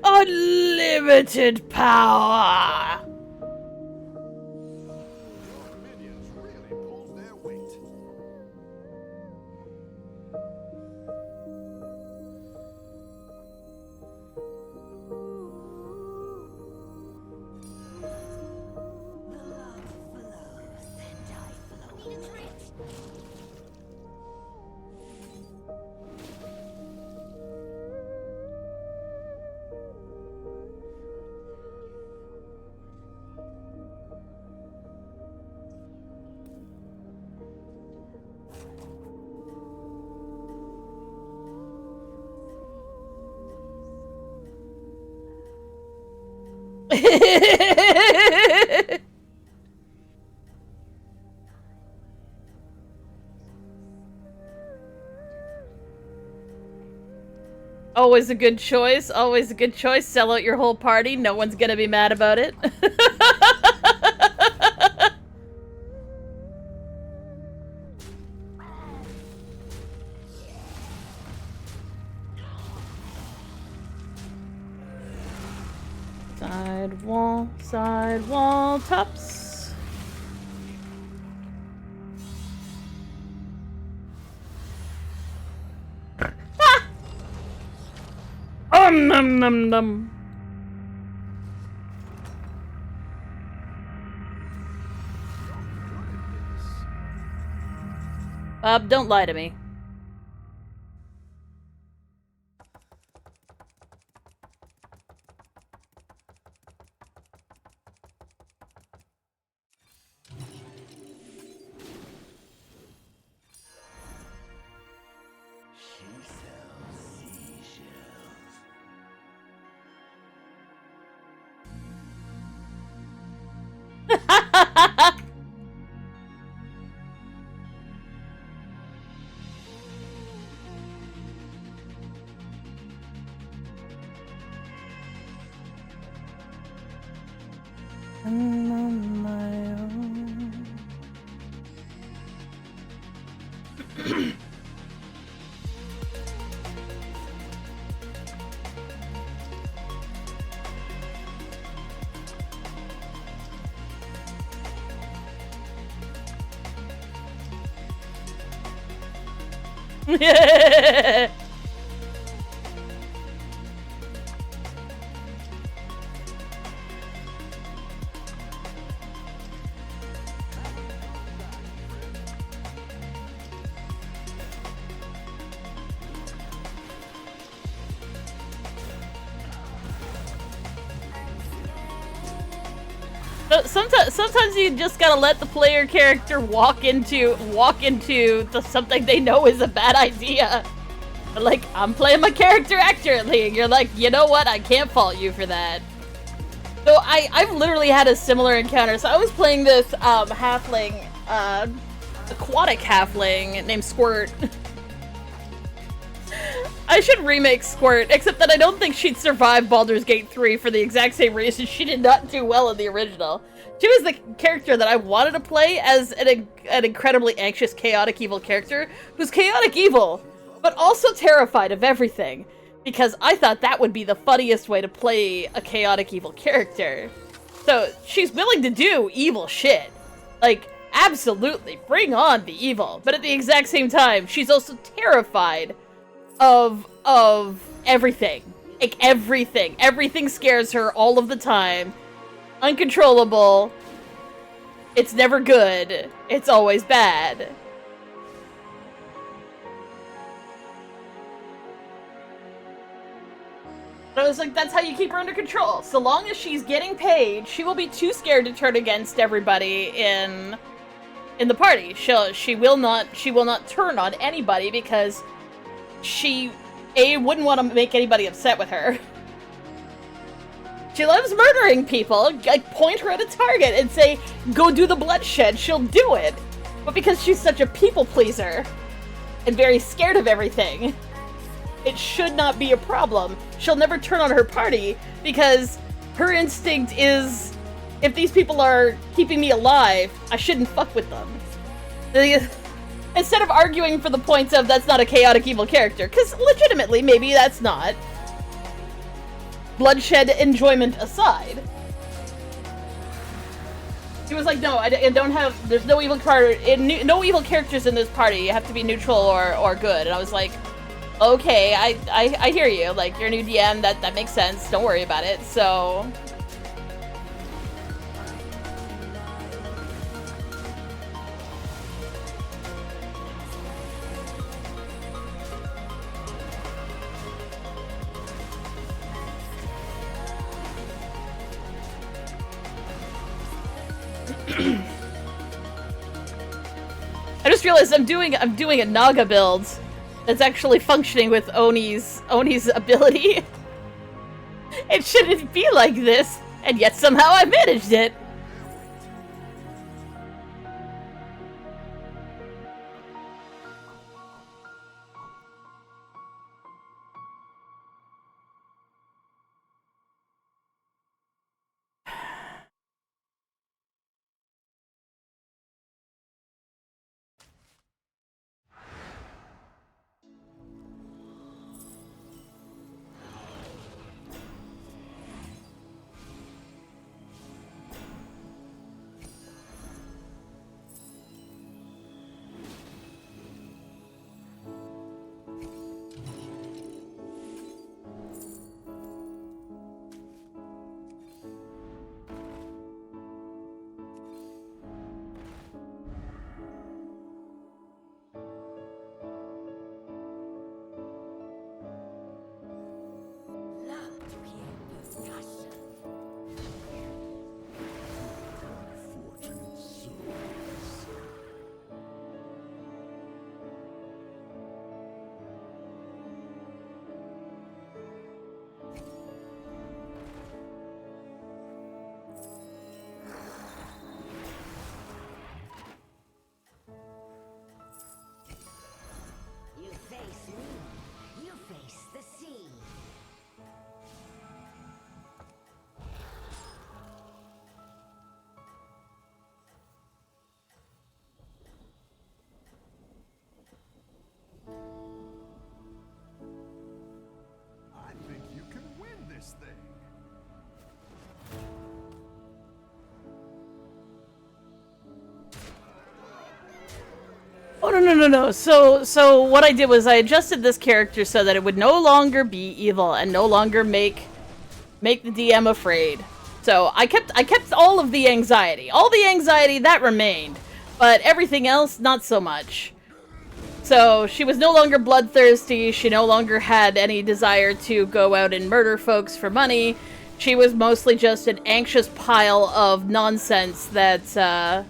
Unlimited power! Your minions really pulled their weight. Need a treat. Always a good choice. Always a good choice. Sell out your whole party. No one's gonna be mad about it. Side wall, tops. Num num num. Bob, don't lie to me. I'm on my own. Sometimes you just gotta let the player character walk into something they know is a bad idea. Like, I'm playing my character accurately, and you're like, you know what? I can't fault you for that. So I've literally had a similar encounter. So I was playing this halfling, aquatic halfling named Squirt. I should remake Squirt, except that I don't think she'd survive Baldur's Gate 3 for the exact same reason she did not do well in the original. She was the character that I wanted to play as an incredibly anxious, chaotic evil character who's chaotic evil, but also terrified of everything, because I thought that would be the funniest way to play a chaotic evil character. So she's willing to do evil shit. Like, absolutely, bring on the evil. But at the exact same time, she's also terrified of everything. Like, everything. Everything scares her all of the time. Uncontrollable. It's never good. It's always bad. But I was like, that's how you keep her under control. So long as she's getting paid, she will be too scared to turn against everybody in the party. She will not turn on anybody because she wouldn't want to make anybody upset with her. She loves murdering people. Like, point her at a target and say, go do the bloodshed. She'll do it. But because she's such a people pleaser and very scared of everything, it should not be a problem. She'll never turn on her party because her instinct is, if these people are keeping me alive, I shouldn't fuck with them. Instead of arguing for the points of that's not a chaotic evil character, because legitimately, maybe that's not. Bloodshed enjoyment aside. He was like, no, I don't have, there's no evil no evil characters in this party. You have to be neutral or good. And I was like, okay, I hear you. Like, you're a new DM, that makes sense. Don't worry about it. So... I just realized I'm doing a Naga build that's actually functioning with Oni's ability. It shouldn't be like this, and yet somehow I managed it. I think you can win this thing. Oh, no. So what I did was I adjusted this character so that it would no longer be evil and no longer make the DM afraid. So I kept all of the anxiety. All the anxiety, that remained. But everything else, not so much. So she was no longer bloodthirsty. She no longer had any desire to go out and murder folks for money. She was mostly just an anxious pile of nonsense that,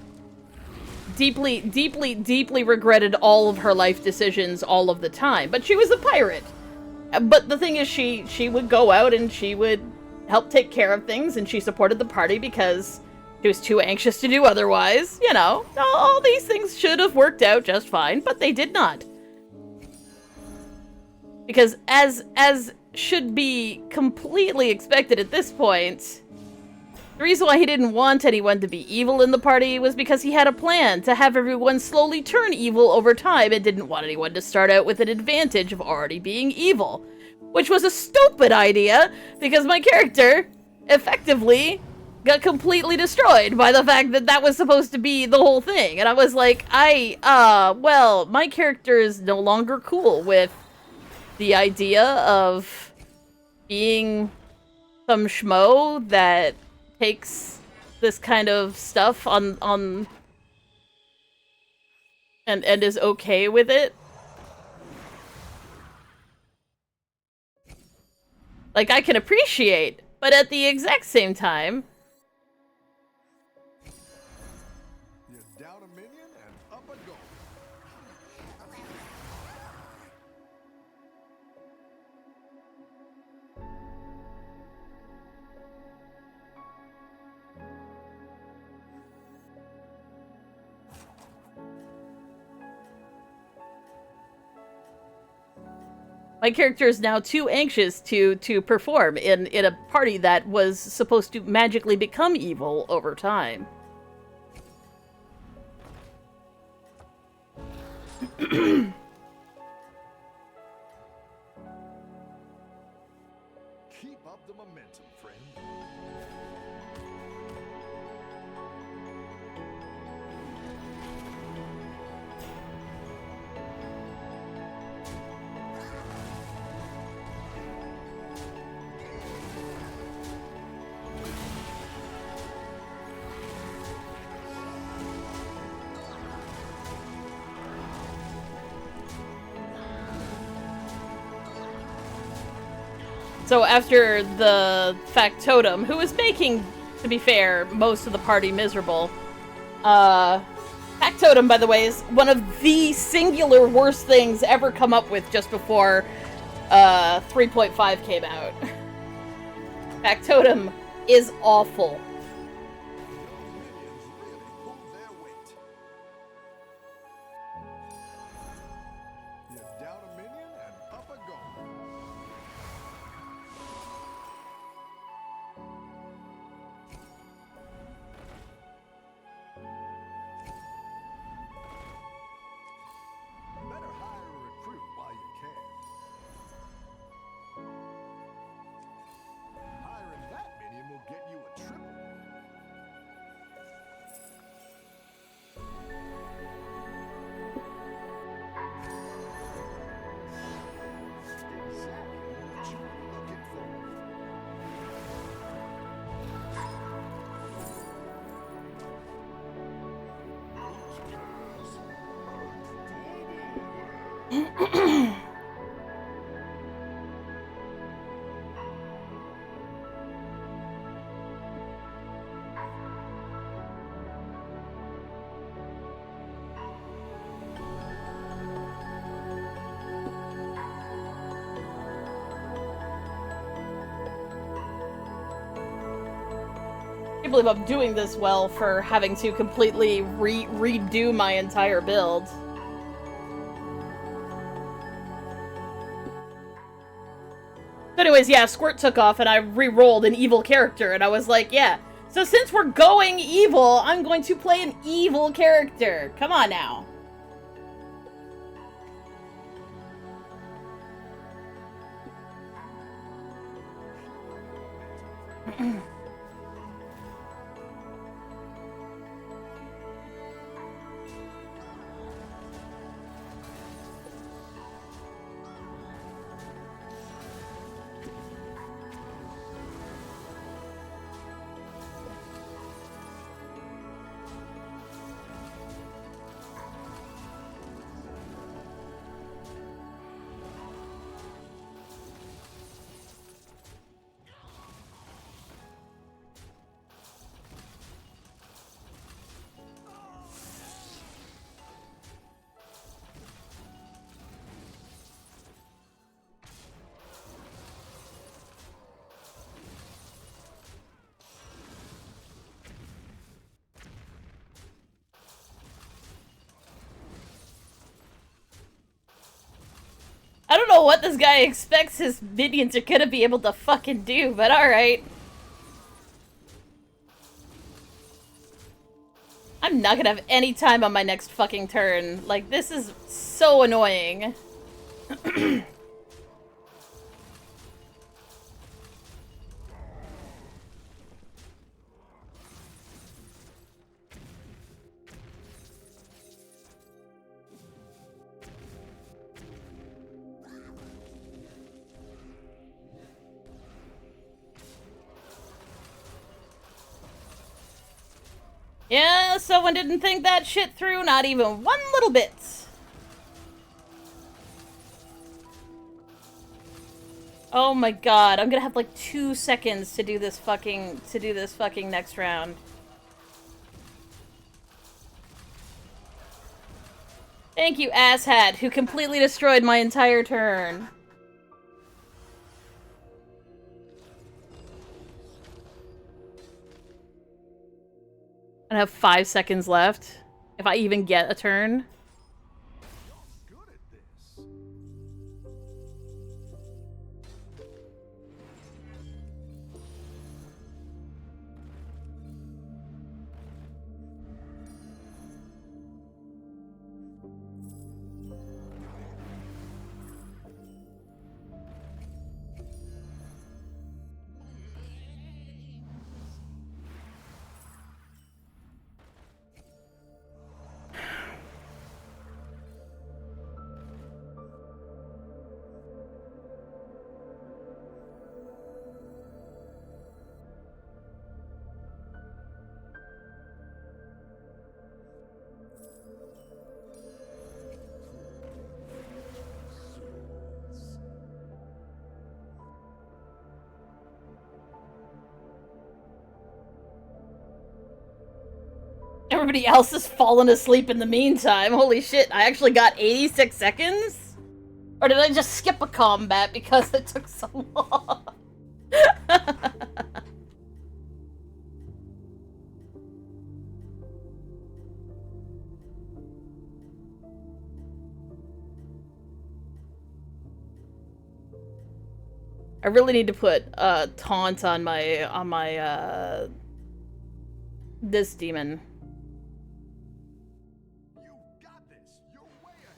deeply regretted all of her life decisions all of the time. But she was a pirate. But the thing is, she would go out and she would help take care of things, and she supported the party because she was too anxious to do otherwise. You know, all these things should have worked out just fine, but they did not. Because as should be completely expected at this point, the reason why he didn't want anyone to be evil in the party was because he had a plan to have everyone slowly turn evil over time and didn't want anyone to start out with an advantage of already being evil. Which was a stupid idea, because my character, effectively, got completely destroyed by the fact that that was supposed to be the whole thing. And I was like, well, my character is no longer cool with the idea of being some schmo that takes this kind of stuff on and is okay with it. Like, I can appreciate, but at the exact same time... You're down a minion and up a goal. My character is now too anxious to perform in a party that was supposed to magically become evil over time. Keep up the momentum, friend. So after the factotum, who was making, to be fair, most of the party miserable, factotum, by the way, is one of the singular worst things ever come up with just before 3.5 came out. Factotum is awful. Your minions really pulled their weight. You're down a minion and up a goal. Better hire a recruit while you can. Hiring that minion will get you a triple. Exactly what you were looking for. I can't believe I'm doing this well for having to completely redo my entire build. But anyways, yeah, Squirt took off and I re-rolled an evil character and I was like, yeah, so since we're going evil, I'm going to play an evil character. Come on now. I don't know what this guy expects his minions are gonna be able to fucking do, but alright. I'm not gonna have any time on my next fucking turn. Like, this is so annoying. Yeah, someone didn't think that shit through, not even one little bit. Oh my god, I'm gonna have like 2 seconds to do this fucking next round. Thank you, asshat, who completely destroyed my entire turn. I have 5 seconds left. If I even get a turn. Good at this. Everybody else has fallen asleep in the meantime. Holy shit, I actually got 86 seconds? Or did I just skip a combat because it took so long? I really need to put taunt on my this demon. You got this. You're way ahead.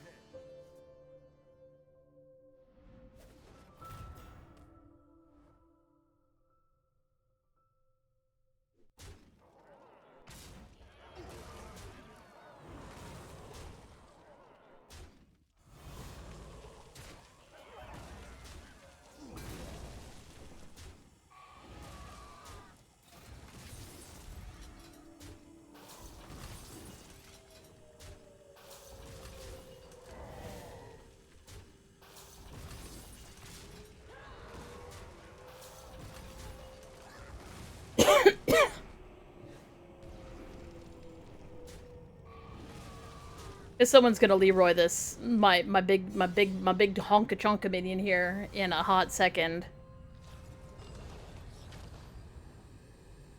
If someone's gonna Leroy this, my big honka chonka minion here in a hot second.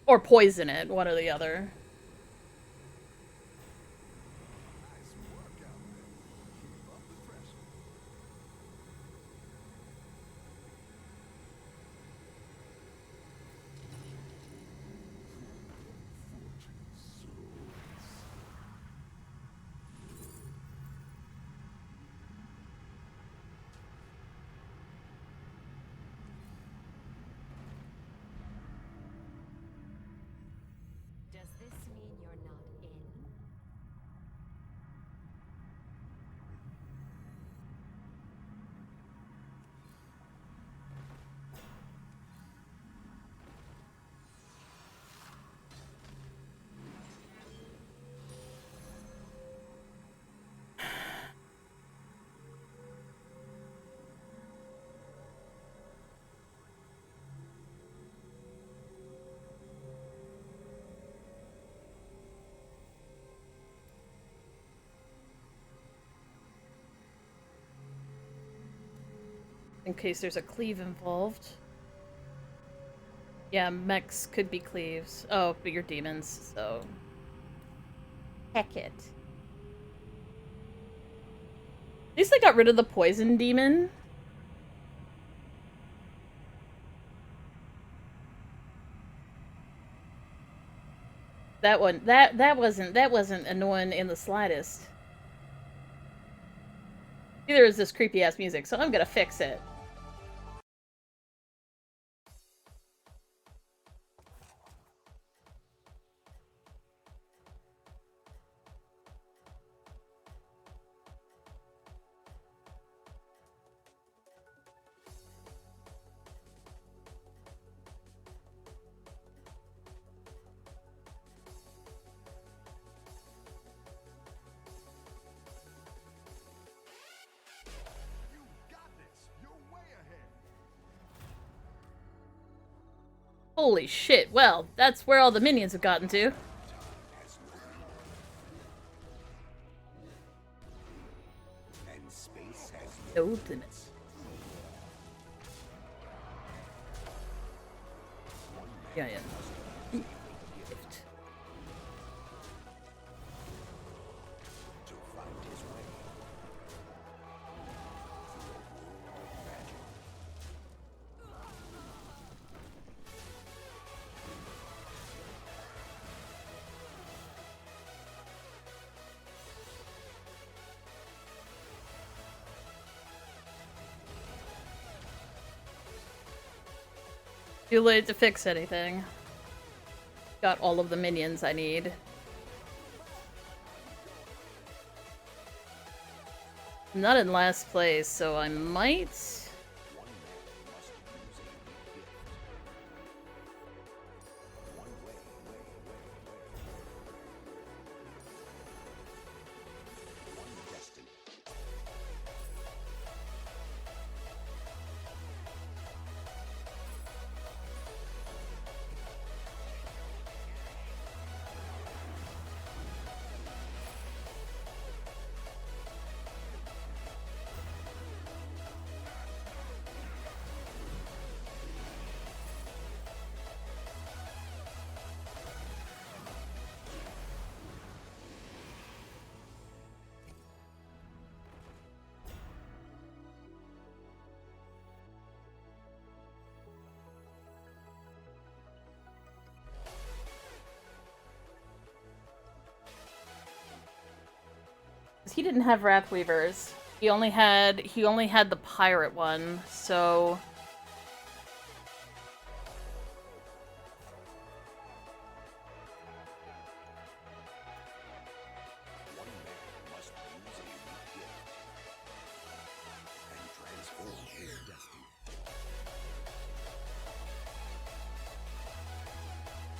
Or poison it, one or the other. Nice work out there. Keep up the pressure. Does this mean you're not in? In case there's a cleave involved. Yeah, mechs could be cleaves. Oh, but you're demons, so... Heck it. At least they got rid of the poison demon. That one, that wasn't annoying in the slightest. Neither is this creepy ass music, so I'm gonna fix it. You got this. You're Holy shit, well, that's where all the minions have gotten to. No limits. Yeah. Gift. Too late to fix anything. Got all of the minions I need. I'm not in last place, so I might... He didn't have Wrathweavers. He only had the pirate one, so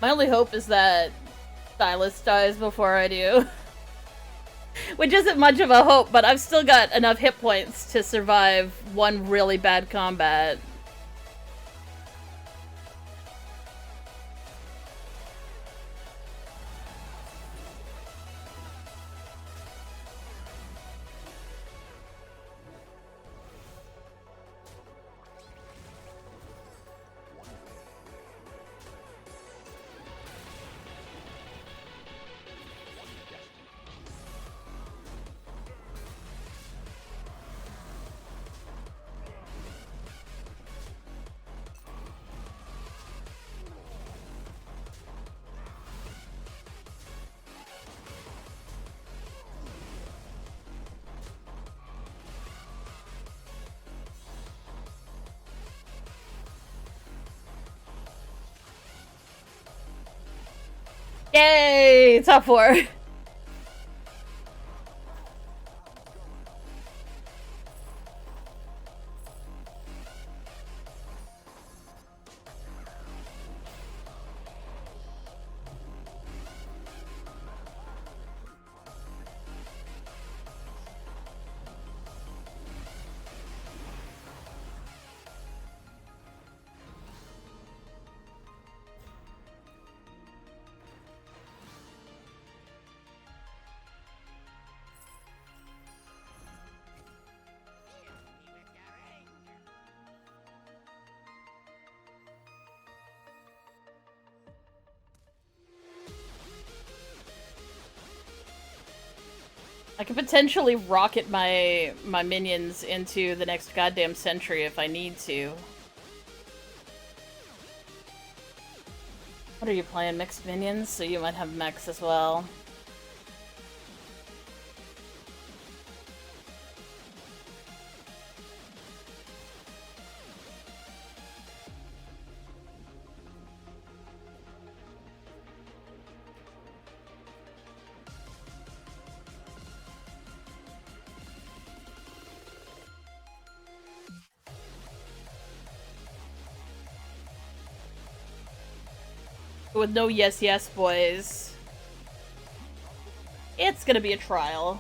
my only hope is that Silas dies before I do. Which isn't much of a hope, but I've still got enough hit points to survive one really bad combat. Yay! Top 4. I could potentially rocket my minions into the next goddamn century if I need to. What are you playing? Mixed minions? So you might have mechs as well. With no yes boys. It's gonna be a trial.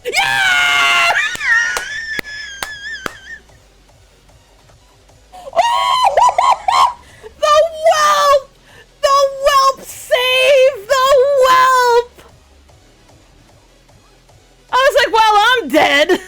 Yeah! The whelp! The whelp! Save the whelp! I was like, well, I'm dead.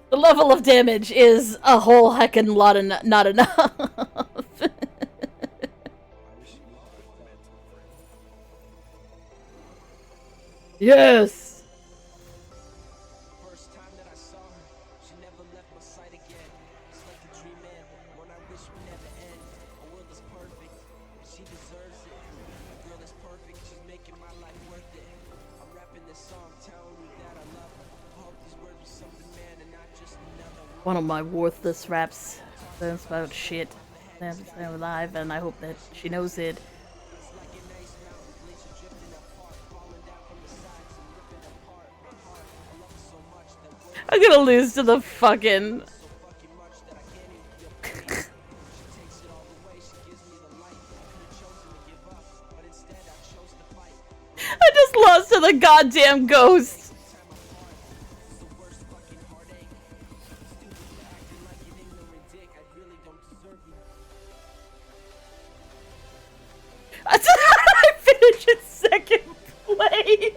The level of damage is a whole heckin' lot of not enough. Yes! First time that I saw her, she never left my sight again. It's like a dream end, one I wish would never end. A world is perfect, and she deserves it. A girl is perfect, she's making my life worth it. I'm rapping this song, telling you that I love her. I hope these words were something, man, and not just another One of my worthless raps. That's about shit. I'm alive, and I hope that she knows it. I'm gonna lose to the fucking... I just lost to the goddamn ghost! I finished in second place!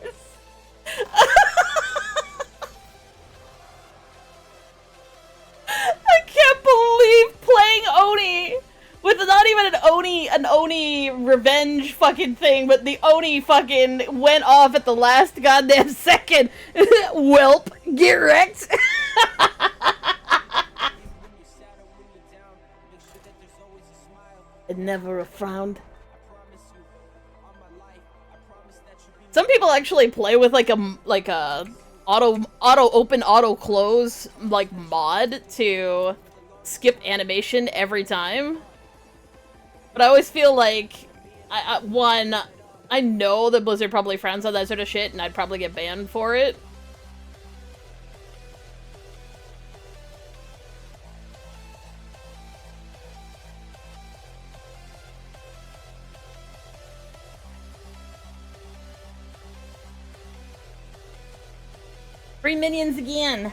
I can't believe playing Oni with not even an Oni revenge fucking thing, but the Oni fucking went off at the last goddamn second. Welp, get wrecked. And never a frown. Some people actually play with like a auto open, auto close like mod to skip animation every time. But I always feel like one, I know that Blizzard probably frowns on that sort of shit and I'd probably get banned for it. Free minions again.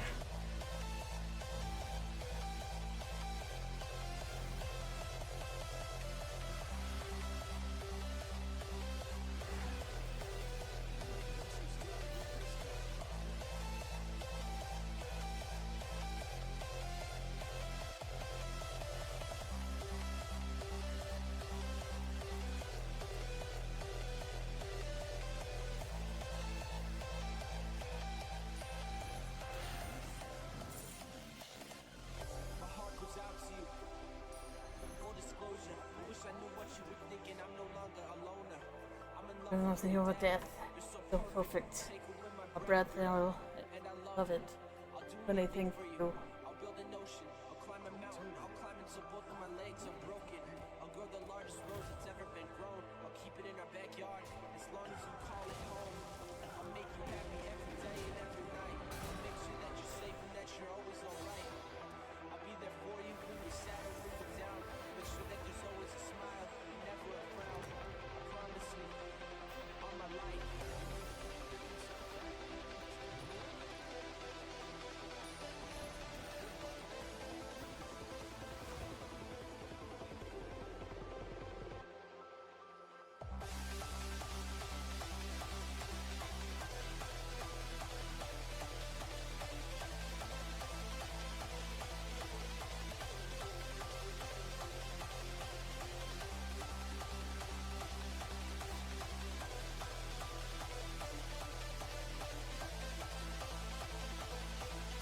I don't know if they hear about death. So perfect. A breath, I love it. Anything for you.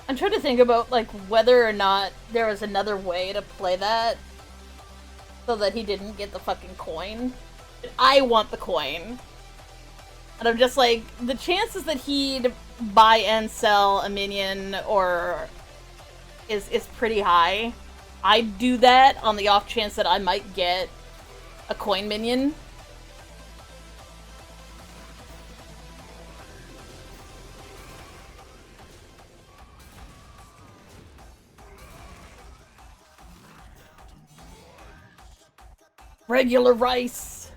I'm trying to think about, like, whether or not there was another way to play that so that he didn't get the fucking coin. I want the coin. And I'm just like, the chances that he'd buy and sell a minion or is pretty high. I'd do that on the off chance that I might get a coin minion. Regular rice.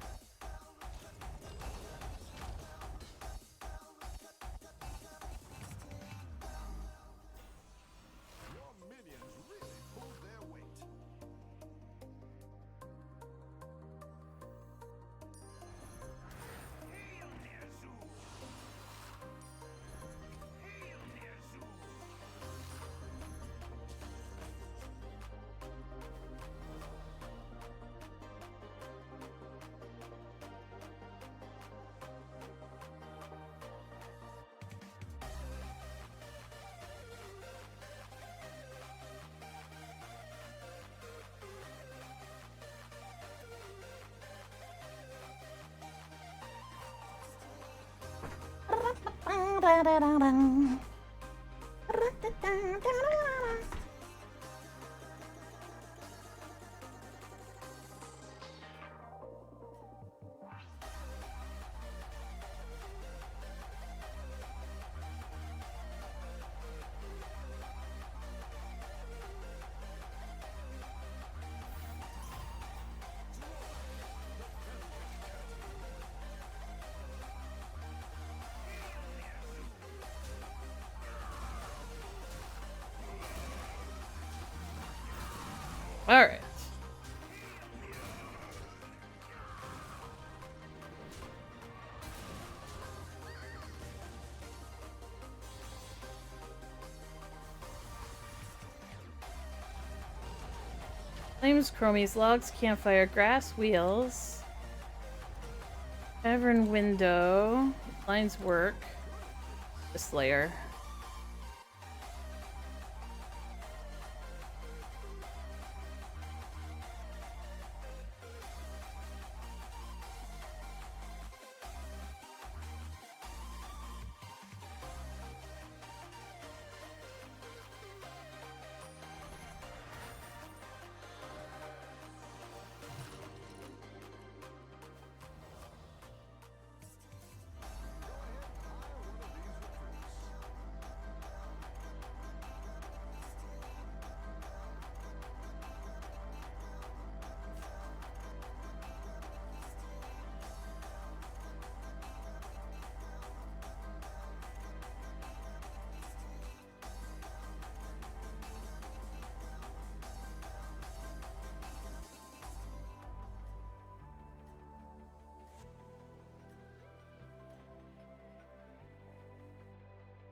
Your minions really pulled their weight. Alright. Flames, chromies, logs, campfire, grass, wheels. Tavern window. Lines work. The Slayer.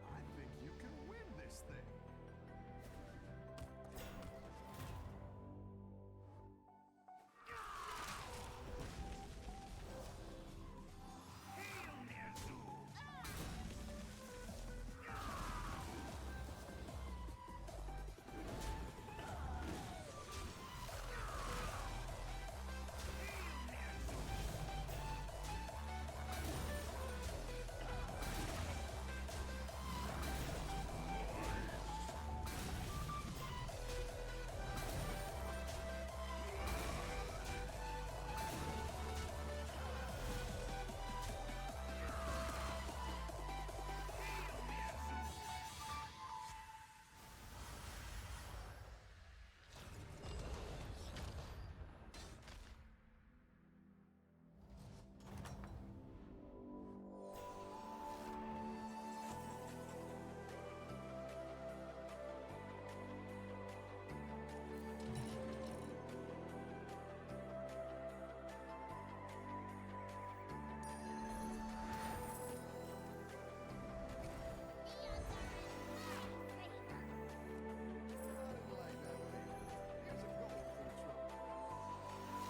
I think you can win this thing.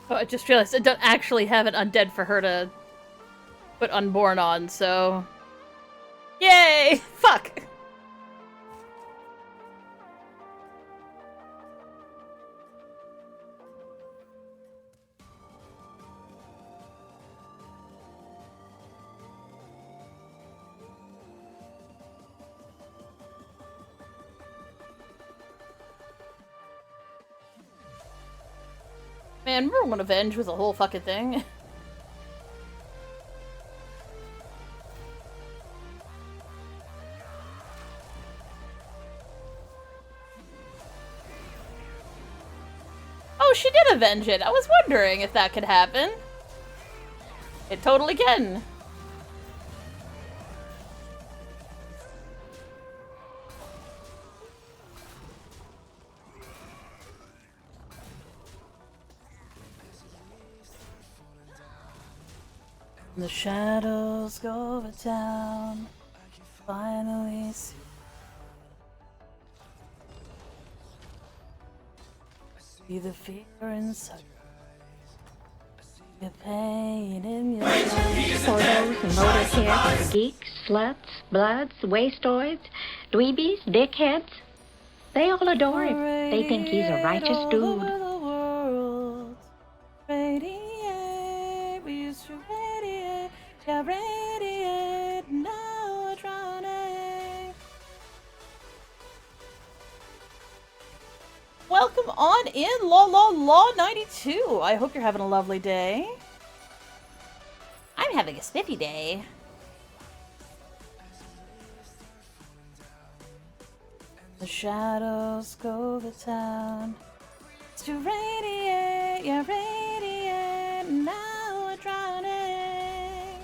Oh, I just realized I don't actually have an undead for her to put unborn on, so... Yay! Fuck! Man, remember when Avenge was a whole fucking thing? Oh, she did avenge it. I was wondering if that could happen. It totally can. The shadows go over town. Finally see. See the fear inside. The pain in your eyes. Photos and motorheads for geeks, sluts, bloods, wastoids, dweebies, dickheads. They all adore him. They think he's a righteous dude. Radiate, we used to radiate, yeah, radiate, now we're drowning. Welcome on in, Law 92. I hope you're having a lovely day. I'm having a spiffy day. The shadows go to town. It's to radiate, yeah, radiate, now we're drowning.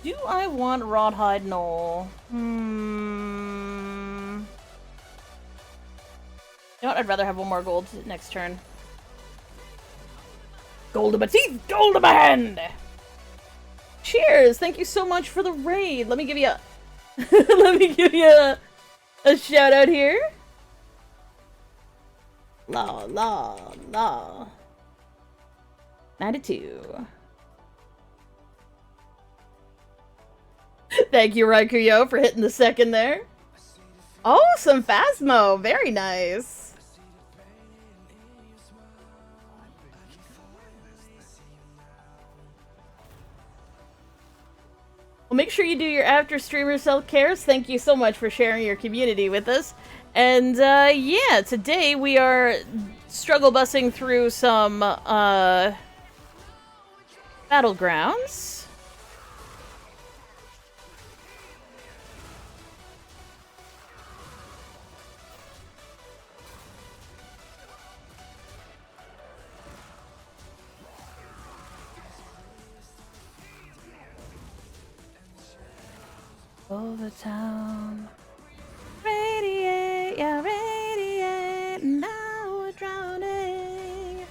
Do I want Rawhide Knoll? You know what? I'd rather have one more gold next turn. Gold in my teeth, gold in my hand! Cheers! Thank you so much for the raid. Let me give you a let me give you a shout out here. Law 92. Thank you, Raikuyo, for hitting the second there. Oh, some Phasmo. Very nice. Well, make sure you do your after streamer self-cares. Thank you so much for sharing your community with us. And, yeah, today we are struggle bussing through some, battlegrounds. Over town. Radiate, yeah, radiate, now we're drowning.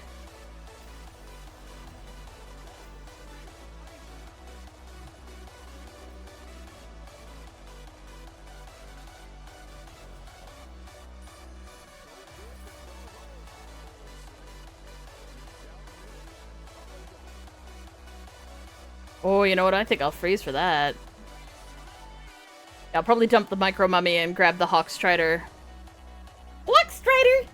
Oh, you know what? I think I'll freeze for that. I'll probably dump the Micro Mummy and grab the Hawk Strider. Hawk Strider!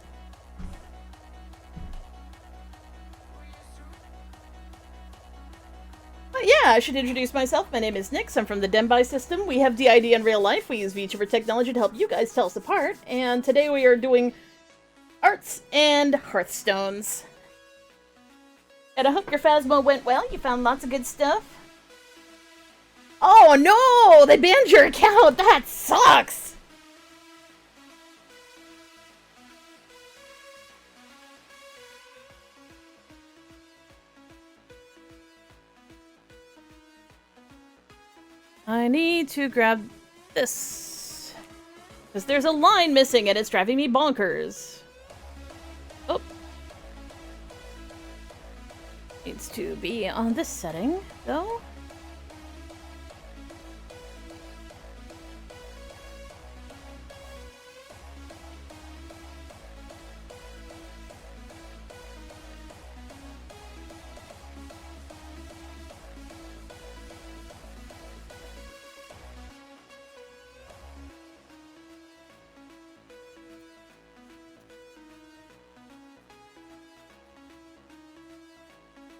Oh, yeah, I should introduce myself. My name is Nyx. I'm from the Denbai system. We have DID in real life. We use VTuber technology to help you guys tell us apart. And today we are doing arts and Hearthstones. And I hope your Phasmo went well. You found lots of good stuff. Oh no! They banned your account! That sucks! I need to grab this. Because there's a line missing and it's driving me bonkers. Oh. Needs to be on this setting, though.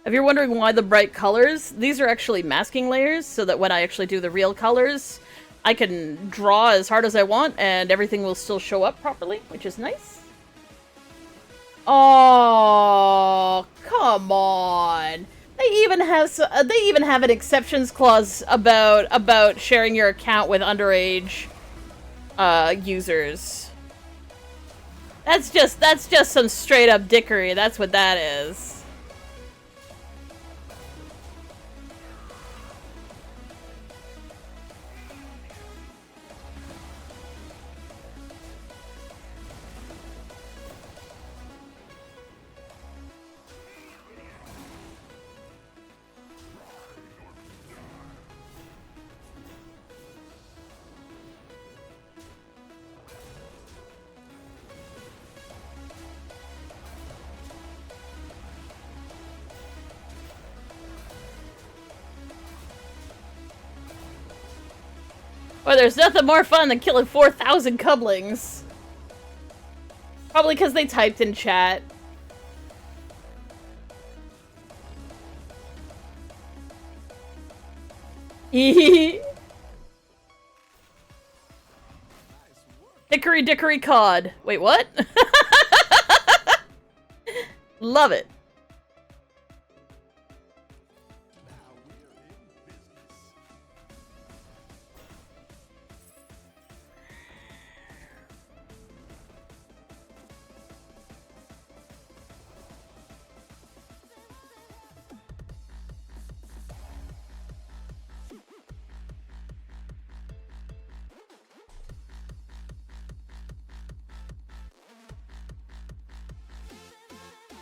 If you're wondering why the bright colors, these are actually masking layers, so that when I actually do the real colors, I can draw as hard as I want and everything will still show up properly, which is nice. Oh, come on. They even have an exceptions clause about sharing your account with underage users. That's just some straight up dickery. That's what that is. Or there's nothing more fun than killing 4,000 cublings. Probably because they typed in chat. Hickory dickory cod. Wait, what? Love it.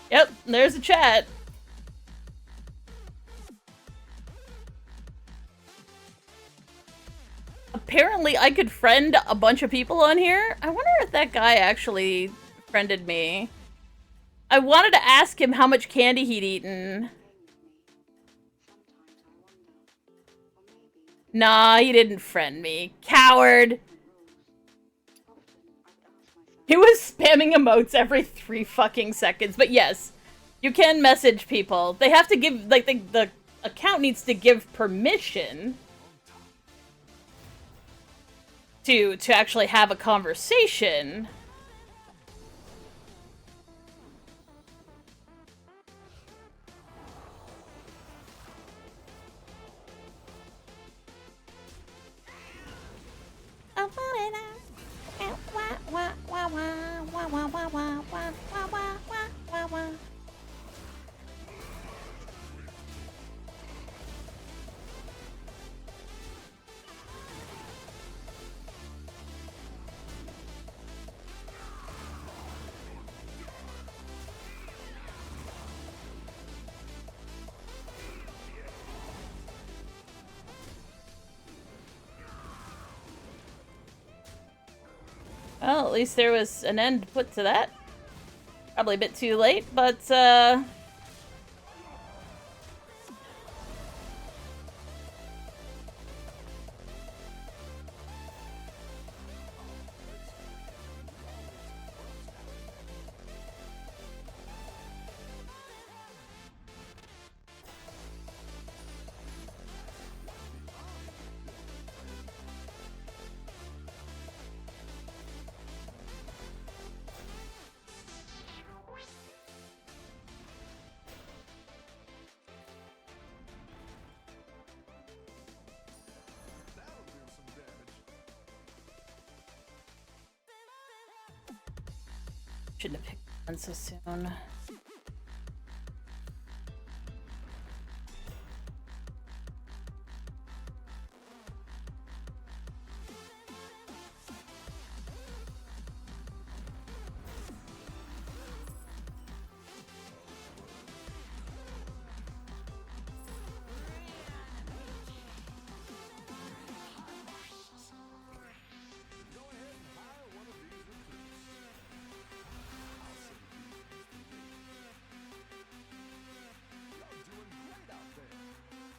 Yep, there's a chat. Apparently I could friend a bunch of people on here. I wonder if that guy actually friended me. I wanted to ask him how much candy he'd eaten. Nah, he didn't friend me. Coward! He was spamming emotes every 3 fucking seconds. But yes, you can message people. They have to give, like, the account needs to give permission to actually have a conversation. I want it out. Well, at least there was an end put to that. Probably a bit too late, but, shouldn't have picked one so soon.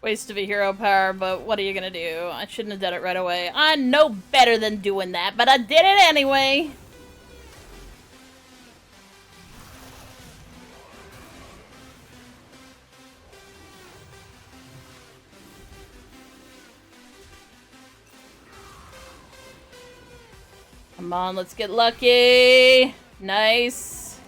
Waste of a hero power, but what are you gonna do? I shouldn't have done it right away. I know better than doing that, but I did it anyway. Come on, let's get lucky. Nice.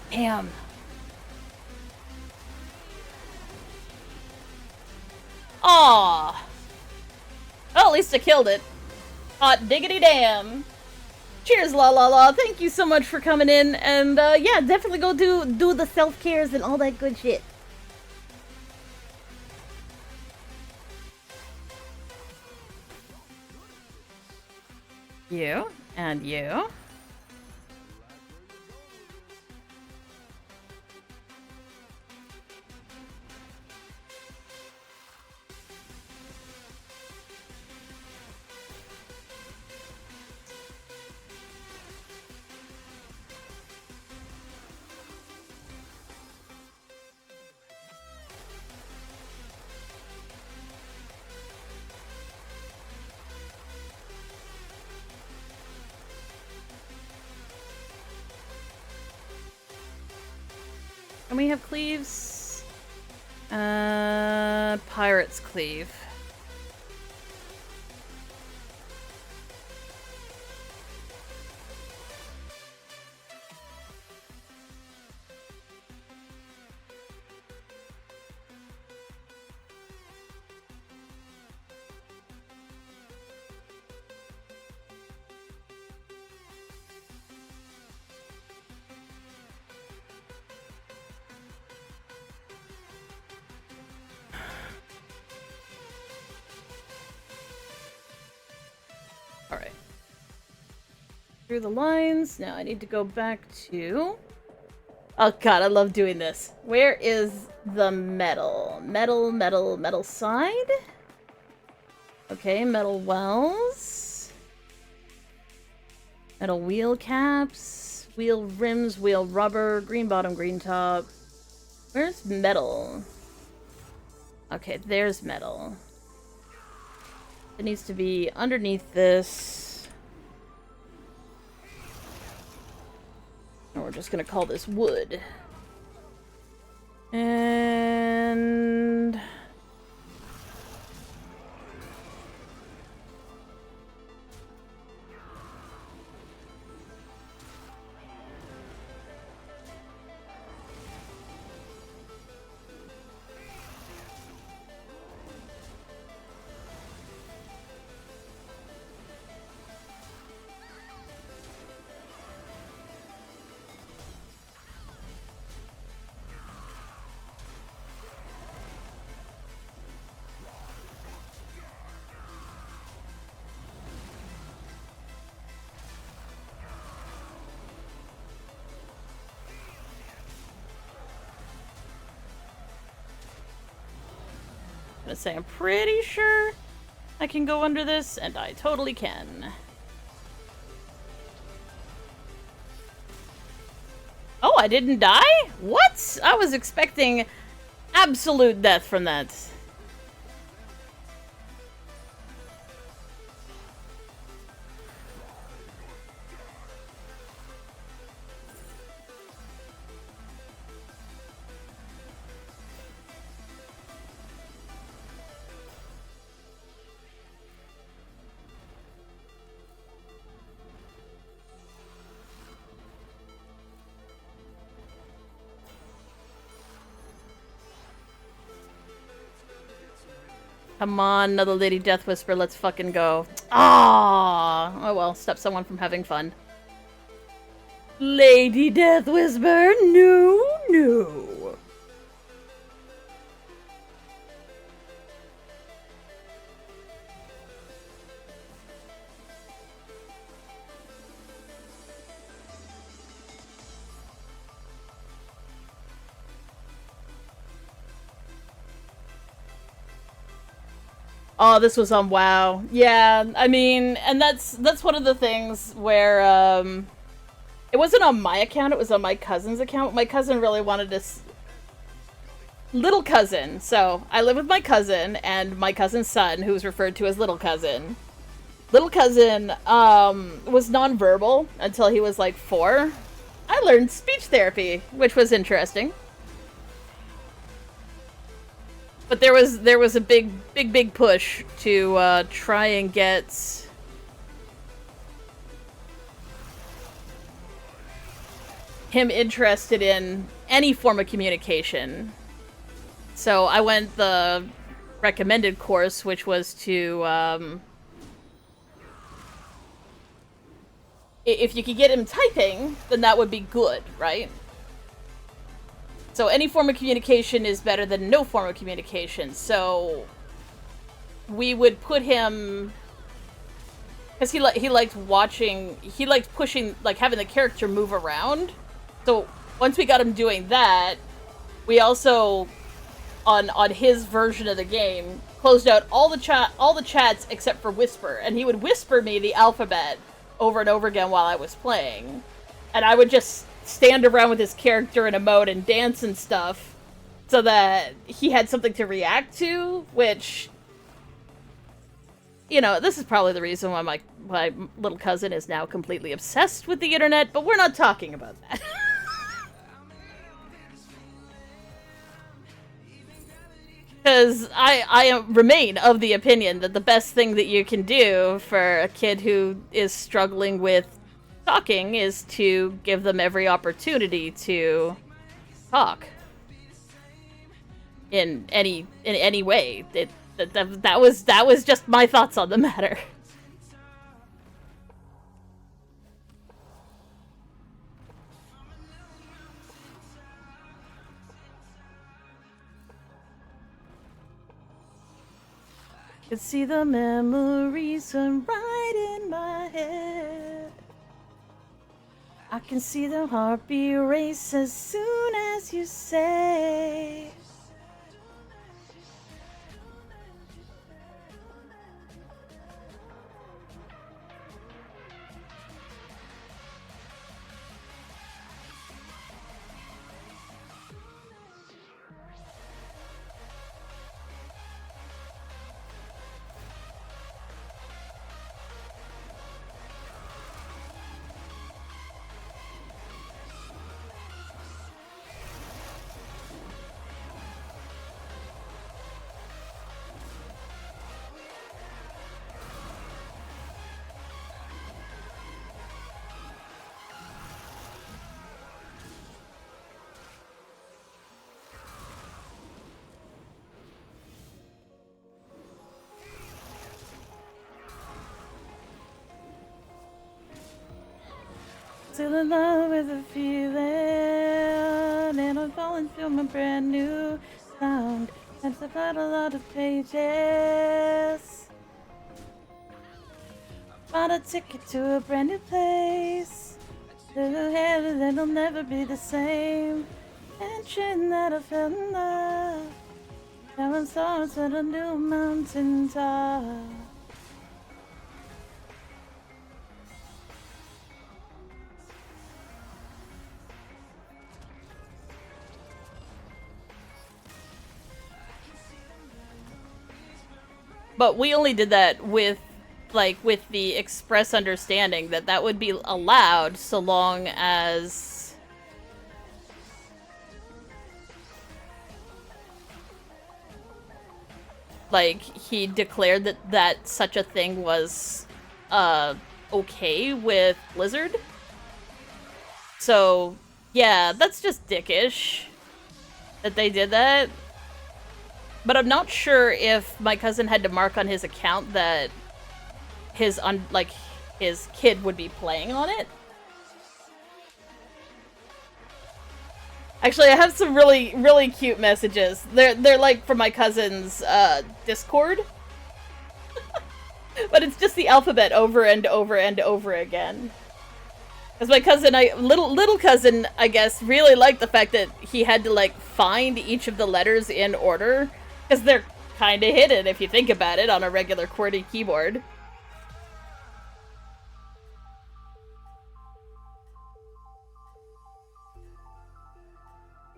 Damn. Aww. Well, at least I killed it. Hot diggity damn. Cheers, la la la. Thank you so much for coming in, and yeah, definitely go do the self-cares and all that good shit. You and you. And we have cleaves. Pirate's cleave. Alright. Through the lines. Now I need to go back to... Oh god, I love doing this. Where is the metal? Metal side? Okay, metal wells. Metal wheel caps. Wheel rims, wheel rubber. Green bottom, green top. Where's metal? Okay, there's metal. It needs to be underneath this. And we're just gonna call this wood. And... I'm gonna say I'm pretty sure I can go under this, and I totally can. Oh, I didn't die? What? I was expecting absolute death from that. Come on, another Lady Death Whisper, let's fucking go. Ah! Oh well, stop someone from having fun. Lady Death Whisper, no, no. Oh, this was on WoW. Yeah, I mean, and that's one of the things where, it wasn't on my account, it was on my cousin's account. My cousin really wanted this little cousin. So, I live with my cousin and my cousin's son, who's referred to as little cousin. Little cousin, was nonverbal until he was like 4. I learned speech therapy, which was interesting. But there was a big push to try and get him interested in any form of communication. So I went the recommended course, which was to if you could get him typing, then that would be good, right? So any form of communication is better than no form of communication. So we would put him, because he liked watching, he liked pushing, like having the character move around. So once we got him doing that, we also, on his version of the game, closed out all the chats except for whisper, and he would whisper me the alphabet over and over again while I was playing, and I would just stand around with his character in a mode and dance and stuff so that he had something to react to, which, you know, this is probably the reason why my little cousin is now completely obsessed with the internet, but we're not talking about that. Because I remain of the opinion that the best thing that you can do for a kid who is struggling with talking is to give them every opportunity to talk in any way. That was just my thoughts on the matter. Could see the memories run right in my head. I can see the heartbeat race as soon as you say. Still in love with the feeling, and I'm falling from a brand new sound. And I've got a lot of pages. Bought a ticket to a brand new place. To heaven that'll never be the same. Mention that I fell in love. Now I'm stars at a new mountain top. But we only did that with the express understanding that that would be allowed so long as he declared that such a thing was okay with Blizzard. So yeah, that's just dickish that they did that. But I'm not sure if my cousin had to mark on his account that his kid would be playing on it. Actually, I have some really cute messages. They're like from my cousin's Discord. But it's just the alphabet over and over and over again. Because my cousin, little cousin, I guess, really liked the fact that he had to find each of the letters in order. Because they're kind of hidden if you think about it on a regular QWERTY keyboard.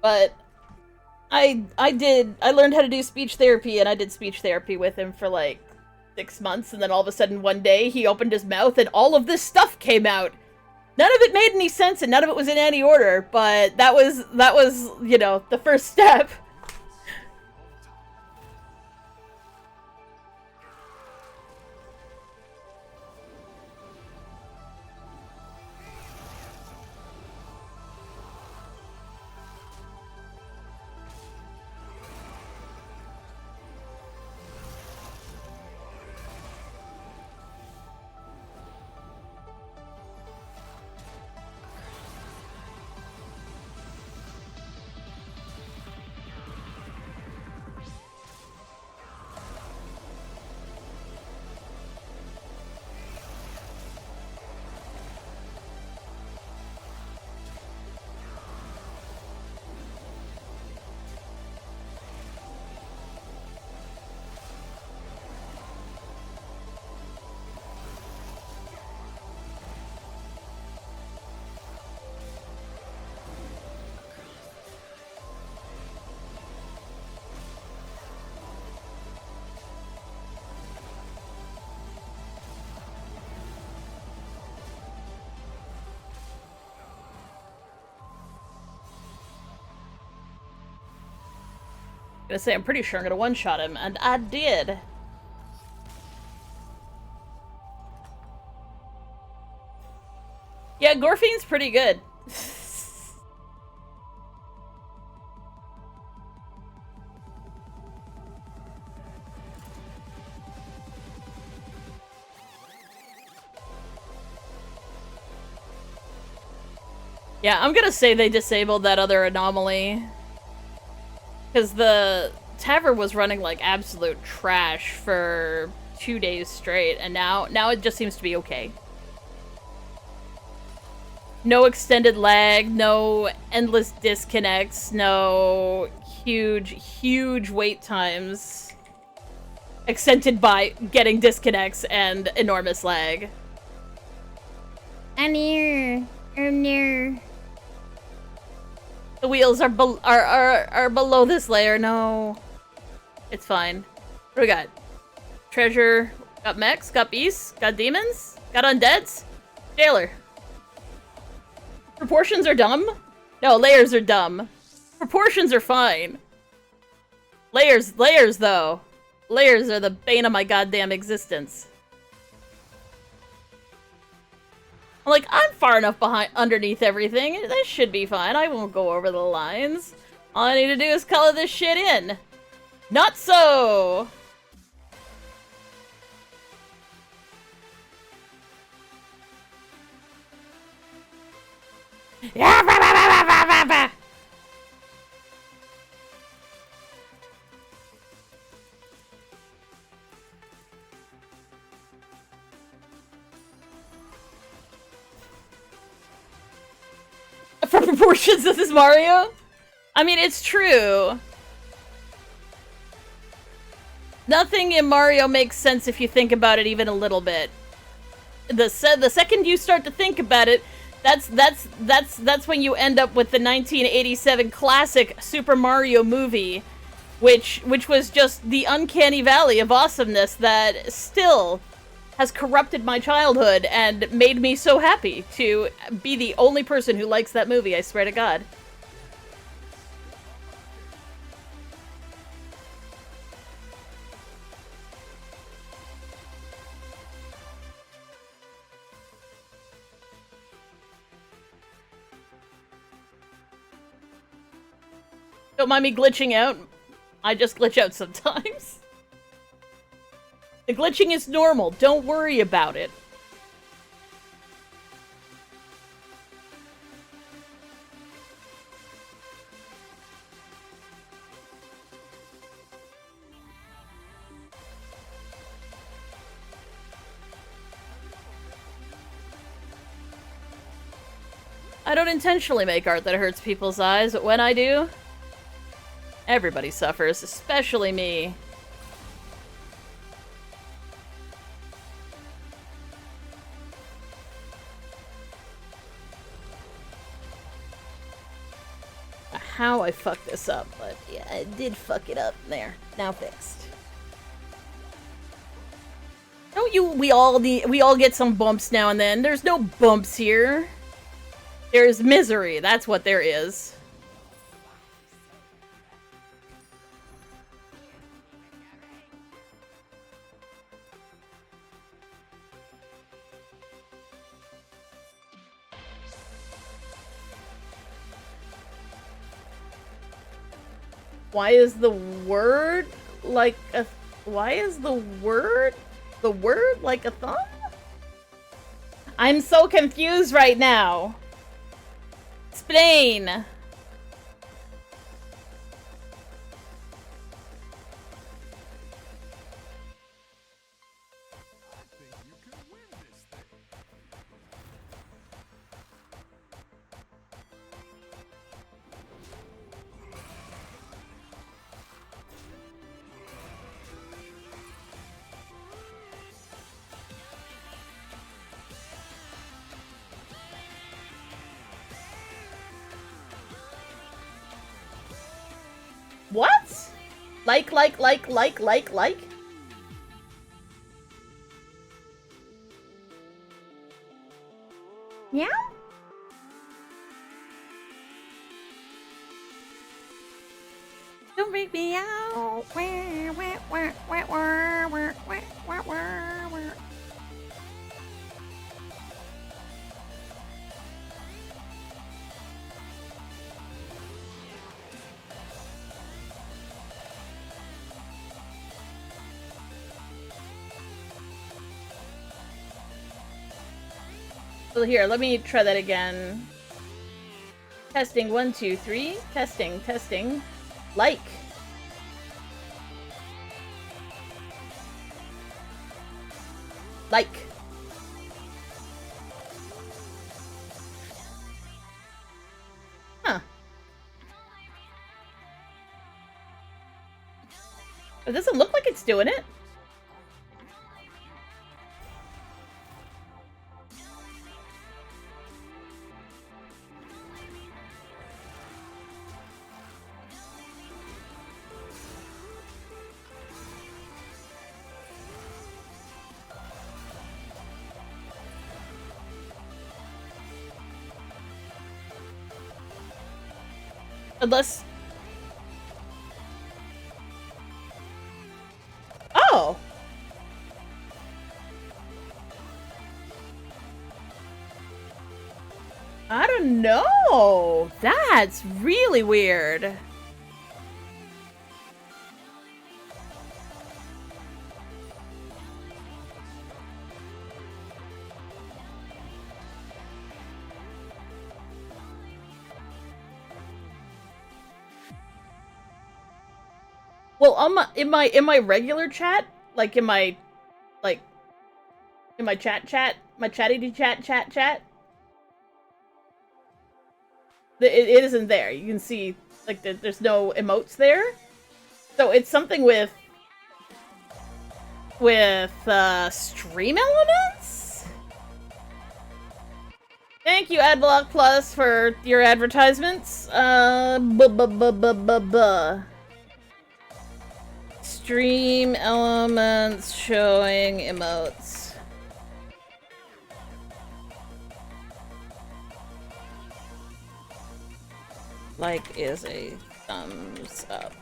But I learned how to do speech therapy, and I did speech therapy with him for 6 months, and then all of a sudden one day he opened his mouth and all of this stuff came out. None of it made any sense and none of it was in any order, but that was, you know, the first step. Gonna say, I'm pretty sure I'm gonna one-shot him, and I did. Yeah, Gorfine's pretty good. Yeah, I'm gonna say they disabled that other anomaly. Because the tavern was running like absolute trash for 2 days straight, and now it just seems to be okay. No extended lag, no endless disconnects, no huge wait times accented by getting disconnects and enormous lag. I'm near. The wheels are below this layer. No, it's fine. What do we got? Treasure. Got mechs. Got beasts. Got demons. Got undeads. Jailer. Proportions are dumb. No, layers are dumb. Proportions are fine. Layers though. Layers are the bane of my goddamn existence. Like, I'm far enough underneath everything. This should be fine. I won't go over the lines. All I need to do is color this shit in. Not so! For proportions, this is Mario? I mean, it's true. Nothing in Mario makes sense if you think about it even a little bit. The second you start to think about it, that's when you end up with the 1987 classic Super Mario movie, which was just the uncanny valley of awesomeness that still has corrupted my childhood and made me so happy to be the only person who likes that movie, I swear to God. Don't mind me glitching out. I just glitch out sometimes. The glitching is normal. Don't worry about it. I don't intentionally make art that hurts people's eyes, but when I do, everybody suffers, especially me. How I fucked this up, but yeah, I did fuck it up. There, now fixed. Don't you? We all get some bumps now and then. There's no bumps here. There's misery. That's what there is. Why is the word like a... Why is the word like a thumb? I'm so confused right now. Explain. What? Like? Yeah? Don't make me out. So here, let me try that again. Testing, 1, 2, 3. Testing, testing. Like. Like. Huh. It doesn't look like it's doing it. Unless... Oh! I don't know! That's really weird. Well, in my regular chat, like in my chat, my chatty chat, it isn't there. You can see like there's no emotes there, so it's something with stream elements. Thank you, Adblock Plus, for your advertisements. Stream elements showing emotes. Like is a thumbs up.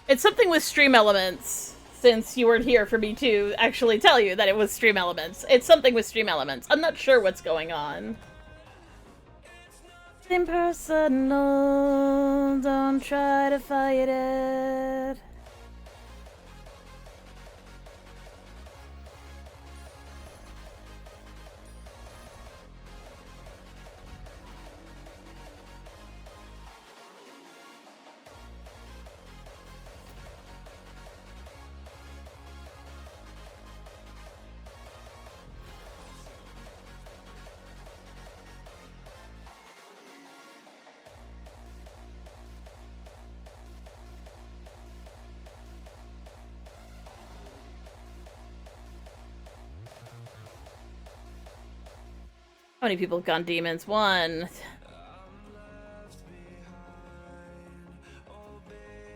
It's something with stream elements, since you weren't here for me to actually tell you that it was stream elements. It's something with stream elements. I'm not sure what's going on. Impersonal, don't try to fight it. How many people have gone demons? One.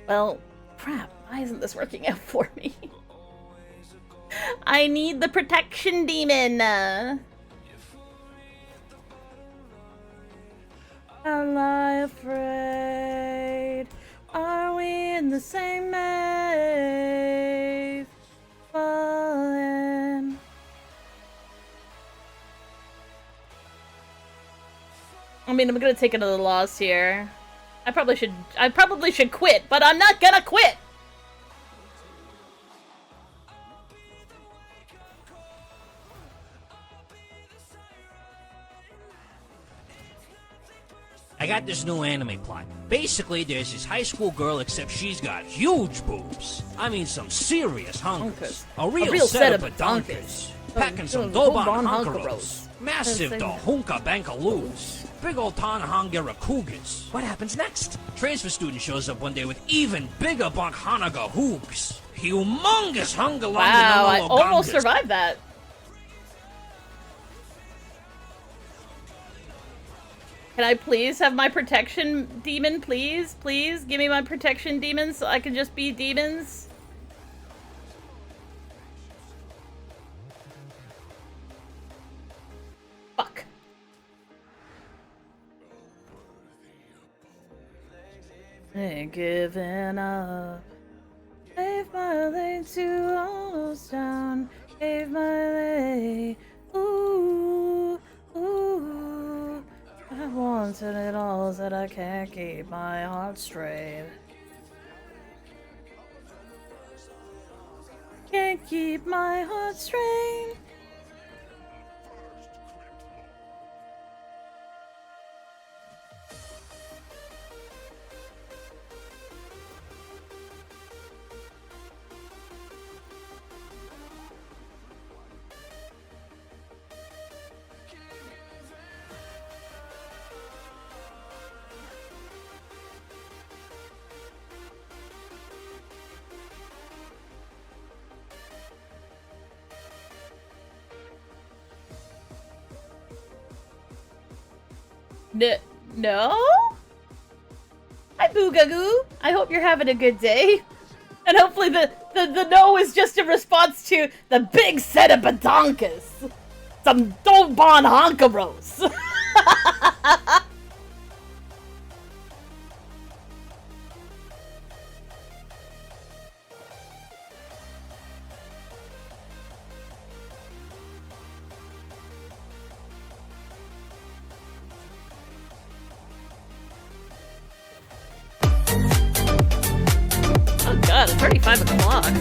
Well, crap. Why isn't this working out for me? I need the protection demon. Am I afraid? Are we in the same maze? Falling. I mean, I'm gonna take another loss here. I probably should quit, but I'm not gonna quit! I got this new anime plot. Basically, there's this high school girl, except she's got huge boobs. I mean, some serious hunkers. A real set of badonkers. Packing some Doban hunkeros. Massive Dahunka Bankaloos. Big old Tanahangera Cougars. What happens next? Transfer student shows up one day with even bigger Bankhanaga hoogs. Humongous hunger. Wow, I almost survived that. Can I please have my protection demon, please? Please give me my protection demons so I can just be demons. Fuck. Ain't giving up. Gave my leg to almost down. Gave my leg. Ooh, ooh. I wanted it all, that I can't keep my heart straight. Can't keep my heart straight. No? Hi, Boogagoo. I hope you're having a good day. And hopefully the no is just a response to the big set of badonkas. Some Doban honkeros. Oh god, it's already 5 o'clock.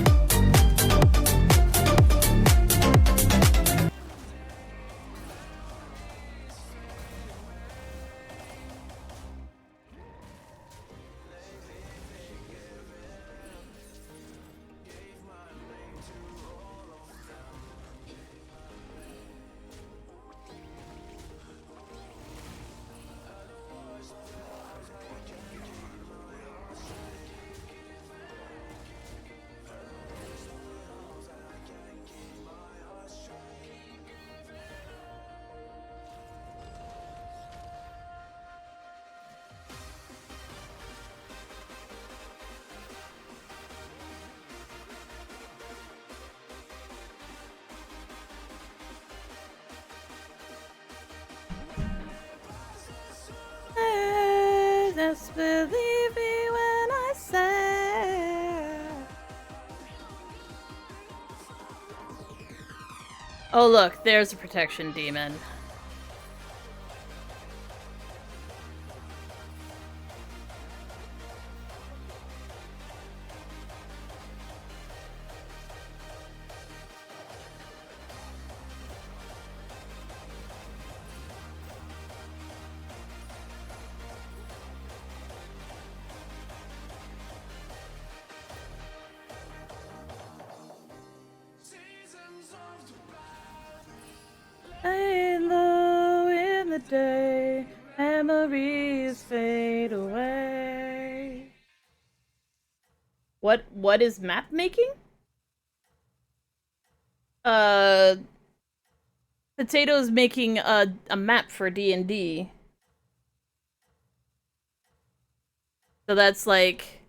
Just believe me when I say. Oh look, there's a protection demon. Lay low in the day, memories fade away. What is map making? Potato's making a map for D&D. So that's like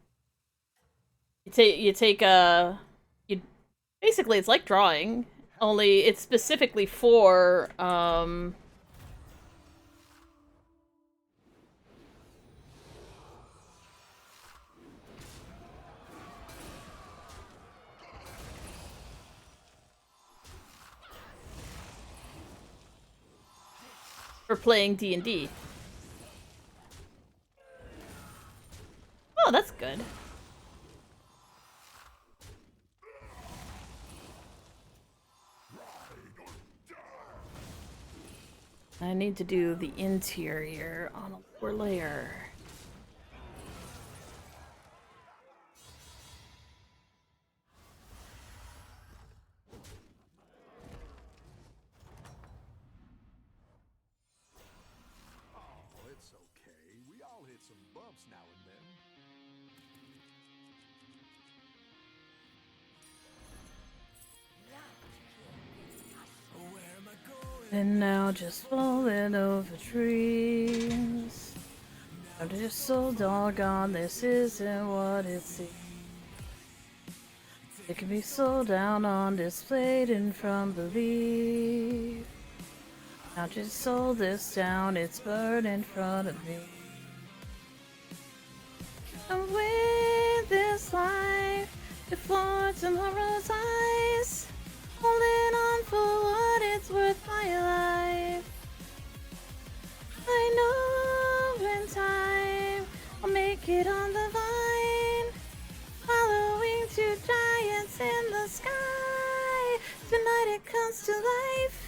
you take you basically it's like drawing, only it's specifically for for playing D&D. Oh, that's good. I need to do the interior on a lower layer. Oh, it's okay. We all hit some bumps now and then. And now just falling over trees. I'm just so doggone, this isn't what it seems. It can be so down on displayed in from belief. Now just sold this down, it's burned in front of me. And with this life before tomorrow's eyes, holding on for what it's worth my life. I know in time I'll make it on the vine, following two giants in the sky. Tonight it comes to life.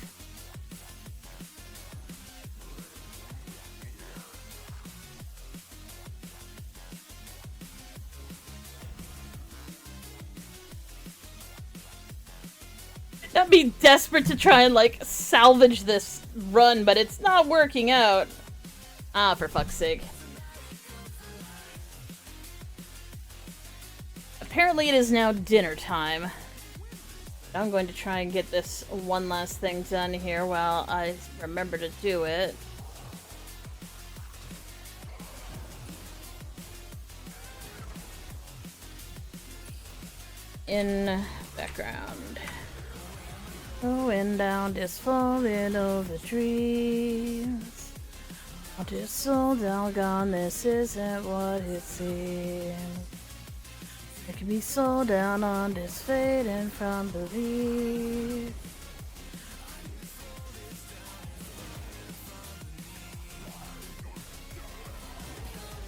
I'd be desperate to try and, like, salvage this run, but it's not working out. Ah, for fuck's sake. Apparently it is now dinner time. I'm going to try and get this one last thing done here while I remember to do it. In background. Going down, just falling over trees. I'm just so doggone, this isn't what it seems. I can be so down on this fading from belief.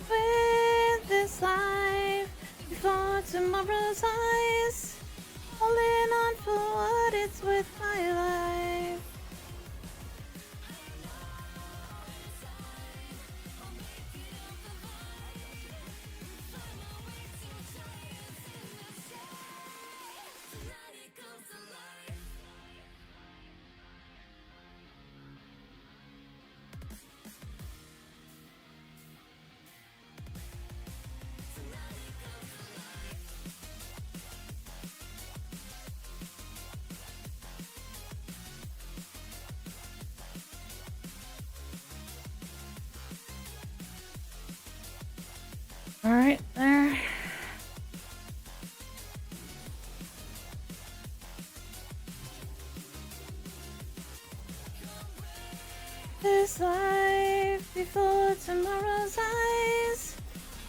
With this life before tomorrow's eyes, holding on for what it's worth my life. Alright, there. This life before tomorrow's eyes,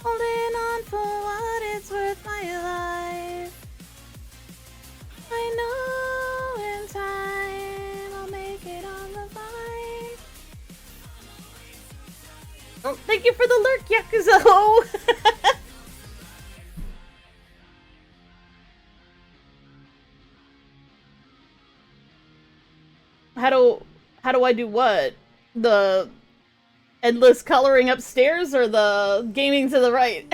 holding on for what it's worth my life. I know in time I'll make it on the vine. Oh, thank you for the lurk, Yakuzo! How do I do what? The endless coloring upstairs or the gaming to the right?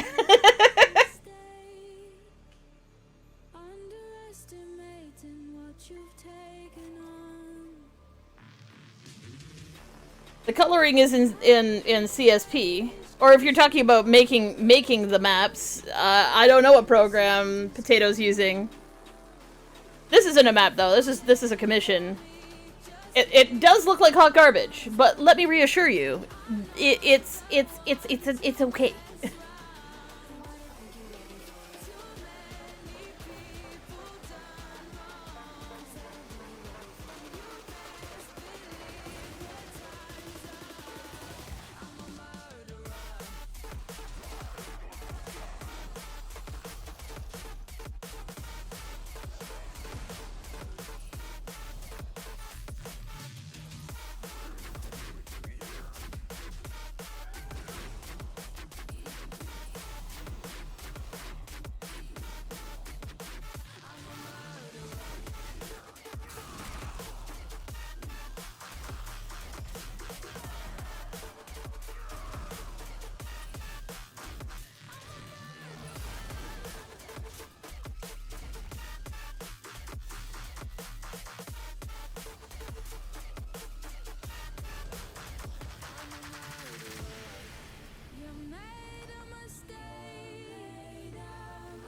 The coloring is in CSP, or if you're talking about making the maps, I don't know what program Potato's using. This isn't a map though. This is a commission. It does look like hot garbage, but let me reassure you, it's okay.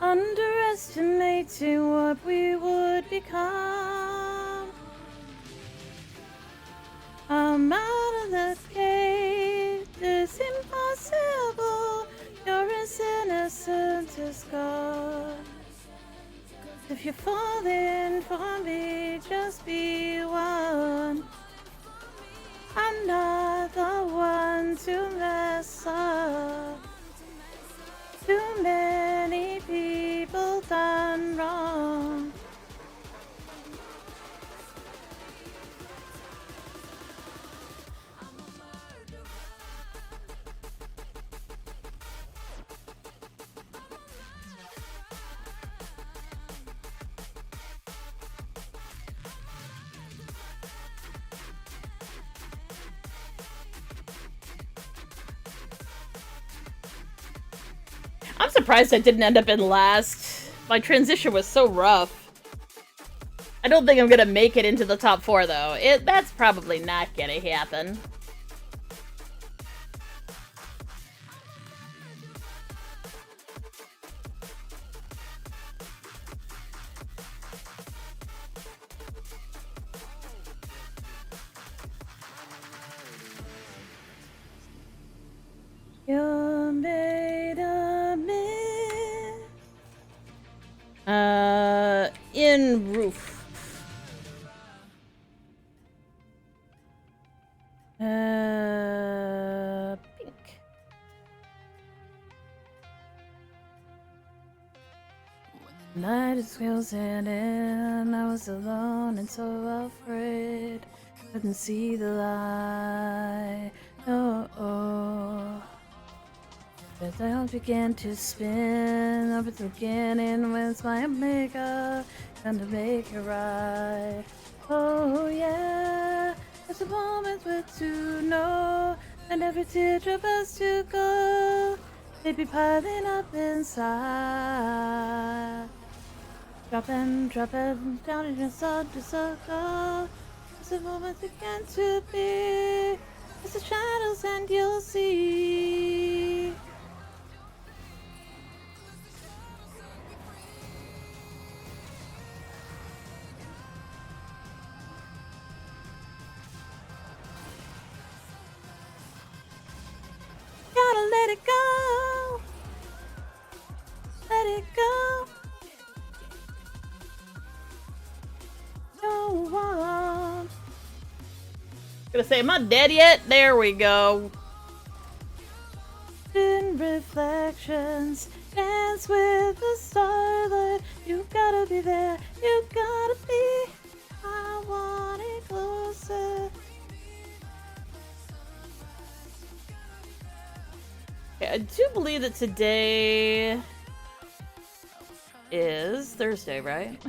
Underestimating what we would become. I'm out of the cage. It's impossible. You're as innocent as God. If you're falling for me, just be one. I'm not the one to mess up. Too many people done wrong. I'm surprised I didn't end up in last. My transition was so rough. I don't think I'm gonna make it into the top 4 though. That's probably not gonna happen. You're made of me. In roof. Pink. Night is closing in. I was alone and so afraid. Couldn't see the light. Oh. The dial began to spin over the beginning with my makeup, trying to make it right. Oh yeah, there's a moment where to know, and every teardrop has to go. They'd be piling up inside, dropping down in your soul to circle. There's a moment began to be. It's the shadows and you'll see. Gotta let it go. Let it go. No one. Gonna say, am I dead yet? There we go. In reflections, dance with the starlight. You gotta be there. You gotta be. I want it closer. Okay, I do believe that today is Thursday, right?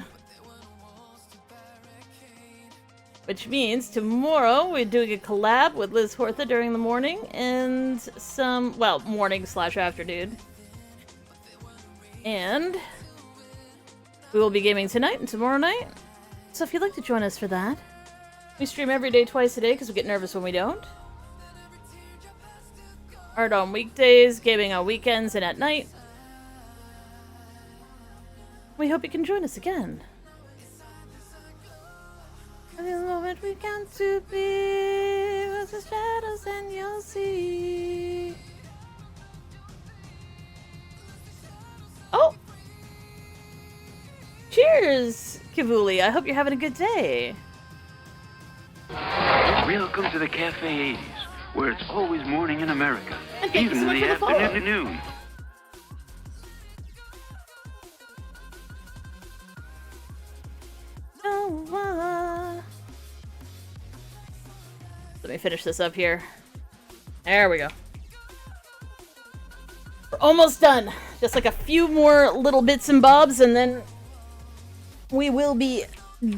Which means tomorrow we're doing a collab with Liz Hortha during the morning and some, well, morning / afternoon. And we will be gaming tonight and tomorrow night. So if you'd like to join us for that, we stream every day, twice a day, because we get nervous when we don't. Art on weekdays, gaming on weekends and at night. We hope you can join us again. Every moment we come to be with the shadows and you'll see. Oh! Cheers, Kivuli. I hope you're having a good day. Welcome to the Cafe 80s, where it's always morning in America, And thank you even so in much the for the follow. afternoon. Let me finish this up here. There we go. We're almost done. Just like a few more little bits and bobs, and then we will be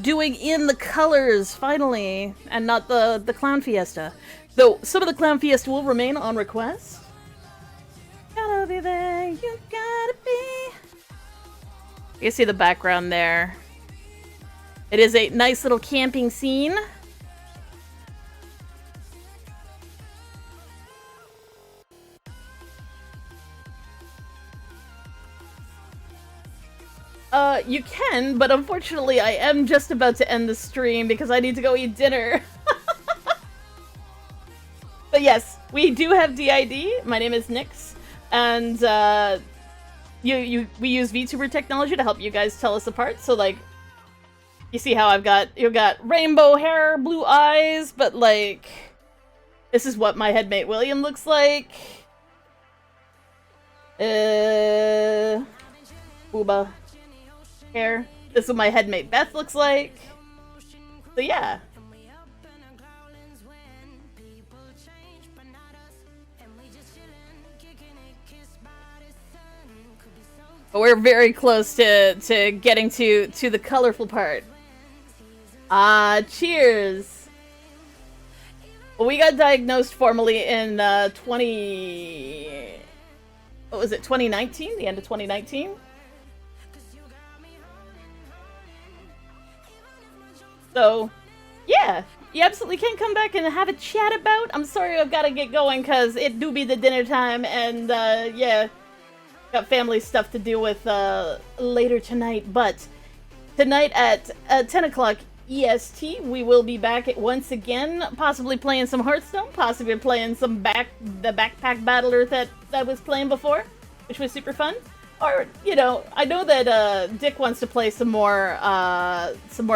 doing in the colors finally, and not the Clown Fiesta. Though some of the Clown Fiesta will remain on request. Gotta be there, you gotta be. You can see the background there. It is a nice little camping scene. You can, but unfortunately I am just about to end the stream because I need to go eat dinner. But yes, we do have DID. My name is Nyx, and we use VTuber technology to help you guys tell us apart. So like, you see how you've got rainbow hair, blue eyes, but like, this is what my headmate William looks like. Booba hair. This is what my headmate Beth looks like. So yeah. But we're very close to getting to the colorful part. Cheers! Well, we got diagnosed formally in 2019? The end of 2019? So, yeah, you absolutely can come back and have a chat about. I'm sorry I've got to get going because it do be the dinner time, and yeah, got family stuff to deal with later tonight. But tonight at 10 o'clock EST, we will be back once again, possibly playing some Hearthstone, possibly playing some the backpack battler that I was playing before, which was super fun. Or, you know, I know that Dick wants to play some more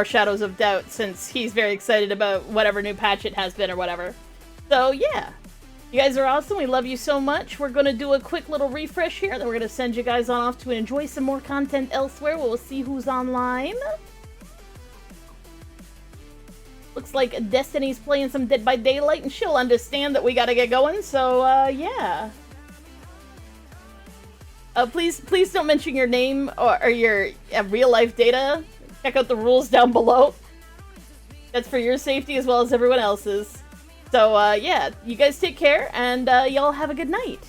Shadows of Doubt, since he's very excited about whatever new patch it has been or whatever. So, yeah. You guys are awesome. We love you so much. We're going to do a quick little refresh here, then we're going to send you guys on off to enjoy some more content elsewhere. We'll see who's online. Looks like Destiny's playing some Dead by Daylight, and she'll understand that we got to get going. So, yeah. Please don't mention your name or your real-life data. Check out the rules down below. That's for your safety as well as everyone else's. So, yeah, you guys take care, and y'all have a good night.